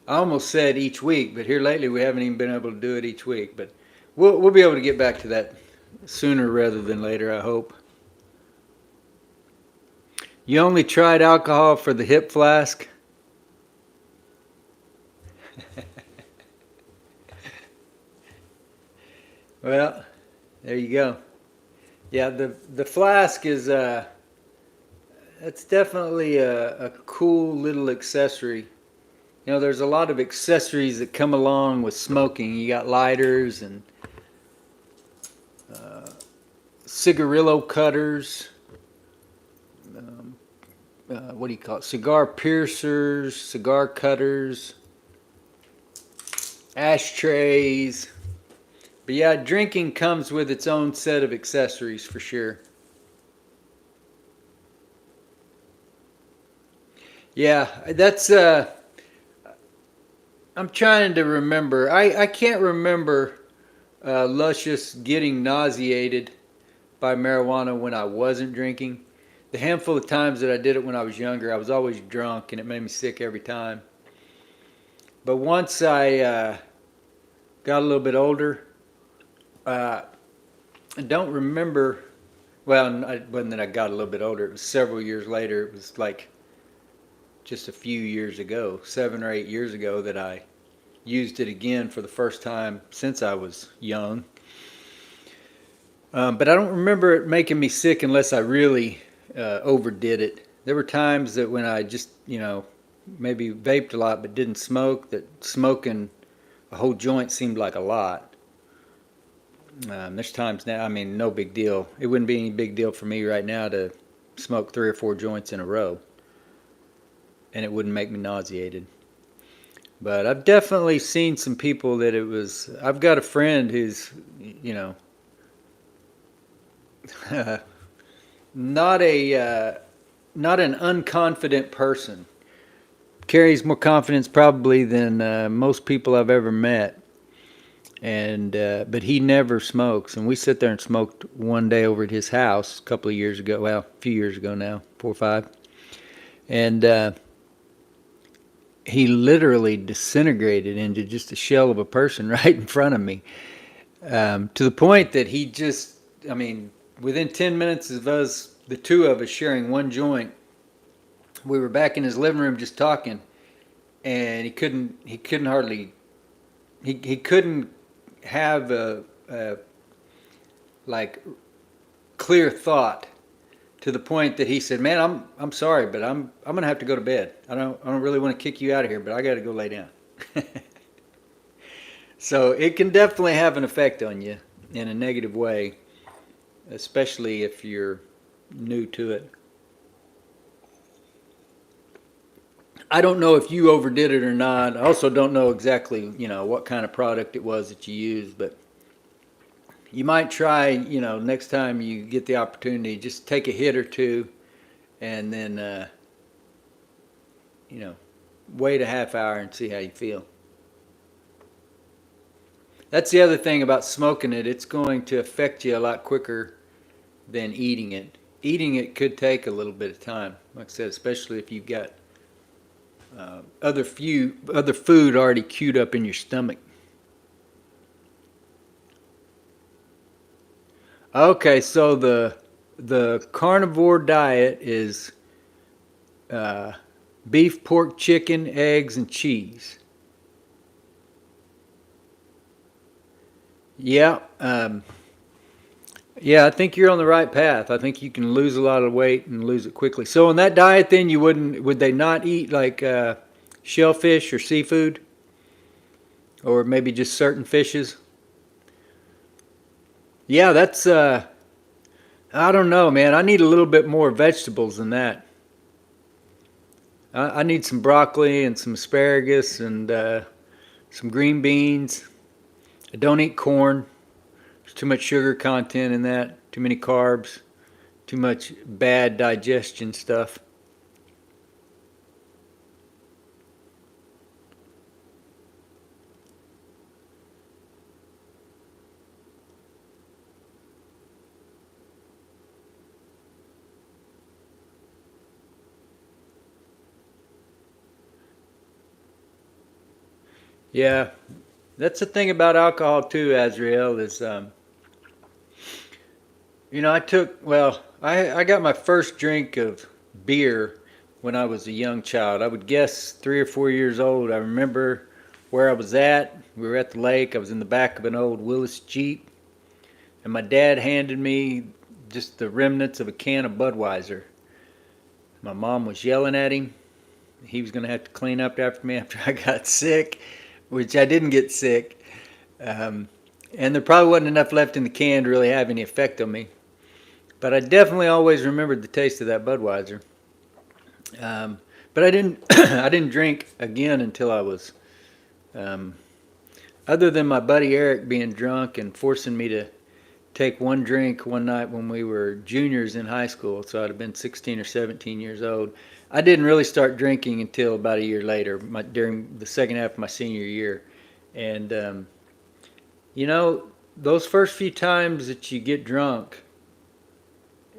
I almost said each week, but here lately we haven't even been able to do it each week. But we'll be able to get back to that sooner rather than later, I hope. You only tried alcohol for the hip flask? Well, there you go. Yeah, the flask is it's definitely a cool little accessory. You know, there's a lot of accessories that come along with smoking. You got lighters and cigarillo cutters. What do you call it? Cigar piercers, cigar cutters, ashtrays. But yeah, drinking comes with its own set of accessories for sure. Yeah, that's I'm trying to remember. I can't remember Luscious getting nauseated by marijuana when I wasn't drinking. The handful of times that I did it when I was younger, I was always drunk and it made me sick every time. But once I got a little bit older, uh, I don't remember. Well, it wasn't that I got a little bit older. It was several years later. It was like just a few years ago, 7 or 8 years ago, that I used it again for the first time since I was young. But I don't remember it making me sick unless I really overdid it. There were times that when I just, maybe vaped a lot but didn't smoke, that smoking a whole joint seemed like a lot. There's times now, I mean, no big deal. It wouldn't be any big deal for me right now to smoke 3 or 4 joints in a row, and it wouldn't make me nauseated. But I've definitely seen some people that it was. I've got a friend who's, not a not an unconfident person. Carries more confidence probably than most people I've ever met. And but he never smokes. And we sit there and smoked one day over at his house a couple of years ago. Well, a few years ago now, 4 or 5. And he literally disintegrated into just a shell of a person right in front of me. To the point that he just, I mean, within 10 minutes of us, the two of us sharing one joint, we were back in his living room just talking, and he couldn't hardly, he couldn't have a like clear thought, to the point that he said, "Man, I'm sorry, but I'm gonna have to go to bed. I don't really want to kick you out of here, but I got to go lay down." So it can definitely have an effect on you in a negative way, especially if you're new to it. I don't know if you overdid it or not. I also don't know exactly, what kind of product it was that you used, but you might try, next time you get the opportunity, just take a hit or two and then, you know, wait a half hour and see how you feel. That's the other thing about smoking it. It's going to affect you a lot quicker than eating it. Eating it could take a little bit of time, like I said, especially if you've got other food already queued up in your stomach. Okay, so the carnivore diet is uh, beef, pork, chicken, eggs, and cheese. Yeah, yeah, I think you're on the right path. I think you can lose a lot of weight and lose it quickly. So on that diet, then would they not eat like shellfish or seafood, or maybe just certain fishes? Yeah, that's I don't know, man. I need a little bit more vegetables than that. I need some broccoli and some asparagus and some green beans. I don't eat corn. There's too much sugar content in that, too many carbs, too much bad digestion stuff. Yeah, that's the thing about alcohol too, Azrael, is I got my first drink of beer when I was a young child. I would guess 3 or 4 years old. I remember where I was at. We were at the lake. I was in the back of an old Willis Jeep, and my dad handed me just the remnants of a can of Budweiser. My mom was yelling at him. He was going to have to clean up after me after I got sick, which I didn't get sick. Um, and there probably wasn't enough left in the can to really have any effect on me. But I definitely always remembered the taste of that Budweiser. But I didn't I didn't drink again until I was um, other than my buddy Eric being drunk and forcing me to take one drink one night when we were juniors in high school, so I'd have been 16 or 17 years old. I didn't really start drinking until about a year later, during the second half of my senior year. And you know, those first few times that you get drunk,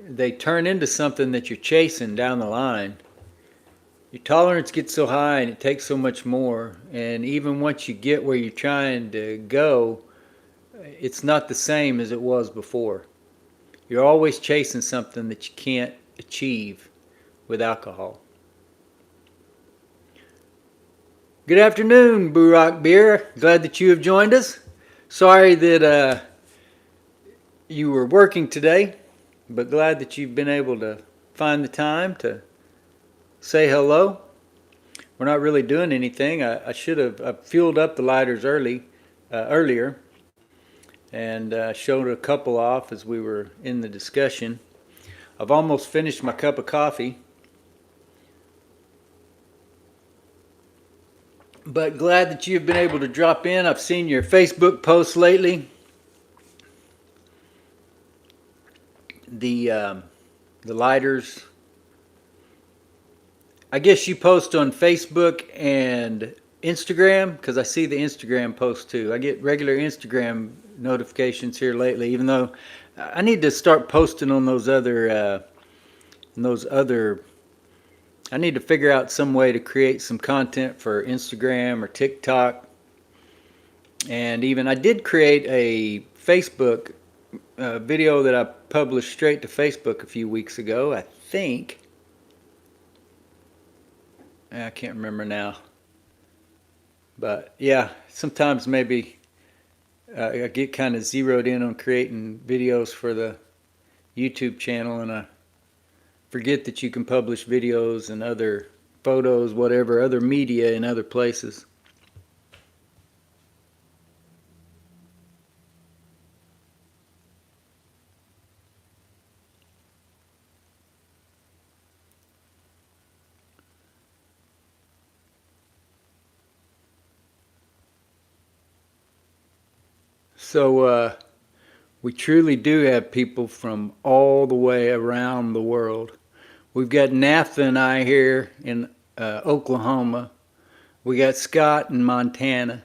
they turn into something that you're chasing down the line. Your tolerance gets so high and it takes so much more. And even once you get where you're trying to go, it's not the same as it was before. You're always chasing something that you can't achieve with alcohol. Good afternoon, Boo Rock Beer. Glad that you have joined us. Sorry that you were working today, but glad that you've been able to find the time to say hello. We're not really doing anything. I should have fueled up the lighters earlier, and showed a couple off as we were in the discussion. I've almost finished my cup of coffee, but glad that you've been able to drop in. I've seen your Facebook posts lately. The lighters. I guess you post on Facebook and Instagram, because I see the Instagram post too. I get regular Instagram notifications here lately, even though I need to start posting on those other. I need to figure out some way to create some content for Instagram or TikTok. And even I did create a Facebook video that I published straight to Facebook a few weeks ago, I think. I can't remember now. But yeah, sometimes maybe I get kind of zeroed in on creating videos for the YouTube channel, and I forget that you can publish videos and other photos, whatever, other media in other places. So we truly do have people from all the way around the world. We've got Naphtha and I here in Oklahoma. We got Scott in Montana.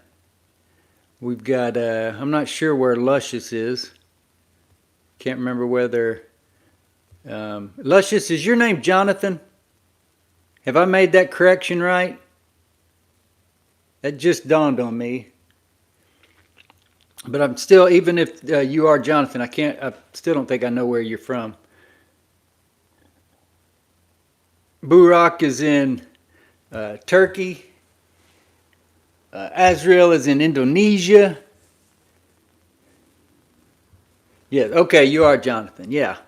We've got, I'm not sure where Luscious is. Can't remember whether, Luscious, is your name Jonathan? Have I made that correction right? That just dawned on me. But I'm still, even if you are Jonathan, I still don't think I know where you're from. Burak is in Turkey. Azrael is in Indonesia. Yeah, okay, you are Jonathan. Yeah.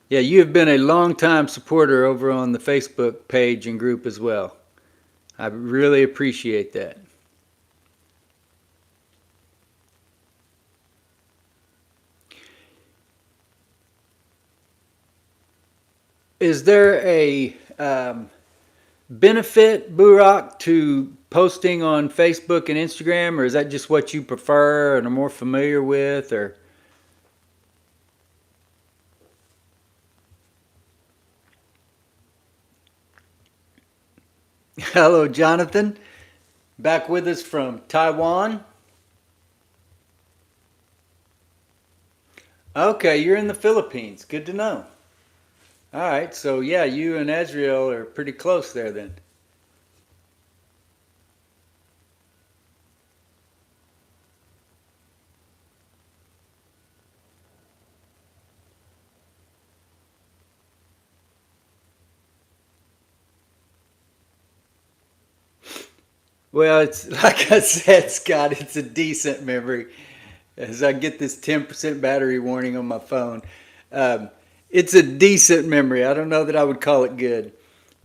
Yeah, you have been a long-time supporter over on the Facebook page and group as well. I really appreciate that. Is there a benefit, Burak, to posting on Facebook and Instagram, or is that just what you prefer and are more familiar with, or? Hello, Jonathan. Back with us from Taiwan. Okay, you're in the Philippines. Good to know. All right, so yeah, you and Azrael are pretty close there then. Well, it's like I said, Scott, it's a decent memory. As I get this 10% battery warning on my phone, um, it's a decent memory. I don't know that I would call it good,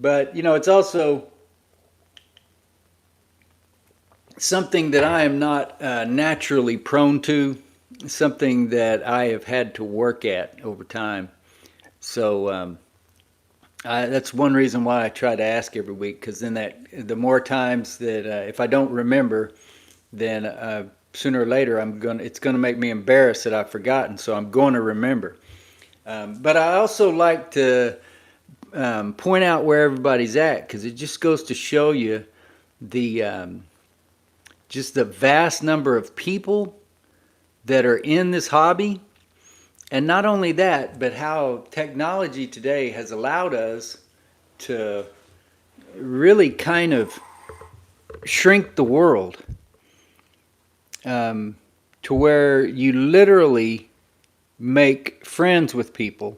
but it's also something that I am not naturally prone to, something that I have had to work at over time. So that's one reason why I try to ask every week, because then the more times that if I don't remember, then sooner or later it's gonna make me embarrassed that I've forgotten. So I'm going to remember. But I also like to point out where everybody's at, because it just goes to show you the just the vast number of people that are in this hobby. And not only that, but how technology today has allowed us to really kind of shrink the world, to where you literally make friends with people.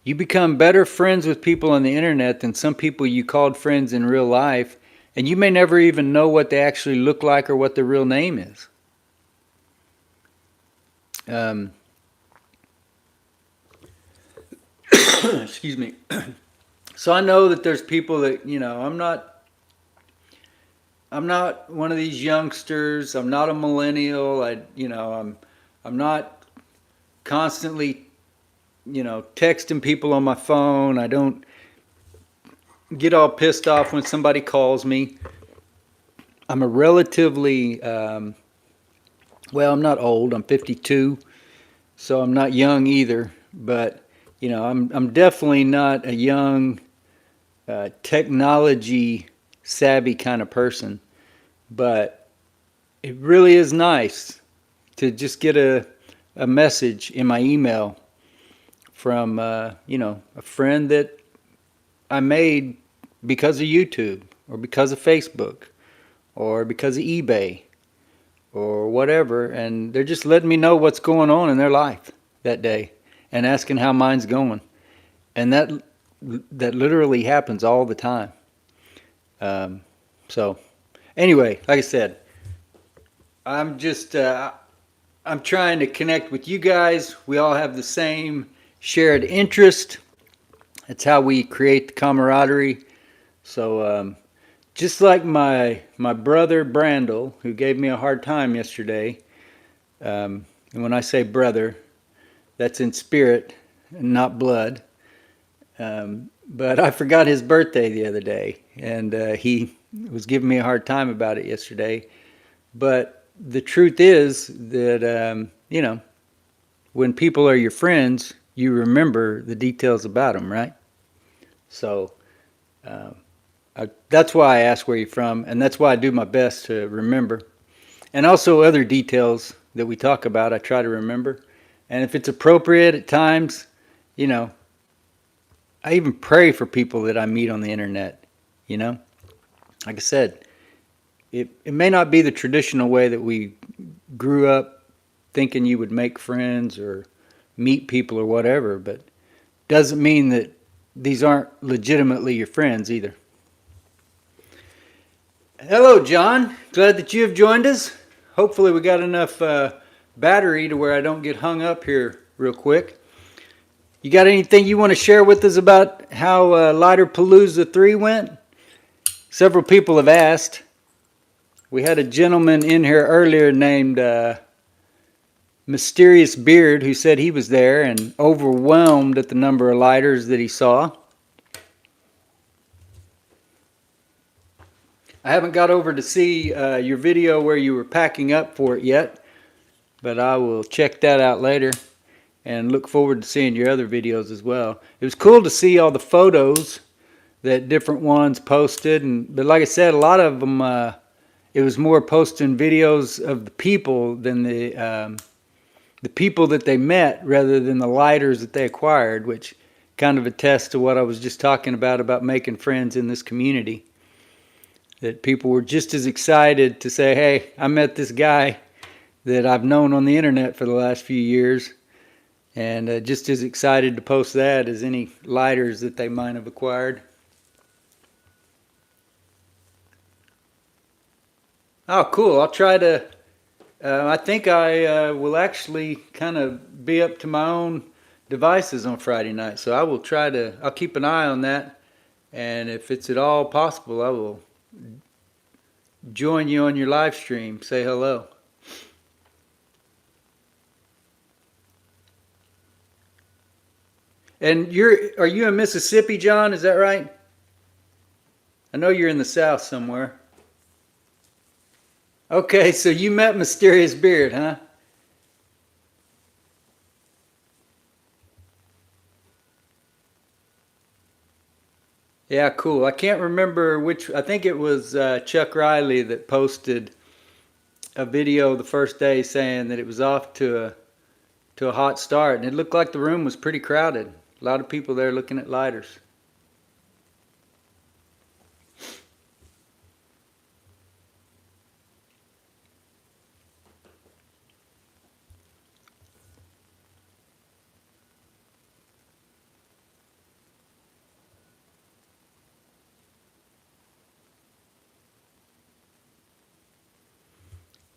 You become better friends with people on the internet than some people you called friends in real life, and you may never even know what they actually look like or what their real name is. Excuse me. So I know that there's people that, I'm not one of these youngsters. I'm not a millennial. I'm not constantly, texting people on my phone. I don't get all pissed off when somebody calls me. I'm a relatively, well, I'm not old. I'm 52, so I'm not young either. But I'm definitely not a young, technology savvy kind of person. But it really is nice to just get a message in my email from a friend that I made because of YouTube, or because of Facebook, or because of eBay, or whatever, and they're just letting me know what's going on in their life that day and asking how mine's going. And that literally happens all the time. So anyway, like I said, I'm just I'm trying to connect with you guys. We all have the same shared interest. That's how we create the camaraderie. So just like my brother Brandel, who gave me a hard time yesterday, and when I say brother, that's in spirit and not blood. But I forgot his birthday the other day, and he was giving me a hard time about it yesterday. But the truth is that, when people are your friends, you remember the details about them, right? So that's why I ask where you're from, and that's why I do my best to remember. And also other details that we talk about, I try to remember. And if it's appropriate at times, you know, I even pray for people that I meet on the internet, you know? Like I said, it may not be the traditional way that we grew up thinking you would make friends or meet people or whatever, but doesn't mean that these aren't legitimately your friends either. Hello, John. Glad that you have joined us. Hopefully we got enough battery to where I don't get hung up here real quick. You got anything you want to share with us about how Lighter Palooza 3 went? Several people have asked. We had a gentleman in here earlier named Mysterious Beard who said he was there and overwhelmed at the number of lighters that he saw. I haven't got over to see your video where you were packing up for it yet, but I will check that out later and look forward to seeing your other videos as well. It was cool to see all the photos that different ones posted, but like I said, a lot of them, it was more posting videos of the people than the people that they met rather than the lighters that they acquired, which kind of attests to what I was just talking about making friends in this community. That people were just as excited to say, hey, I met this guy that I've known on the internet for the last few years, and just as excited to post that as any lighters that they might have acquired. Oh, cool. I'll try to. I think I will actually kind of be up to my own devices on Friday night, so I will try to. I'll keep an eye on that, and if it's at all possible, I will join you on your live stream. Say hello. And are you in Mississippi, John? Is that right? I know you're in the South somewhere. Okay, so you met Mysterious Beard, huh? Yeah, cool. I can't remember which. I think it was Chuck Riley that posted a video the first day saying that it was off to a hot start, and it looked like the room was pretty crowded. A lot of people there looking at lighters.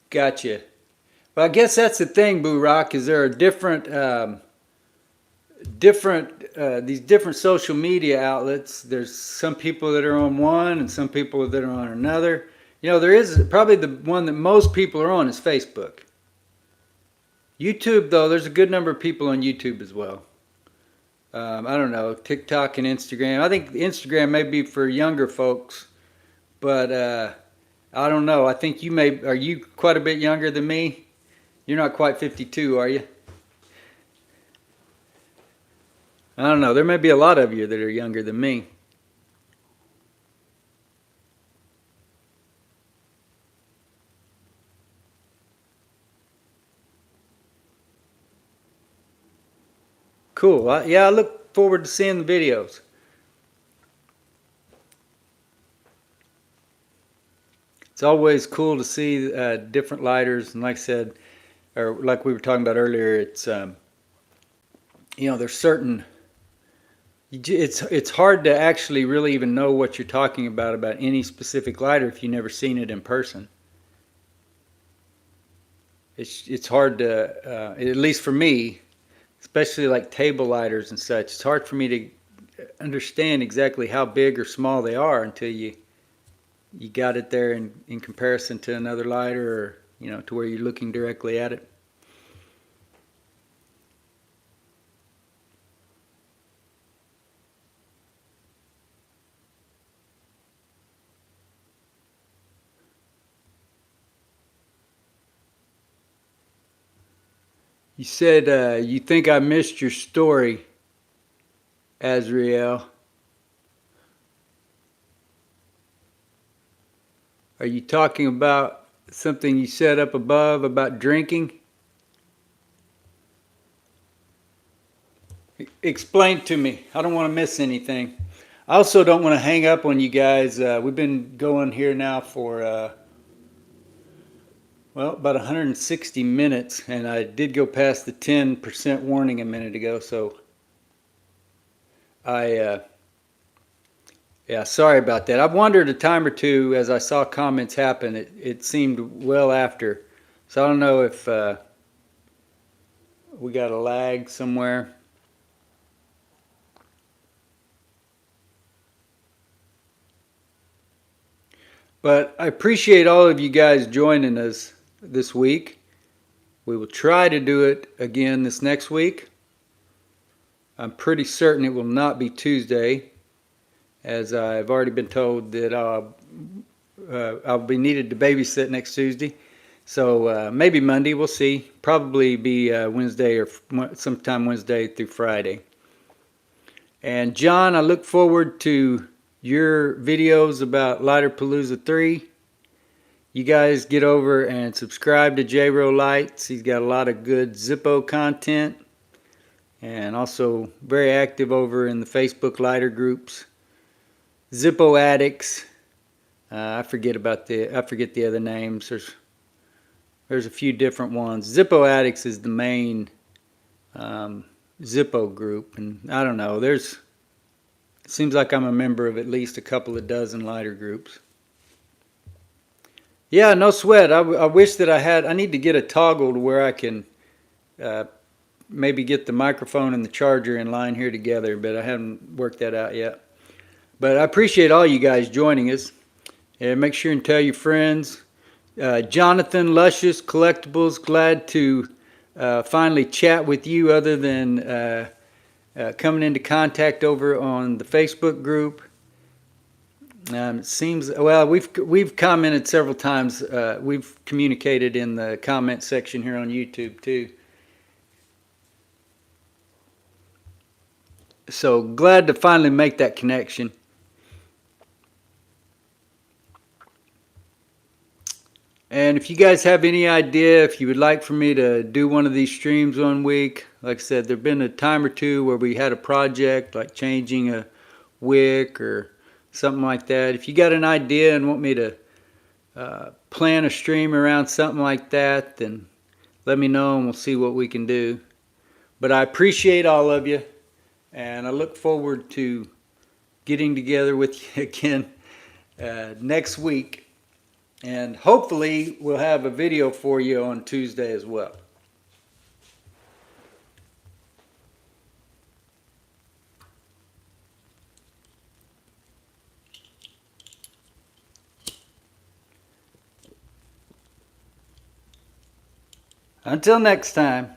Gotcha. Well, I guess that's the thing, Boo Rock, is there are these different social media outlets. There's some people that are on one and some people that are on another. There is probably the one that most people are on is Facebook. YouTube, though, there's a good number of people on YouTube as well. I don't know, TikTok and Instagram. I think Instagram may be for younger folks, but I don't know. I think are you quite a bit younger than me? You're not quite 52, are you? I don't know. There may be a lot of you that are younger than me. Cool. Yeah, I look forward to seeing the videos. It's always cool to see different lighters, and like I said, or like we were talking about earlier, it's there's certain. It's hard to actually really even know what you're talking about any specific lighter if you've never seen it in person. It's hard to at least for me, especially like table lighters and such. It's hard for me to understand exactly how big or small they are until you got it there in comparison to another lighter, or to where you're looking directly at it. You said you think I missed your story, Azriel. Are you talking about something you said up above about drinking? Explain to me. I don't want to miss anything. I also don't want to hang up on you guys. We've been going here now for, about 160 minutes, and I did go past the 10% warning a minute ago, so yeah, sorry about that. I've wondered a time or two as I saw comments happen. It seemed well after. So I don't know if we got a lag somewhere. But I appreciate all of you guys joining us this week. We will try to do it again this next week. I'm pretty certain it will not be Tuesday, as I've already been told that I'll be needed to babysit next Tuesday. So maybe Monday, we'll see. Probably be Wednesday or sometime Wednesday through Friday. And John, I look forward to your videos about Lighter Palooza 3. You guys get over and subscribe to J-Ro Lights. He's got a lot of good Zippo content, and also very active over in the Facebook lighter groups. Zippo Addicts. I forget the other names. There's a few different ones. Zippo Addicts is the main Zippo group, and I don't know. It seems like I'm a member of at least a couple of dozen lighter groups. Yeah, no sweat. I wish that I need to get a toggle to where I can uh, maybe get the microphone and the charger in line here together, but I haven't worked that out yet. But I appreciate all you guys joining us. And make sure and tell your friends. Jonathan Luscious Collectibles, glad to finally chat with you other than coming into contact over on the Facebook group. It seems, well, we've commented several times. We've communicated in the comment section here on YouTube too. So glad to finally make that connection. And if you guys have any idea, if you would like for me to do one of these streams one week, like I said, there've been a time or two where we had a project like changing a wick or something like that. If you got an idea and want me to plan a stream around something like that, then let me know and we'll see what we can do. But I appreciate all of you, and I look forward to getting together with you again next week. And hopefully we'll have a video for you on Tuesday as well. Until next time.